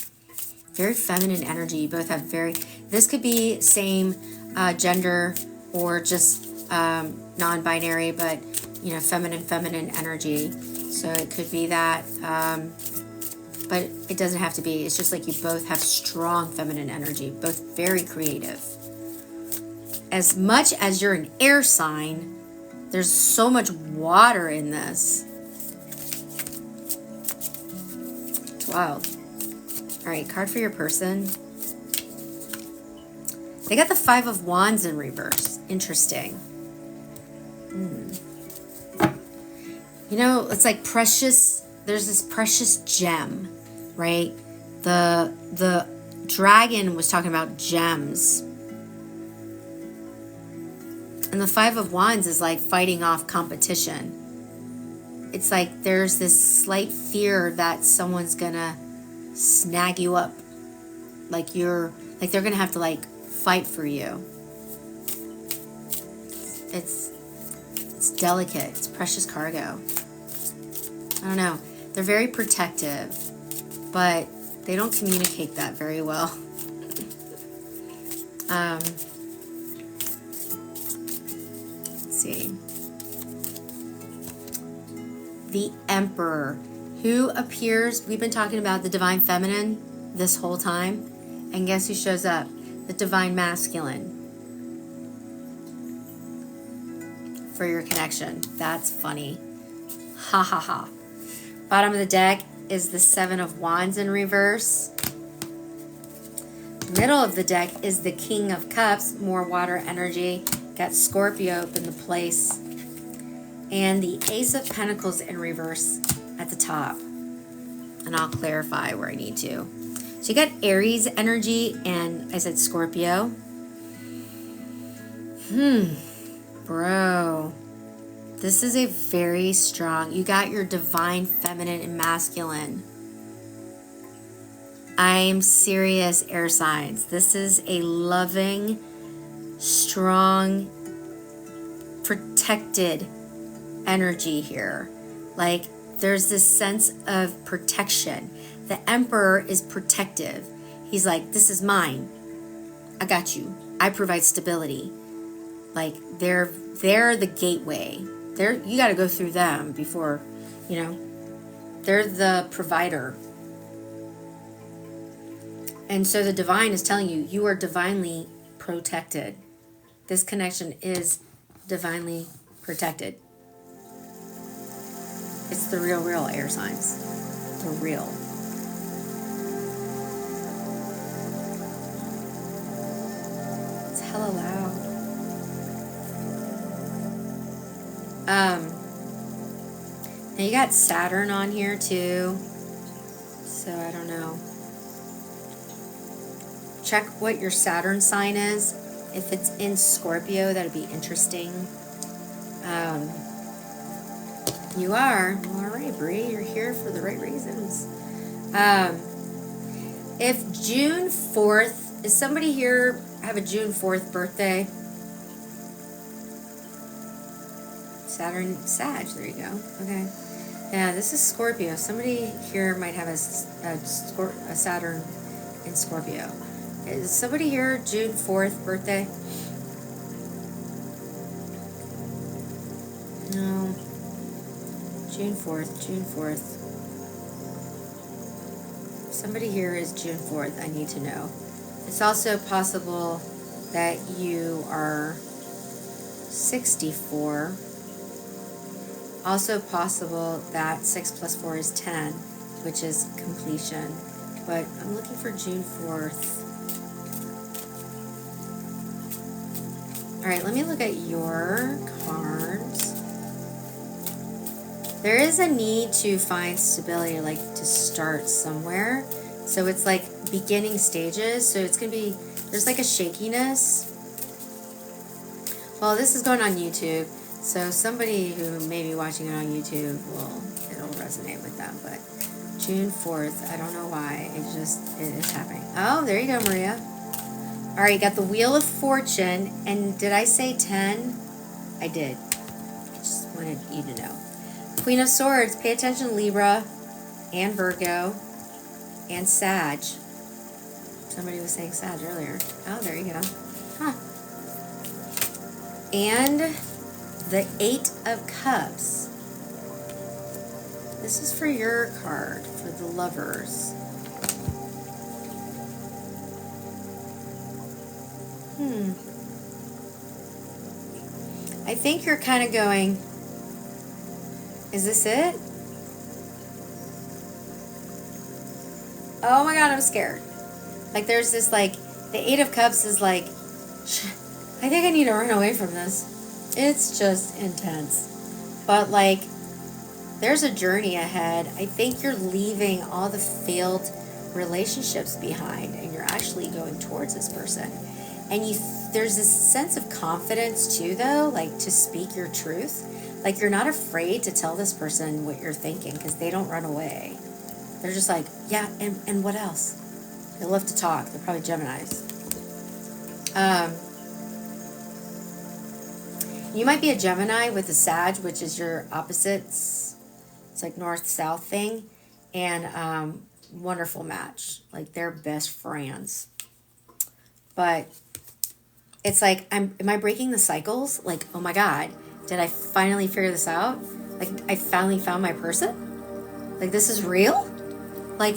Very feminine energy. You both have this could be same gender, or just non-binary, but you know, feminine energy. So it could be that, but it doesn't have to be. It's just like you both have strong feminine energy, both very creative. As much as you're an air sign, there's so much water in this. It's wild. All right, card for your person. They got the Five of Wands in reverse. Interesting. You know, it's like precious. There's this precious gem, right? The dragon was talking about gems. And the Five of Wands is like fighting off competition. It's like there's this slight fear that someone's gonna snag you up. Like they're gonna have to like fight for you. It's delicate. It's precious cargo. I don't know. They're very protective, but they don't communicate that very well. Let's see. The Emperor, who appears, we've been talking about the Divine Feminine this whole time, and guess who shows up? The Divine Masculine. For your connection. That's funny. Ha ha ha. Bottom of the deck is the Seven of Wands in reverse. Middle of the deck is the King of Cups, more water energy. Got Scorpio up in the place. And the Ace of Pentacles in reverse at the top. And I'll clarify where I need to. So you got Aries energy, and I said Scorpio. Bro, this is a very strong, you got your divine feminine and masculine. I'm serious, air signs. This is a loving, strong, protected energy here. Like, there's this sense of protection. The Emperor is protective. He's like, this is mine. I got you. I provide stability. Like, they're the gateway. You got to go through them before, you know, they're the provider. And so the divine is telling you, you are divinely protected. This connection is divinely protected. It's the real air signs. The real. It's hella loud. And you got Saturn on here too. So I don't know. Check what your Saturn sign is. If it's in Scorpio, that'd be interesting. You are. Well, all right, Bree. You're here for the right reasons. If June 4th, is somebody here have a June 4th birthday? Saturn, Sag, there you go. Okay. Yeah, this is Scorpio. Somebody here might have a Saturn in Scorpio. Is somebody here June 4th birthday? No. June 4th, June 4th. Somebody here is June 4th. I need to know. It's also possible that you are 64. Also possible that 6 plus 4 is 10, which is completion. But I'm looking for June 4th. All right, let me look at your cards. There is a need to find stability, like to start somewhere. So it's like beginning stages. So it's going to be, there's like a shakiness. Well, this is going on YouTube. So somebody who may be watching it on YouTube, it'll resonate with them. But June 4th, I don't know why. It is happening. Oh, there you go, Maria. All right, you got the Wheel of Fortune. And did I say 10? I did. I just wanted you to know. Queen of Swords, pay attention, Libra and Virgo and Sag. Somebody was saying Sag earlier. Oh, there you go. Huh. And the 8 of Cups. This is for your card, for the lovers. I think you're kind of going, is this it? Oh my God, I'm scared. Like there's this like, the 8 of Cups is like, I think I need to run away from this. It's just intense. But like, there's a journey ahead. I think you're leaving all the failed relationships behind and you're actually going towards this person. And there's this sense of confidence too though, like to speak your truth. Like you're not afraid to tell this person what you're thinking because they don't run away. They're just like, yeah, and what else? They love to talk. They're probably Geminis. You might be a Gemini with a Sag, which is your opposites. It's like north-south thing. And wonderful match. Like they're best friends. But it's like, am I breaking the cycles? Like, oh my God, did I finally figure this out? Like, I finally found my person? Like, this is real? Like,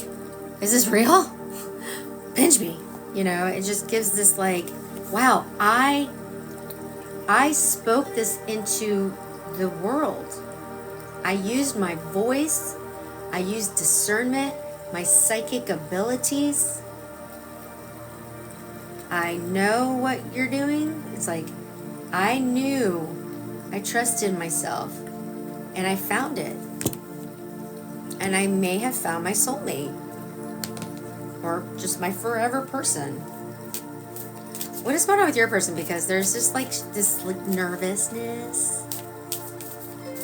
is this real? Pinch me. You know, it just gives this like, wow, I spoke this into the world. I used my voice. I used discernment, my psychic abilities. I know what you're doing. It's like, I trusted myself and I found it. And I may have found my soulmate or just my forever person. What is going on with your person? Because there's just like this like nervousness.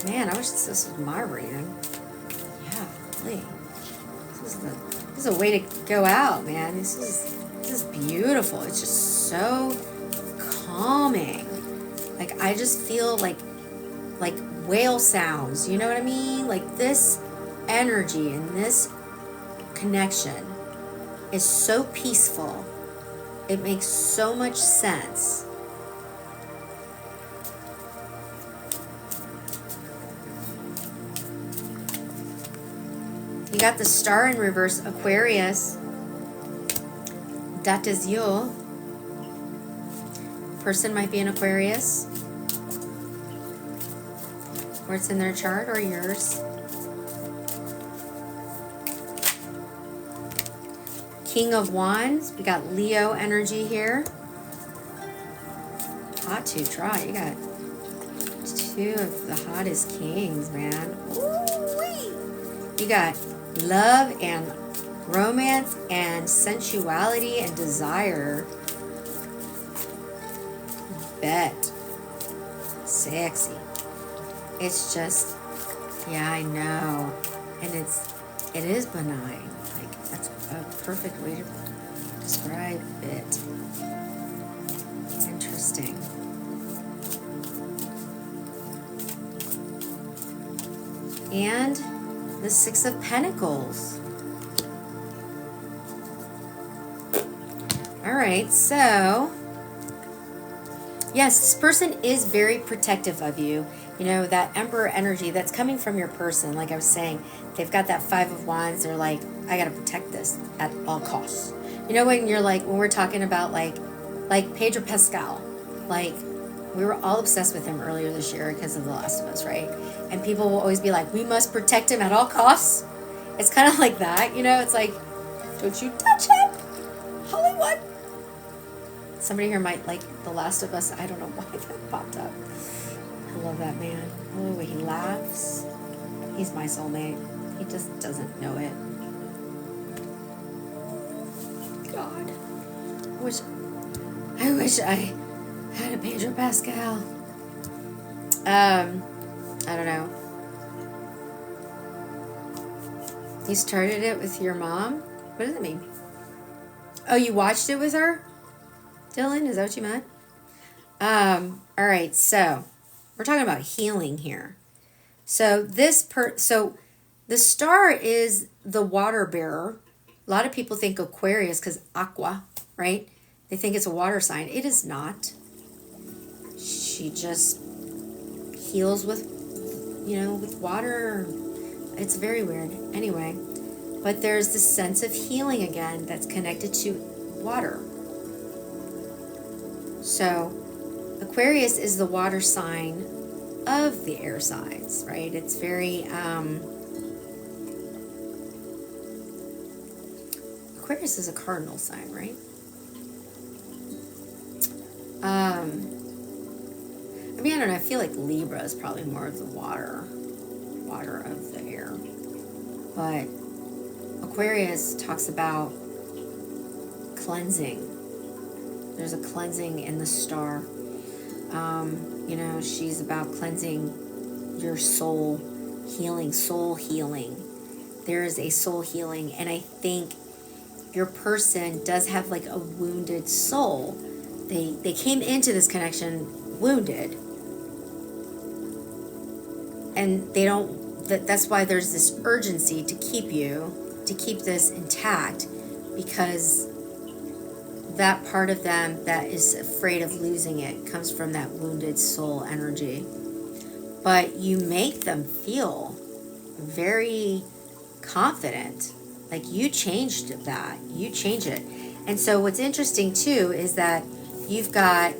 Man, I wish this was my reading. Yeah, really. This is a way to go out, man. This is beautiful. It's just so calming. Like I just feel like whale sounds. You know what I mean? Like this energy and this connection is so peaceful. It makes so much sense. You got the star in reverse, Aquarius. That is you. Person might be an Aquarius. Or it's in their chart or yours. King of Wands. We got Leo energy here. Hot to try. You got Two of the hottest kings, man. Ooh-wee. You got love and romance and sensuality and desire. Bet. Sexy. It's just, yeah, I know. And it is benign. Like, that's a perfect way to describe it. Interesting. And the Six of Pentacles. All right, so yes, this person is very protective of you. You know, that Emperor energy that's coming from your person, like I was saying, they've got that Five of Wands. They're like, I got to protect this at all costs. You know, when you're like, when we're talking about like Pedro Pascal, like we were all obsessed with him earlier this year because of The Last of Us, right? And people will always be like, we must protect him at all costs. It's kind of like that, you know? It's like, don't you touch him, Hollywood. Somebody here might like The Last of Us. I don't know why that popped up. I love that man. Oh, he laughs. He's my soulmate. He just doesn't know it. God. I wish I had a Pedro Pascal. I don't know. You started it with your mom? What does it mean? Oh, you watched it with her? Dylan, is that what you meant? All right, so we're talking about healing here. So so the star is the water bearer. A lot of people think Aquarius because aqua, right? They think it's a water sign. It is not. She just heals with, you know, with water. It's very weird. Anyway, but there's this sense of healing again that's connected to water. So Aquarius is the water sign of the air signs, right? It's very, Aquarius is a cardinal sign, right? I mean, I don't know. I feel like Libra is probably more of the water of the air. But Aquarius talks about cleansing. There's a cleansing in the star. You know, she's about cleansing your soul, healing, soul healing. There is a soul healing. And I think your person does have like a wounded soul. They came into this connection wounded. And they don't, that's why there's this urgency to keep this intact, because that part of them that is afraid of losing it comes from that wounded soul energy. But you make them feel very confident. Like you changed that. You change it. And so what's interesting too is that you've got,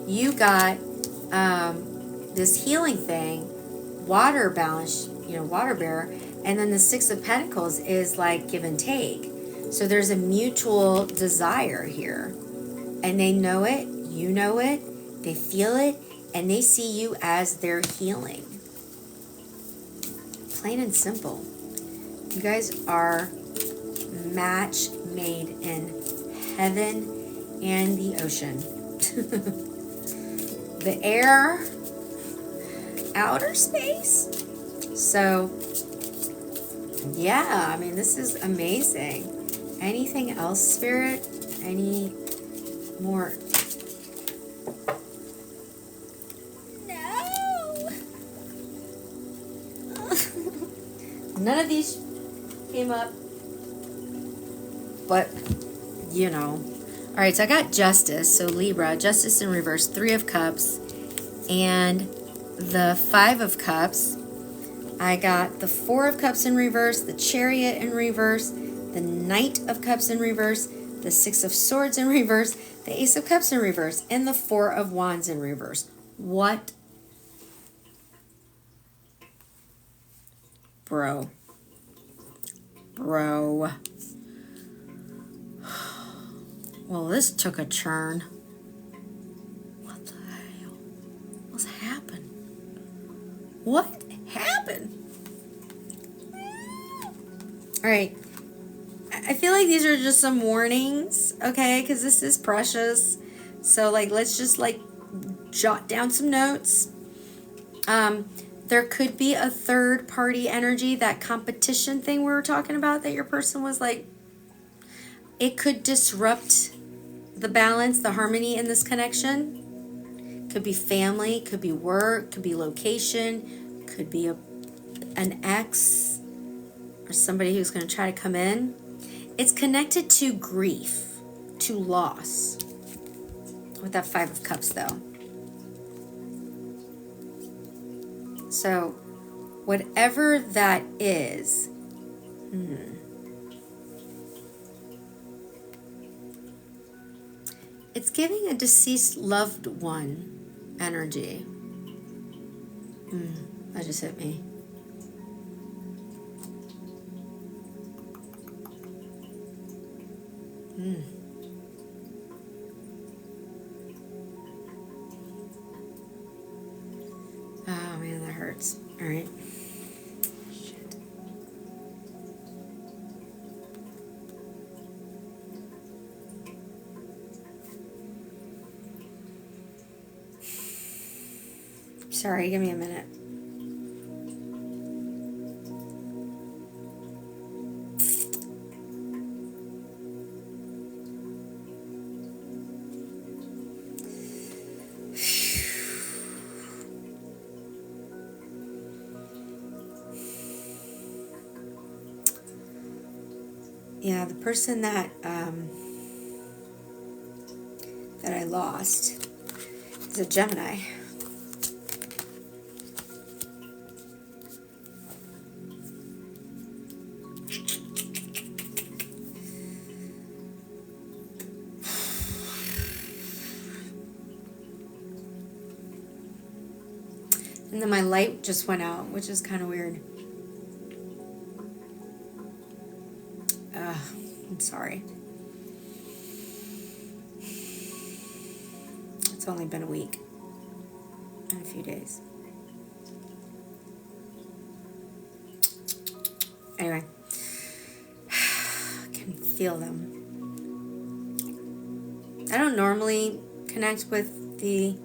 you got this healing thing, water balance, you know, water bearer, and then the Six of Pentacles is like give and take. So there's a mutual desire here. And they know it, you know it, they feel it, and they see you as their healing. Plain and simple. You guys are match made in heaven and the ocean. The air, outer space. So, yeah, I mean, this is amazing. Anything else, Spirit? Any more? No. None of these came up. But, you know. All right, so I got Justice. So Libra, Justice in reverse, Three of Cups, and the Five of Cups. I got the Four of Cups in reverse, the Chariot in reverse, the Knight of Cups in reverse, the Six of Swords in reverse, the Ace of Cups in reverse, and the Four of Wands in reverse. What? Bro. Well, this took a turn. What the hell? What happened? All right. I feel like these are just some warnings, okay? Because this is precious. So, like, let's just, like, jot down some notes. There could be a third-party energy, that competition thing we were talking about that your person was, like, it could disrupt the balance, the harmony in this connection. Could be family, could be work, could be location, could be an ex or somebody who's going to try to come in. It's connected to grief, to loss. With that Five of Cups, though. So, whatever that is, it's giving a deceased loved one energy. That just hit me. Oh man, that hurts. All right. Shit. Sorry, give me a minute. Yeah, the person that I lost is a Gemini. And then my light just went out, which is kind of weird. I'm sorry. It's only been a week and a few days. Anyway, I can feel them. I don't normally connect with the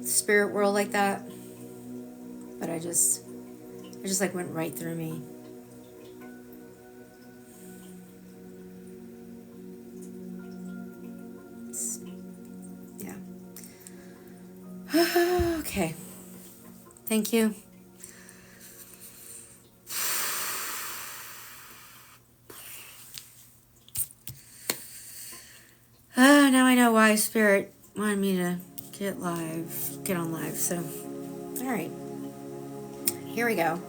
spirit world like that, but it just like went right through me. Okay. Thank you. Now I know why Spirit wanted me to get on live. So, all right. Here we go.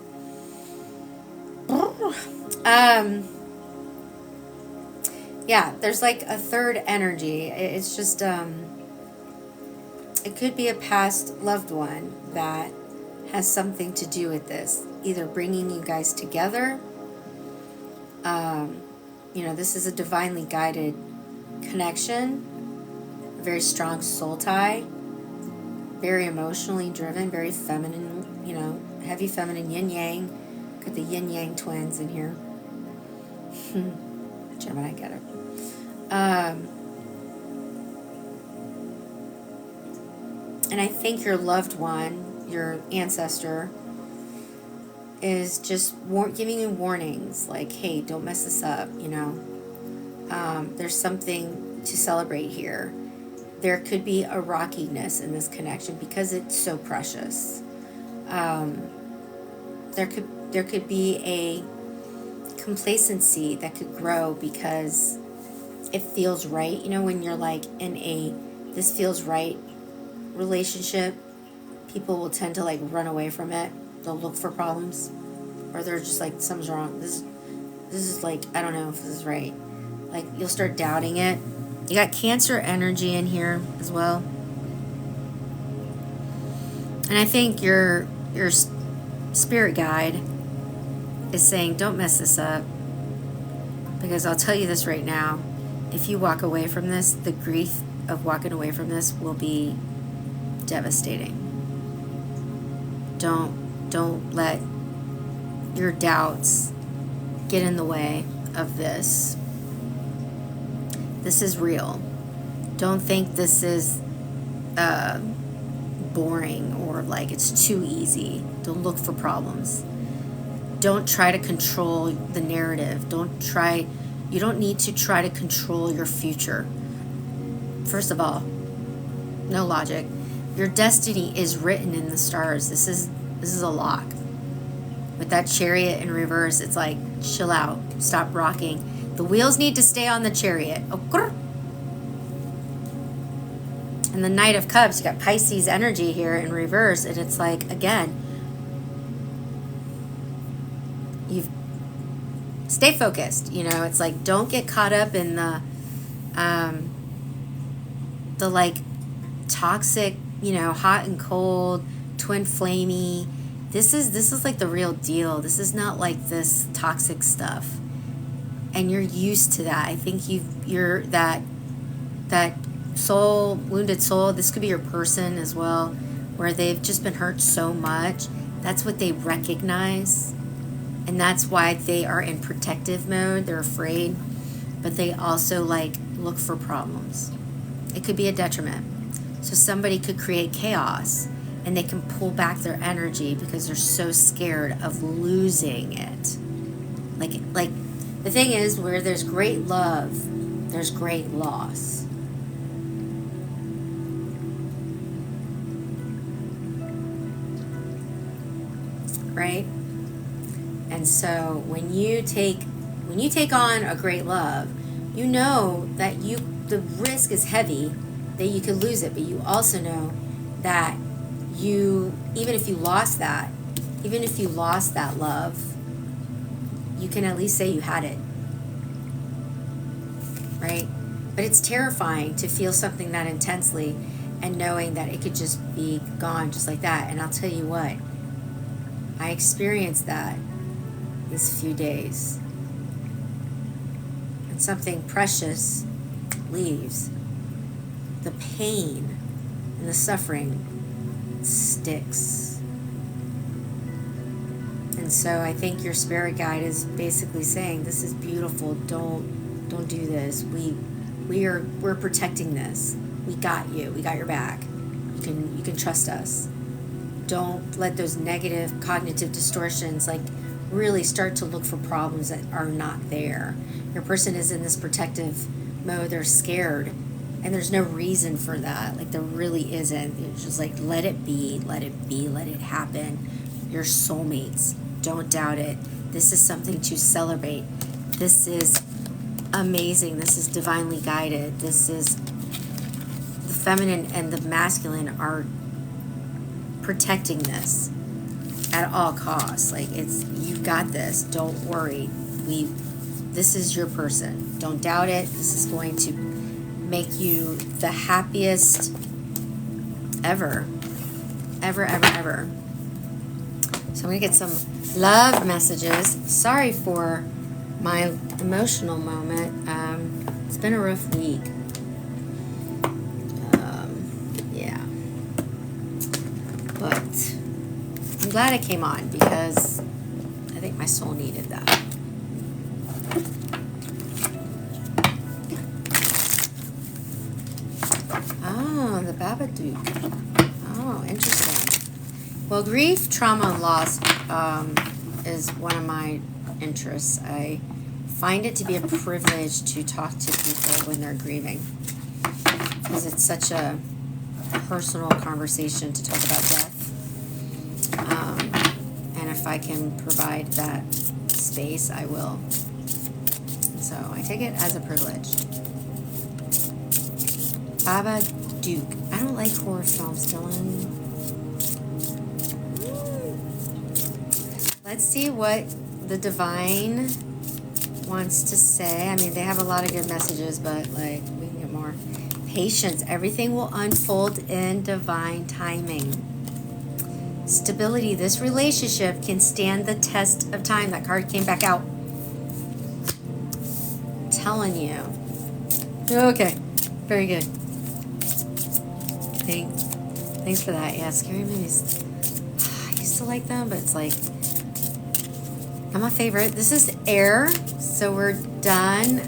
Yeah, there's like a third energy. It's just, it could be a past loved one that has something to do with this, either bringing you guys together. This is a divinely guided connection, a very strong soul tie, very emotionally driven, very feminine, heavy feminine, yin yang. Got the yin yang twins in here. Gemini, get it. And I think your loved one, your ancestor, is just giving you warnings, like, hey, don't mess this up, There's something to celebrate here. There could be a rockiness in this connection because it's so precious. There could be a complacency that could grow because it feels right. When you're like in a this feels right relationship, people will tend to like run away from it. They'll look for problems, or they're just like, something's wrong. This is like, I don't know if this is right. Like, you'll start doubting it. You got Cancer energy in here as well, and I think your spirit guide is saying, don't mess this up, because I'll tell you this right now, if you walk away from this, the grief of walking away from this will be devastating. Don't let your doubts get in the way of this. This is real. Don't think this is boring or like it's too easy. Don't look for problems. Don't try to control the narrative. You don't need to try to control your future. First of all, no logic. Your destiny is written in the stars. This is a lock. With that Chariot in reverse, it's like, chill out. Stop rocking. The wheels need to stay on the Chariot. And the Knight of Cups, you got Pisces energy here in reverse, and it's like, again, stay focused. It's like, don't get caught up in the like toxic, hot and cold, twin flamey. This is like the real deal. This is not like this toxic stuff. And you're used to that. I think you're that soul, wounded soul. This could be your person as well, where they've just been hurt so much. That's what they recognize. And that's why they are in protective mode. They're afraid. But they also like look for problems. It could be a detriment. So somebody could create chaos and they can pull back their energy because they're so scared of losing it. Like the thing is, where there's great love, there's great loss. Right? And so when you take on a great love, you know that the risk is heavy that you could lose it, but you also know that even if you lost that love, you can at least say you had it. Right? But it's terrifying to feel something that intensely and knowing that it could just be gone just like that. And I'll tell you what, I experienced that this few days. And something precious leaves. The pain and the suffering sticks. And so I think your spirit guide is basically saying, this is beautiful. Don't do this. We're protecting this. We got you. We got your back. You can trust us. Don't let those negative cognitive distortions like really start to look for problems that are not there. Your person is in this protective mode. They're scared. And there's no reason for that. Like, there really isn't. It's just like, let it be, let it happen. Your soulmates. Don't doubt it. This is something to celebrate. This is amazing. This is divinely guided. This is the feminine and the masculine are protecting this at all costs. Like, you got this. Don't worry. This is your person. Don't doubt it. This is going to make you the happiest ever. Ever. So I'm going to get some love messages. Sorry for my emotional moment. It's been a rough week. Yeah. But I'm glad I came on because I think my soul needed that. Oh, the Babadook. Oh, interesting. Well, grief, trauma, and loss is one of my interests. I find it to be a privilege to talk to people when they're grieving because it's such a personal conversation to talk about death. And if I can provide that space, I will. So I take it as a privilege. Babadook. I don't like horror films, Dylan. Let's see what the divine wants to say. I mean, they have a lot of good messages, but like, we can get more. Patience. Everything will unfold in divine timing. Stability. This relationship can stand the test of time. That card came back out. I'm telling you. Okay. Very good. Thanks for that. Yeah, scary movies. I used to like them, but it's like, I'm a favorite. This is air, so we're done.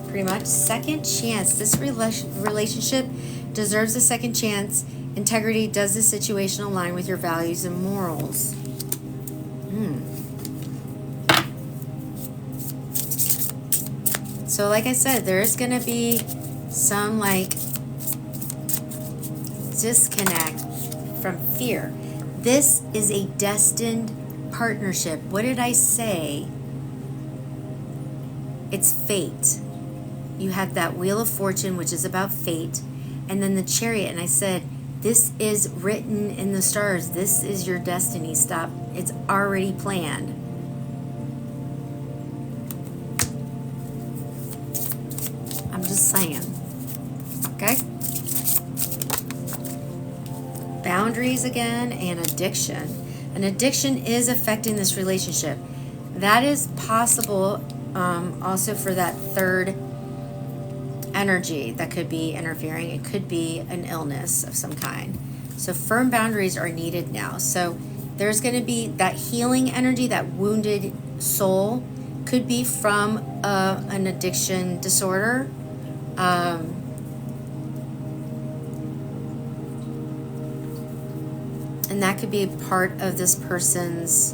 Pretty much. Second chance. This relationship deserves a second chance. Integrity. Does the situation align with your values and morals? So like I said, there's going to be some like disconnect from fear. This is a destined partnership. What did I say? It's fate. You have that Wheel of Fortune, which is about fate, and then the Chariot. And I said, this is written in the stars. This is your destiny. Stop. It's already planned. I'm just saying. Okay? Boundaries again, and addiction. An addiction is affecting this relationship. That is possible also for that third energy that could be interfering. It could be an illness of some kind. So firm boundaries are needed now. So there's going to be that healing energy, that wounded soul, could be from an addiction disorder. And that could be part of this person's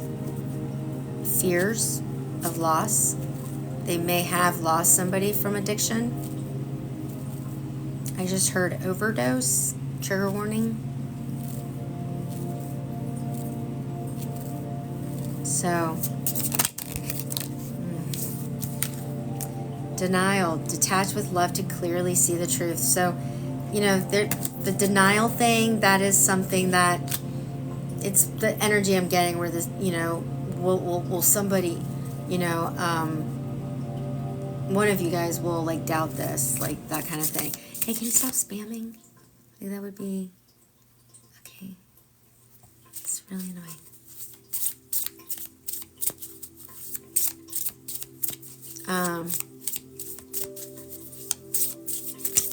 fears of loss. They may have lost somebody from addiction. I just heard overdose, trigger warning. So, denial, detach with love to clearly see the truth. So, you know, the denial thing, that is something that, it's the energy I'm getting where this, you know, will somebody, you know, one of you guys will like doubt this, like that kind of thing. Hey, can you stop spamming? Like that would be, okay. It's really annoying.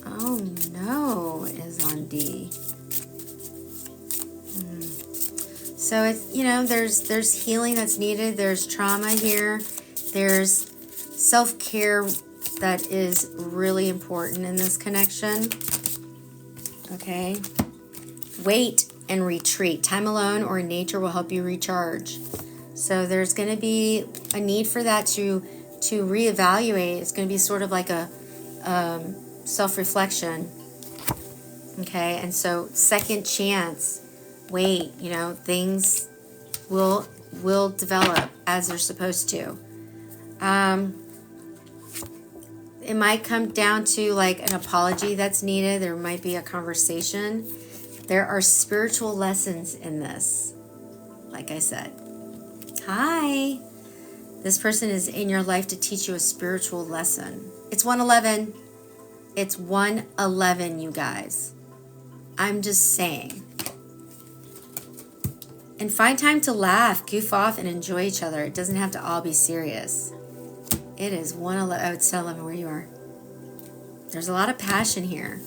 Oh no, is on D. So it's, you know, there's healing that's needed. There's trauma here. There's self-care that is really important in this connection. Okay. Wait and retreat. Time alone or in nature will help you recharge. So there's going to be a need for that to reevaluate. It's going to be sort of like a self-reflection. Okay. And so second chance. Wait, you know, things will develop as they're supposed to. It might come down to like an apology that's needed. There might be a conversation. There are spiritual lessons in this. Like I said. Hi. This person is in your life to teach you a spiritual lesson. It's 111. It's 111, you guys. I'm just saying. And find time to laugh, goof off, and enjoy each other. It doesn't have to all be serious. It is 111. Oh, it's 11 where you are. There's a lot of passion here.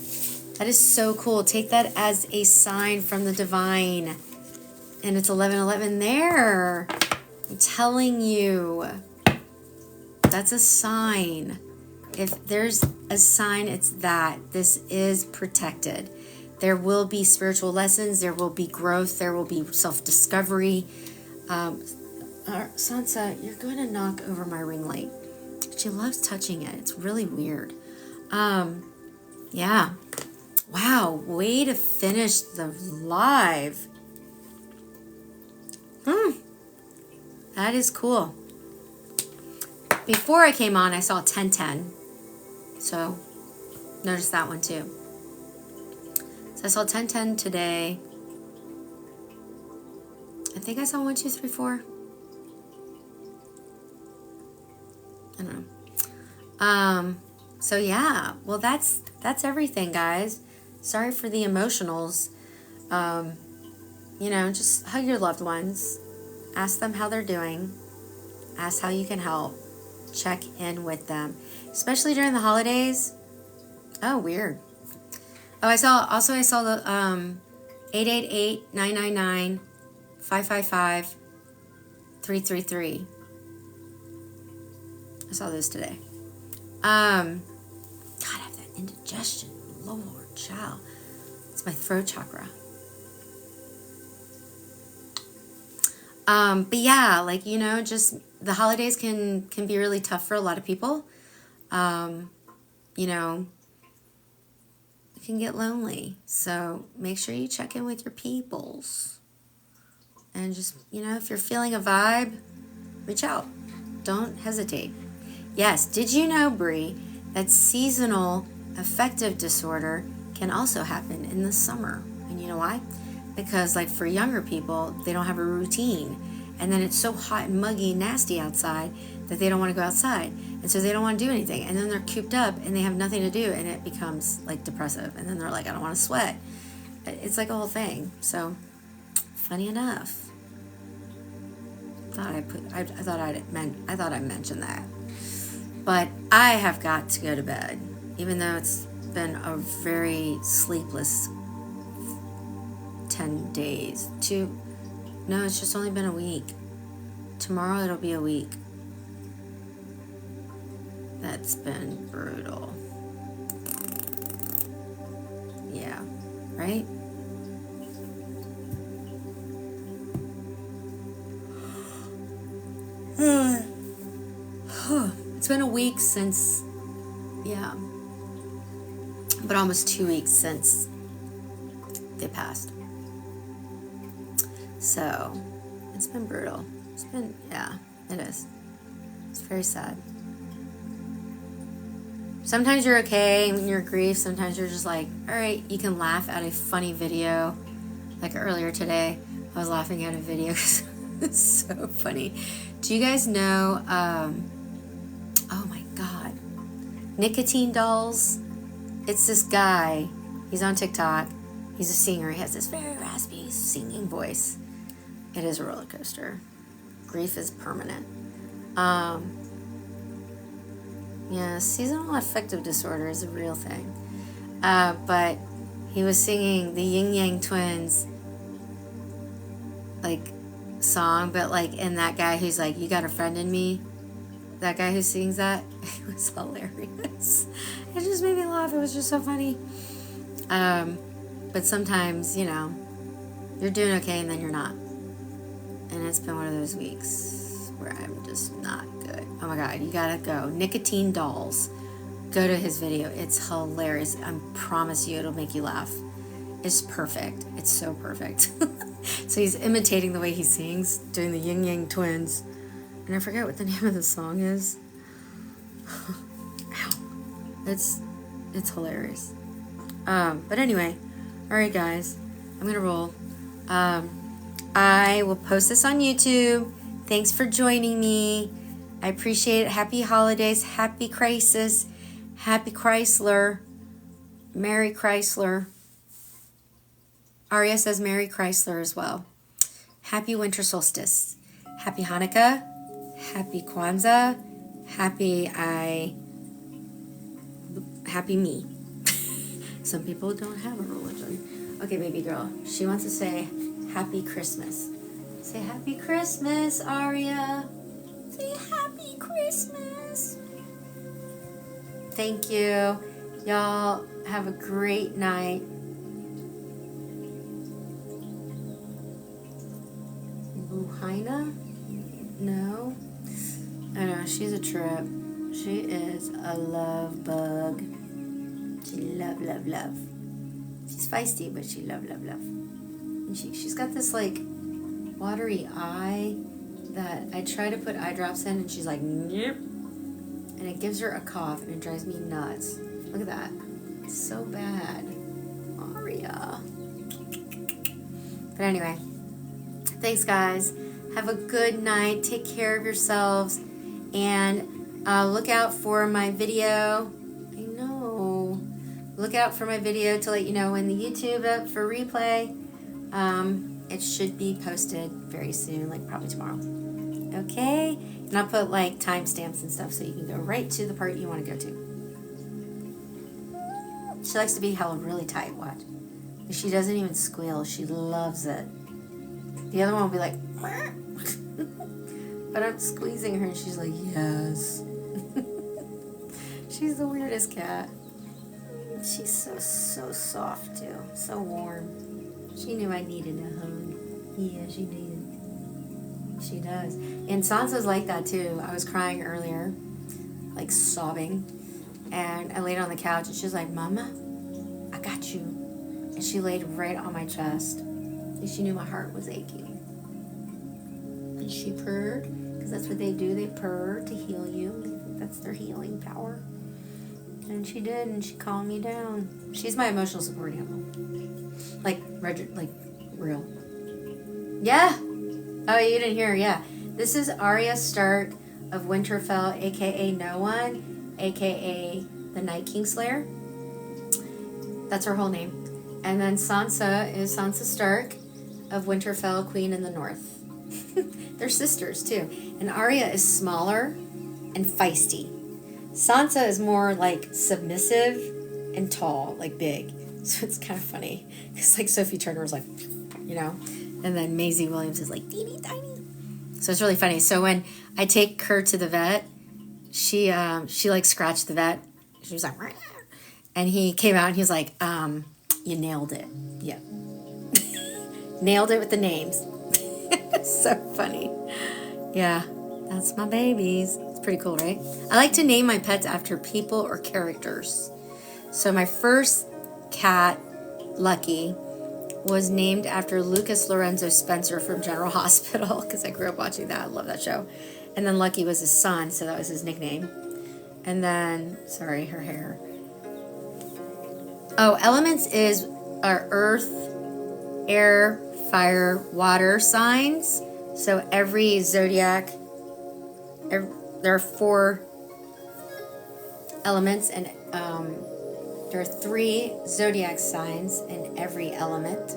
That is so cool. Take that as a sign from the divine. And it's 11:11 there. I'm telling you. That's a sign. If there's a sign, it's that. This is protected. There will be spiritual lessons. There will be growth. There will be self-discovery. Sansa, you're going to knock over my ring light. She loves touching it. It's really weird. Yeah. Wow. Way to finish the live. That is cool. Before I came on, I saw 1010. So, notice that one too. So I saw 1010 today. I think I saw 1, 2, 3, 4. I don't know. So yeah. Well, that's everything, guys. Sorry for the emotionals. You know, just hug your loved ones. Ask them how they're doing. Ask how you can help. Check in with them, especially during the holidays. Oh, weird. Oh, I saw the 888-999 555-333. I saw this today. God, I have that indigestion. Lord, child. It's my throat chakra. But yeah, like, you know, just the holidays can be really tough for a lot of people. You know, it can get lonely. So make sure you check in with your peoples. And just, you know, if you're feeling a vibe, reach out. Don't hesitate. Yes, did you know, Brie, that seasonal affective disorder can also happen in the summer? And you know why? Because, like, for younger people, they don't have a routine. And then it's so hot and muggy and nasty outside that they don't want to go outside. And so they don't want to do anything. And then they're cooped up and they have nothing to do. And it becomes, like, depressive. And then they're like, I don't want to sweat. It's like a whole thing. So, funny enough. I thought I mentioned that. But I have got to go to bed. Even though it's been a very sleepless 10 days. No, it's just only been a week. Tomorrow it'll be a week. That's been brutal. Yeah, right? It's been a week since, yeah, but almost 2 weeks since they passed. So, it's been brutal. It's been, yeah, it is. It's very sad. Sometimes you're okay when you're grief. Sometimes you're just like, all right, you can laugh at a funny video. Like earlier today, I was laughing at a video because it's so funny. Do you guys know, oh my God, Nicotine Dolls? It's this guy. He's on TikTok. He's a singer. He has this very raspy singing voice. It is a roller coaster. Grief is permanent. Yeah, seasonal affective disorder is a real thing. But he was singing the Yin Yang Twins, like, song, but like, and that guy who's like, you got a friend in me, that guy who sings that, it was hilarious. It just made me laugh. It was just so funny. But sometimes, you know, you're doing okay and then you're not. And it's been one of those weeks where I'm just not good. Oh my God, you gotta go. Nicotine Dolls. Go to his video. It's hilarious. I promise you it'll make you laugh. It's perfect. It's so perfect. So he's imitating the way he sings, doing the Yin Yang Twins. And I forget what the name of the song is. Ow. It's hilarious. But anyway, all right, guys, I'm gonna roll. I will post this on YouTube. Thanks for joining me. I appreciate it. Happy holidays. Happy crisis. Happy Chrysler. Merry Chrysler. Aria says Merry Chrysler as well. Happy winter solstice. Happy Hanukkah. Happy Kwanzaa. Happy me. Some people don't have a religion. Okay, baby girl. She wants to say Happy Christmas. Say Happy Christmas, Aria. Say Happy Christmas. Thank you. Y'all have a great night. Buhaina? No. I know, she's a trip. She is a love bug. She love. She's feisty, but she love. And she's got this, like, watery eye that I try to put eye drops in, and she's like, nope. And it gives her a cough, and it drives me nuts. Look at that. It's so bad. Aria. But anyway, thanks, guys. Have a good night. Take care of yourselves. And look out for my video. I know. Look out for my video to let you know when the YouTube up for replay. It should be posted very soon, like probably tomorrow. Okay? And I'll put like timestamps and stuff so you can go right to the part you want to go to. She likes to be held really tight, watch. She doesn't even squeal. She loves it. The other one will be like, but I'm squeezing her and she's like, yes. She's the weirdest cat. She's so soft too, so warm. She knew I needed a hug. Yeah, she did. She does. And Sansa's like that too. I was crying earlier, like sobbing, and I laid on the couch and she was like, Mama, I got you. And she laid right on my chest. And she knew my heart was aching. And she purred, because that's what they do. They purr to heal you. That's their healing power. And she did, and she calmed me down. She's my emotional support animal. Like real. Yeah. Oh, you didn't hear her, yeah. This is Arya Stark of Winterfell, a.k.a. No One, a.k.a. the Night Kingslayer. That's her whole name. And then Sansa is Sansa Stark of Winterfell, Queen in the North. They're sisters, too. And Arya is smaller and feisty. Sansa is more, like, submissive and tall, like, big. So it's kind of funny. Because, like, Sophie Turner was like, you know. And then Maisie Williams is like, teeny tiny. So it's really funny. So when I take her to the vet, she like, scratched the vet. She was like, Rah. And he came out and he was like, you nailed it. Yeah. Nailed it with the names. So funny. Yeah, that's my babies. It's pretty cool, right? I like to name my pets after people or characters. So my first cat, Lucky, was named after Lucas Lorenzo Spencer from General Hospital, because I grew up watching that. I love that show. And then Lucky was his son, so that was his nickname. And then, sorry, her hair. Oh, elements are earth, air, fire, water signs. So every zodiac, there are 4 elements, and there are 3 zodiac signs in every element.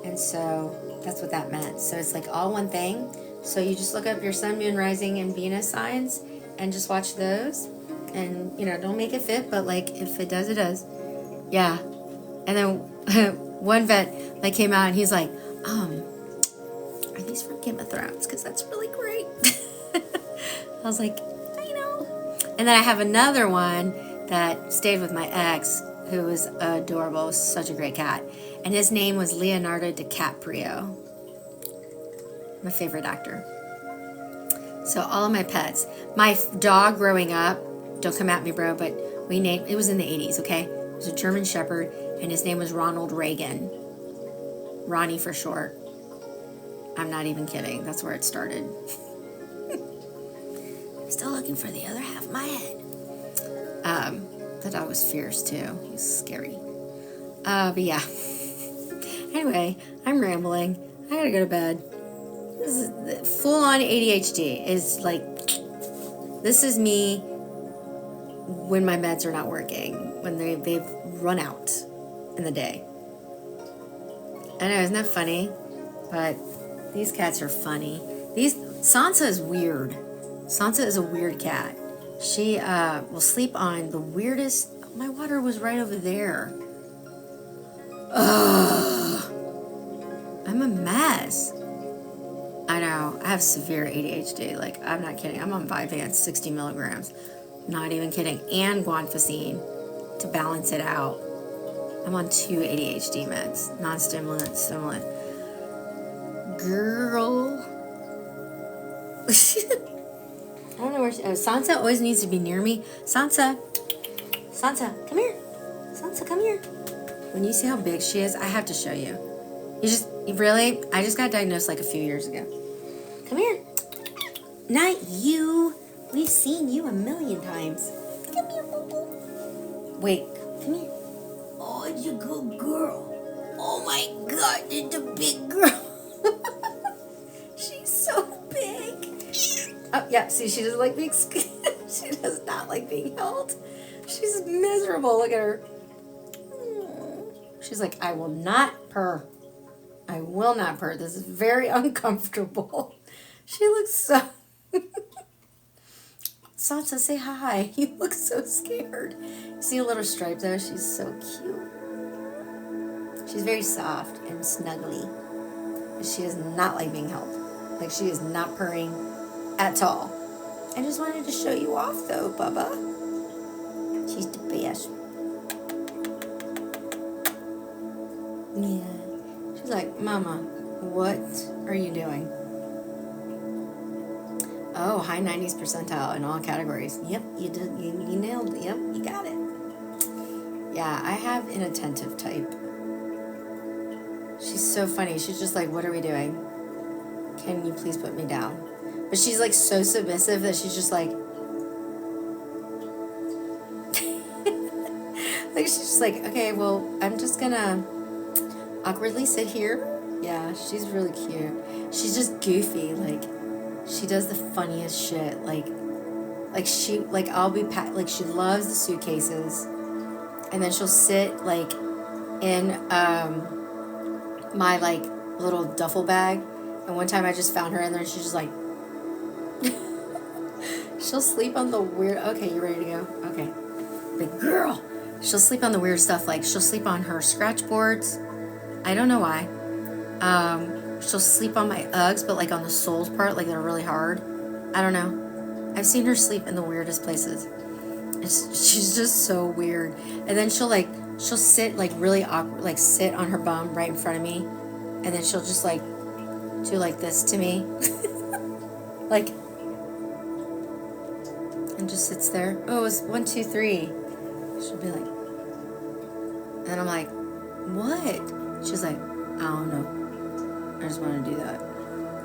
And so that's what that meant. So it's like all one thing. So you just look up your sun, moon, rising, and Venus signs and just watch those. And, you know, don't make it fit, but, like, if it does, it does. Yeah. And then one vet, like, came out and he's like, are these from Game of Thrones? Because that's really great. I was like, I know. And then I have another one that stayed with my ex, who was adorable, such a great cat. And his name was Leonardo DiCaprio, my favorite actor. So all of my pets. My dog growing up, don't come at me, bro, but we named, it was in the 80s, okay? It was a German Shepherd, and his name was Ronald Reagan. Ronnie for short. I'm not even kidding. That's where it started. I'm still looking for the other half of my head. The dog was fierce too. He was scary. But yeah. Anyway, I'm rambling. I gotta go to bed. This is full-on ADHD. Is like, this is me when my meds are not working, when they've run out in the day. I know, isn't that funny? But these cats are funny. Sansa is weird. Sansa is a weird cat. She will sleep on the weirdest. My water was right over there. Ugh. I'm a mess. I know. I have severe ADHD. Like, I'm not kidding. I'm on Vyvanse, 60 milligrams. Not even kidding. And guanfacine to balance it out. I'm on 2 ADHD meds. Non-stimulant, stimulant. Girl. I don't know where Sansa always needs to be near me. Sansa, come here. Sansa, come here. When you see how big she is, I have to show you. I just got diagnosed like a few years ago. Come here. Not you. We've seen you a million times. Come here, boo-boo. Wait, come here. Oh, it's a good girl. Oh my God, it's a big girl. She's so big. Oh, yeah, see, she doesn't like being she does not like being held. She's miserable. Look at her. She's like, I will not purr. I will not purr. This is very uncomfortable. She looks so... Sansa, say hi. You look so scared. See a little stripe, though? She's so cute. She's very soft and snuggly. But she does not like being held. Like, she is not purring at all. I just wanted to show you off, though, Bubba. She's the best. Yeah. She's like, Mama, what are you doing? Oh, high 90s percentile in all categories. Yep, you did. You nailed it. Yep, you got it. Yeah, I have an attentive type. She's so funny. She's just like, what are we doing? Can you please put me down? But she's like so submissive that she's just like, like she's just like, okay, well, I'm just gonna awkwardly sit here. Yeah, she's really cute. She's just goofy. Like, she does the funniest shit. Like she, like, I'll be, like, she loves the suitcases. And then she'll sit, like, in, my, like, little duffel bag. And one time I just found her in there and she's just like, she'll sleep on the weird, okay, you ready to go? Okay. Big girl. She'll sleep on the weird stuff. Like, she'll sleep on her scratch boards. I don't know why. She'll sleep on my Uggs, but like on the soles part, like they're really hard. I don't know. I've seen her sleep in the weirdest places. She's just so weird. And then she'll sit like really awkward, like sit on her bum right in front of me. And then she'll just like do like this to me. Like, and just sits there. Oh, it was 1, 2, 3. She'll be like, and I'm like, what? She's like, I don't know. I just want to do that.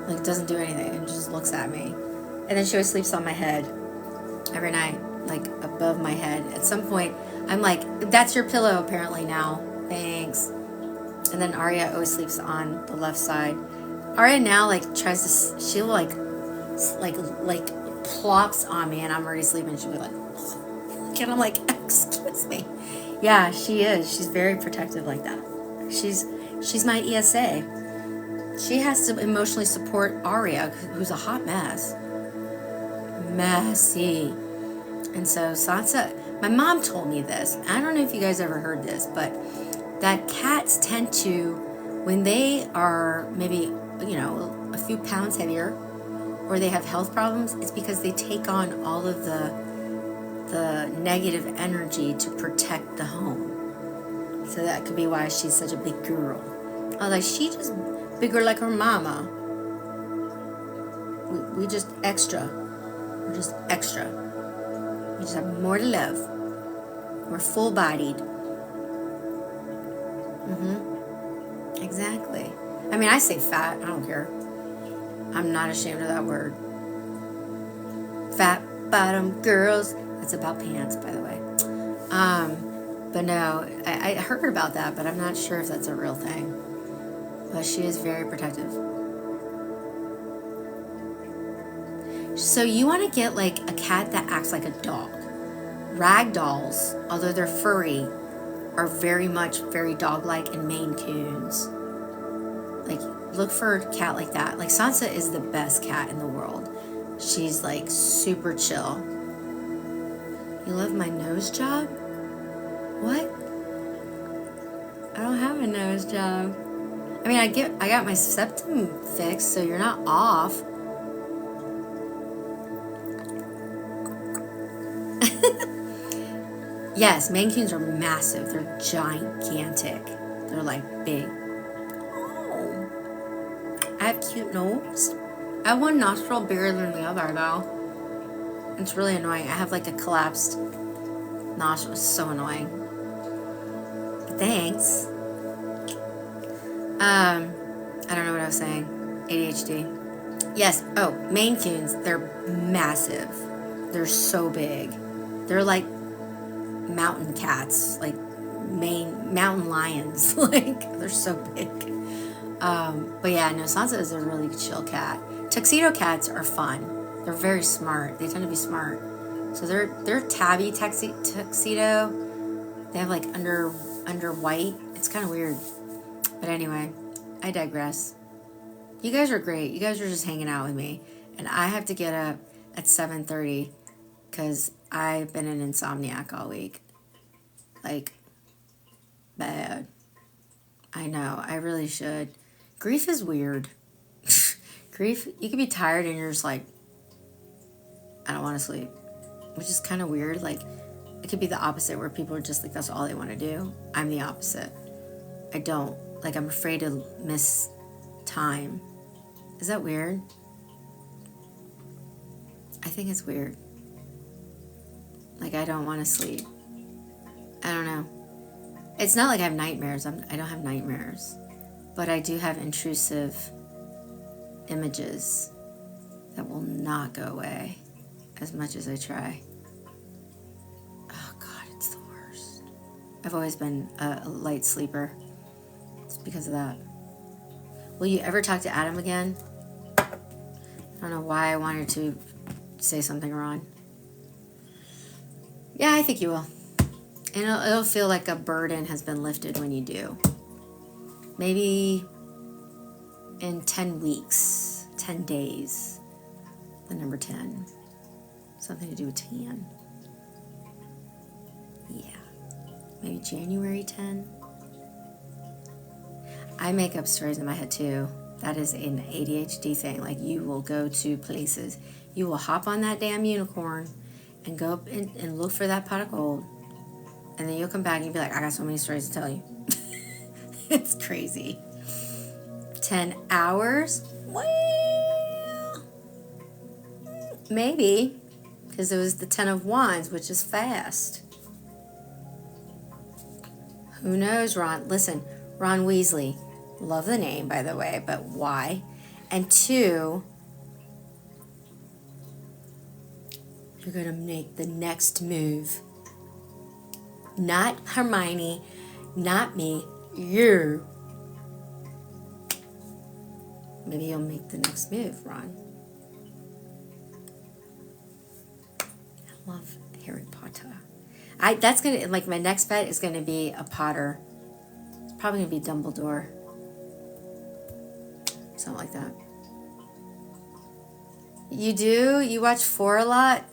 Like, doesn't do anything and just looks at me. And then she always sleeps on my head every night, like above my head. At some point, I'm like, that's your pillow apparently now. Thanks. And then Aria always sleeps on the left side. Aria now like tries to, she'll like plops on me and I'm already sleeping. She'll be like, and I'm like, excuse me. Yeah, she is. She's very protective like that. She's my ESA. She has to emotionally support Aria, who's a hot mess. Messy. And so Sansa, my mom told me this. I don't know if you guys ever heard this, but that cats tend to, when they are maybe, a few pounds heavier, or they have health problems, it's because they take on all of the negative energy to protect the home. So that could be why she's such a big girl. I was like, she just bigger like her mama. We just extra. We're just extra. We just have more to love. We're full-bodied. Exactly. I mean, I say fat. I don't care. I'm not ashamed of that word. Fat bottom girls. That's about pants, by the way. But no, I heard about that, but I'm not sure if that's a real thing. But she is very protective. So you want to get like a cat that acts like a dog. Rag dolls, although they're furry, are very dog-like and Maine Coons. Like, look for a cat like that. Like, Sansa is the best cat in the world. She's like super chill. You love my nose job? What? I don't have a nose job. I mean, I got my septum fixed, so you're not off. Yes, Maine Coons are massive. They're gigantic. They're like big. Oh, I have cute nose. I have one nostril bigger than the other, though. It's really annoying. I have like a collapsed nostril. It's so annoying. But thanks. I don't know what I was saying. ADHD. Yes. Oh, Maine Coons. They're massive. They're so big. They're like mountain cats, like mountain lions. Like, they're so big. But yeah, no, Sansa is a really chill cat. Tuxedo cats are fun. They're very smart. They tend to be smart. So they're tabby tuxedo. They have like under white. It's kind of weird. But anyway, I digress. You guys are great. You guys are just hanging out with me. And I have to get up at 7:30 because I've been an insomniac all week. Like, bad. I know. I really should Grief is weird. Grief, you can be tired and you're just like, I don't want to sleep, which is kind of weird. Like, it could be the opposite where people are just like, that's all they want to do. I'm the opposite. I don't. Like, I'm afraid to miss time. Is that weird? I think it's weird. Like, I don't want to sleep. I don't know. It's not like I have nightmares. I don't have nightmares. But I do have intrusive images that will not go away as much as I try. Oh, God, it's the worst. I've always been a light sleeper. It's because of that. Will you ever talk to Adam again? I don't know why I wanted to say something wrong. Yeah, I think you will. And it'll feel like a burden has been lifted when you do. Maybe in 10 weeks, 10 days, the number 10. Something to do with 10. Yeah. Maybe January 10. I make up stories in my head too. That is an ADHD thing. Like, you will go to places. You will hop on that damn unicorn and go up and look for that pot of gold. And then you'll come back and you'll be like, I got so many stories to tell you. It's crazy. 10 hours? Well, maybe. Because it was the 10 of Wands, which is fast. Who knows, Ron? Listen, Ron Weasley. Love the name, by the way, but why? And 2, you're going to make the next move. Not Hermione, not me, you. Maybe you'll make the next move, Ron. I love Harry Potter. That's gonna, like, my next bet is gonna be a Potter. It's probably gonna be Dumbledore. Something like that. You do? You watch 4 a lot?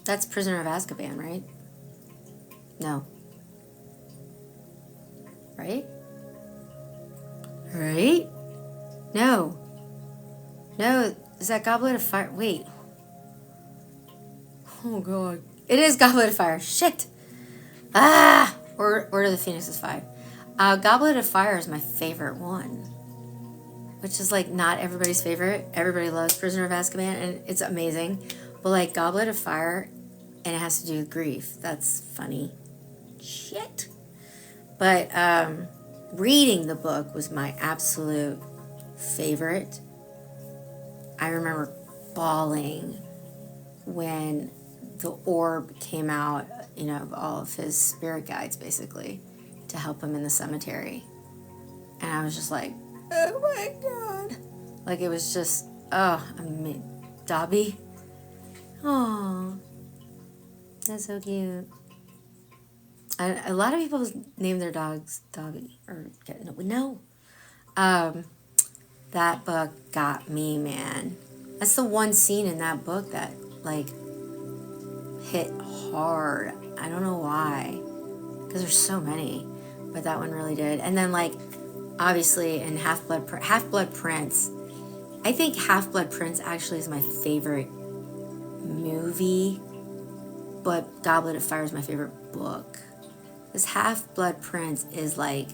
That's Prisoner of Azkaban, right? No. Right? Right? No. No, is that Goblet of Fire? Wait. Oh, God. It is Goblet of Fire. Shit. Ah! Order of the Phoenix is 5. Goblet of Fire is my favorite one. Which is, like, not everybody's favorite. Everybody loves Prisoner of Azkaban, and it's amazing. But, like, Goblet of Fire, and it has to do with grief. That's funny. Shit. But reading the book was my absolute favorite. I remember bawling when the orb came out, you know, of all of his spirit guides, basically, to help him in the cemetery. And I was just like, oh my God. Like, it was just, oh, I mean, Dobby. Oh, that's so cute. A lot of people name their dogs Dobby. No. That book got me, man. That's the one scene in that book that, like, hit hard. I don't know why. Because there's so many. But that one really did. And then, like, obviously in Half-Blood Prince. I think Half-Blood Prince actually is my favorite movie. But Goblet of Fire is my favorite book. This Half-Blood Prince is like,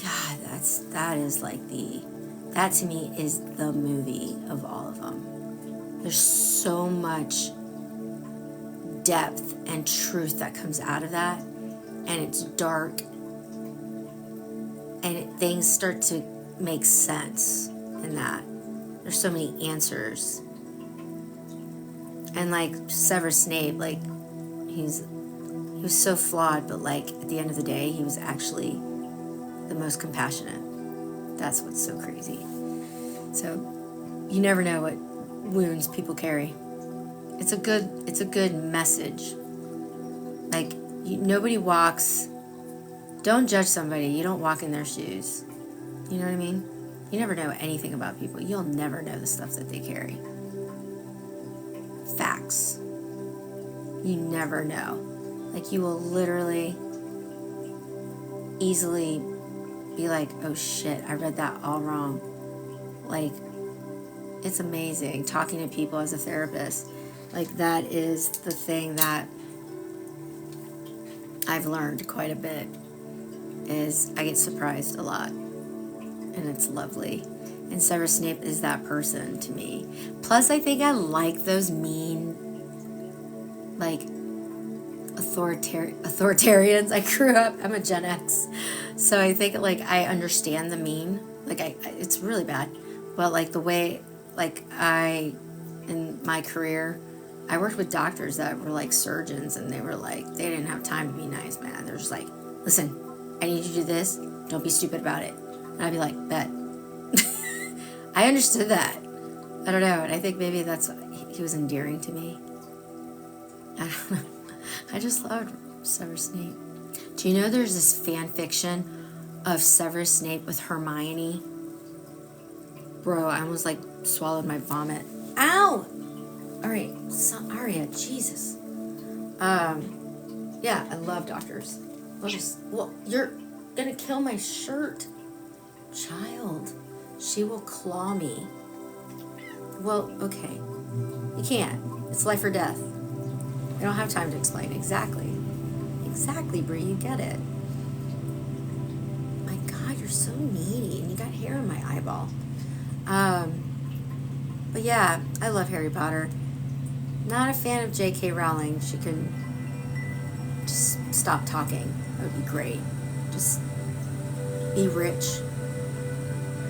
God, that to me is the movie of all of them. There's so much depth and truth that comes out of that, and it's dark, and things start to make sense in that. There's so many answers. And like Severus Snape, like he was so flawed, but like at the end of the day, he was actually the most compassionate. That's what's so crazy. So you never know what wounds people carry. It's a good message. Like, nobody walks. Don't judge somebody. You don't walk in their shoes. You know what I mean? You never know anything about people. You'll never know the stuff that they carry. Facts. You never know. Like, you will literally easily be be like, oh shit, I read that all wrong. Like, it's amazing talking to people as a therapist. Like, that is the thing that I've learned quite a bit, is I get surprised a lot, and it's lovely. And Severus Snape is that person to me. Plus, I think I like those mean, like, authoritarians. I grew up, I'm a Gen X, so I think, like, I understand the mean. Like, it's really bad, but, like, the way, like, in my career, I worked with doctors that were, like, surgeons, and they were, like, they didn't have time to be nice, man. They're just like, listen, I need you to do this, don't be stupid about it. And I'd be like, bet. I understood that. I don't know, and I think maybe that's what, he was endearing to me. I don't know. I just loved Severus Snape. Do you know there's this fan fiction of Severus Snape with Hermione? Bro, I almost, like, swallowed my vomit. Ow! Alright, so Aria, Jesus. Yeah, I love doctors. Well, you're gonna kill my shirt. Child, she will claw me. Well, okay. You can't. It's life or death. I don't have time to explain. Exactly. Exactly, Brie, you get it. My God, you're so needy, and you got hair in my eyeball. But yeah, I love Harry Potter. Not a fan of J.K. Rowling. She can just stop talking. That would be great. Just be rich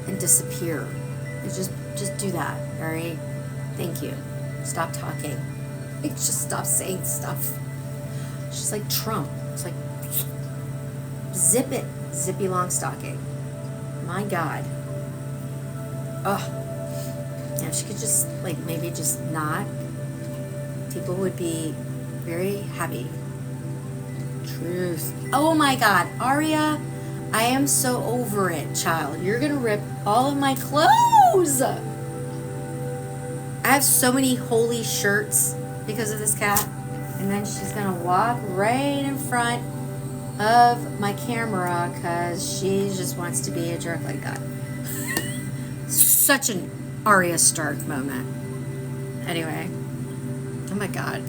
and disappear. Just do that, all right? Thank you. Stop talking. Like, just stop saying stuff. She's like Trump. It's like, zip it, Zippy Longstocking. My God. Ugh. Yeah, she could just, like, maybe just not. People would be very happy. Truth. Oh my God, Aria, I am so over it, child. You're gonna rip all of my clothes. I have so many holy shirts because of this cat, and then she's gonna walk right in front of my camera because she just wants to be a jerk like that. Such an Arya Stark moment. Anyway, oh my God.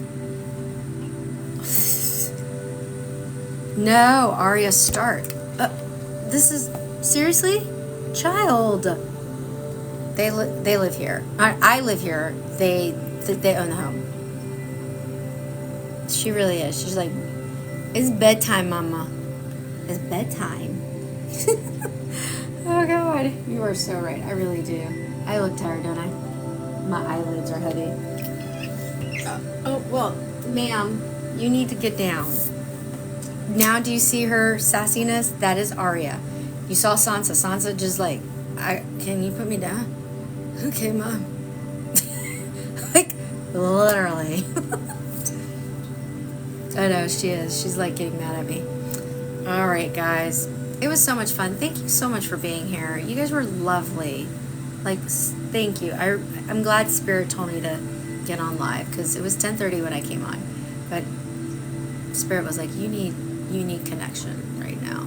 No, Arya Stark. This is, seriously? Child. They live here. I live here. They own the home. She really is. She's like, it's bedtime, Mama. It's bedtime. Oh God, you are so right. I really do. I look tired, don't I? My eyelids are heavy. Oh well, ma'am, you need to get down. Now, do you see her sassiness? That is Arya. You saw Sansa. Sansa just like, can you put me down? Okay, Mom. Like, literally. I know, she is. She's like getting mad at me. All right, guys. It was so much fun. Thank you so much for being here. You guys were lovely. Like, thank you. I'm glad Spirit told me to get on live because it was 10:30 when I came on. But Spirit was like, you need connection right now.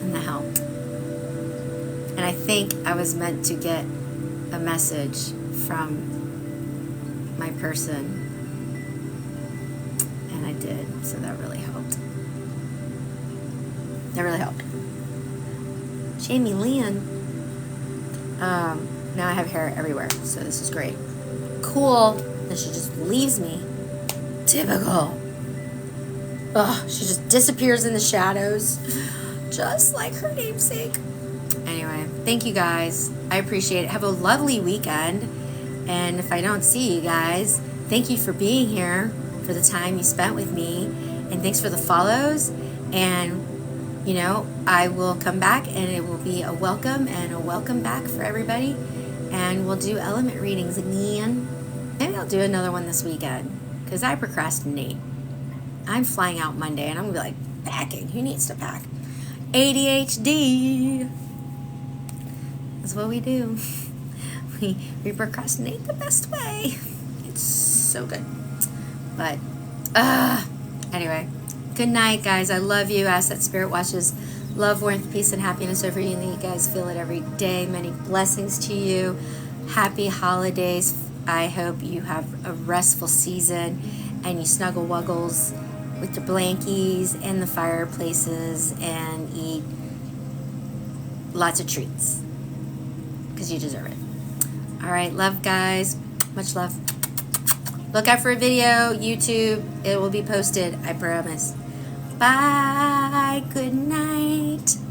And that helped. And I think I was meant to get a message from my person. And I did. So that really helped. That really helped. Jamie Lynn. Now I have hair everywhere. So this is great. Cool. Then she just leaves me. Typical. Ugh, she just disappears in the shadows. Just like her namesake. Anyway, thank you guys. I appreciate it. Have a lovely weekend. And if I don't see you guys, thank you for being here, for the time you spent with me. And thanks for the follows. And, you know, I will come back and it will be a welcome and a welcome back for everybody. And we'll do element readings again. Maybe I'll do another one this weekend because I procrastinate. I'm flying out Monday and I'm going to be like, packing. Who needs to pack? ADHD. That's what we do. We procrastinate the best way. It's so good. But, anyway. Good night, guys. I love you. Ask that Spirit watches Love, warmth, peace, and happiness over you, and that you guys feel it every day. Many blessings to you. Happy holidays. I hope you have a restful season and you snuggle wuggles with your blankies and the fireplaces and eat lots of treats because you deserve it. All right, love, guys. Much love. Look out for a video, YouTube. It will be posted, I promise. Bye. Good night.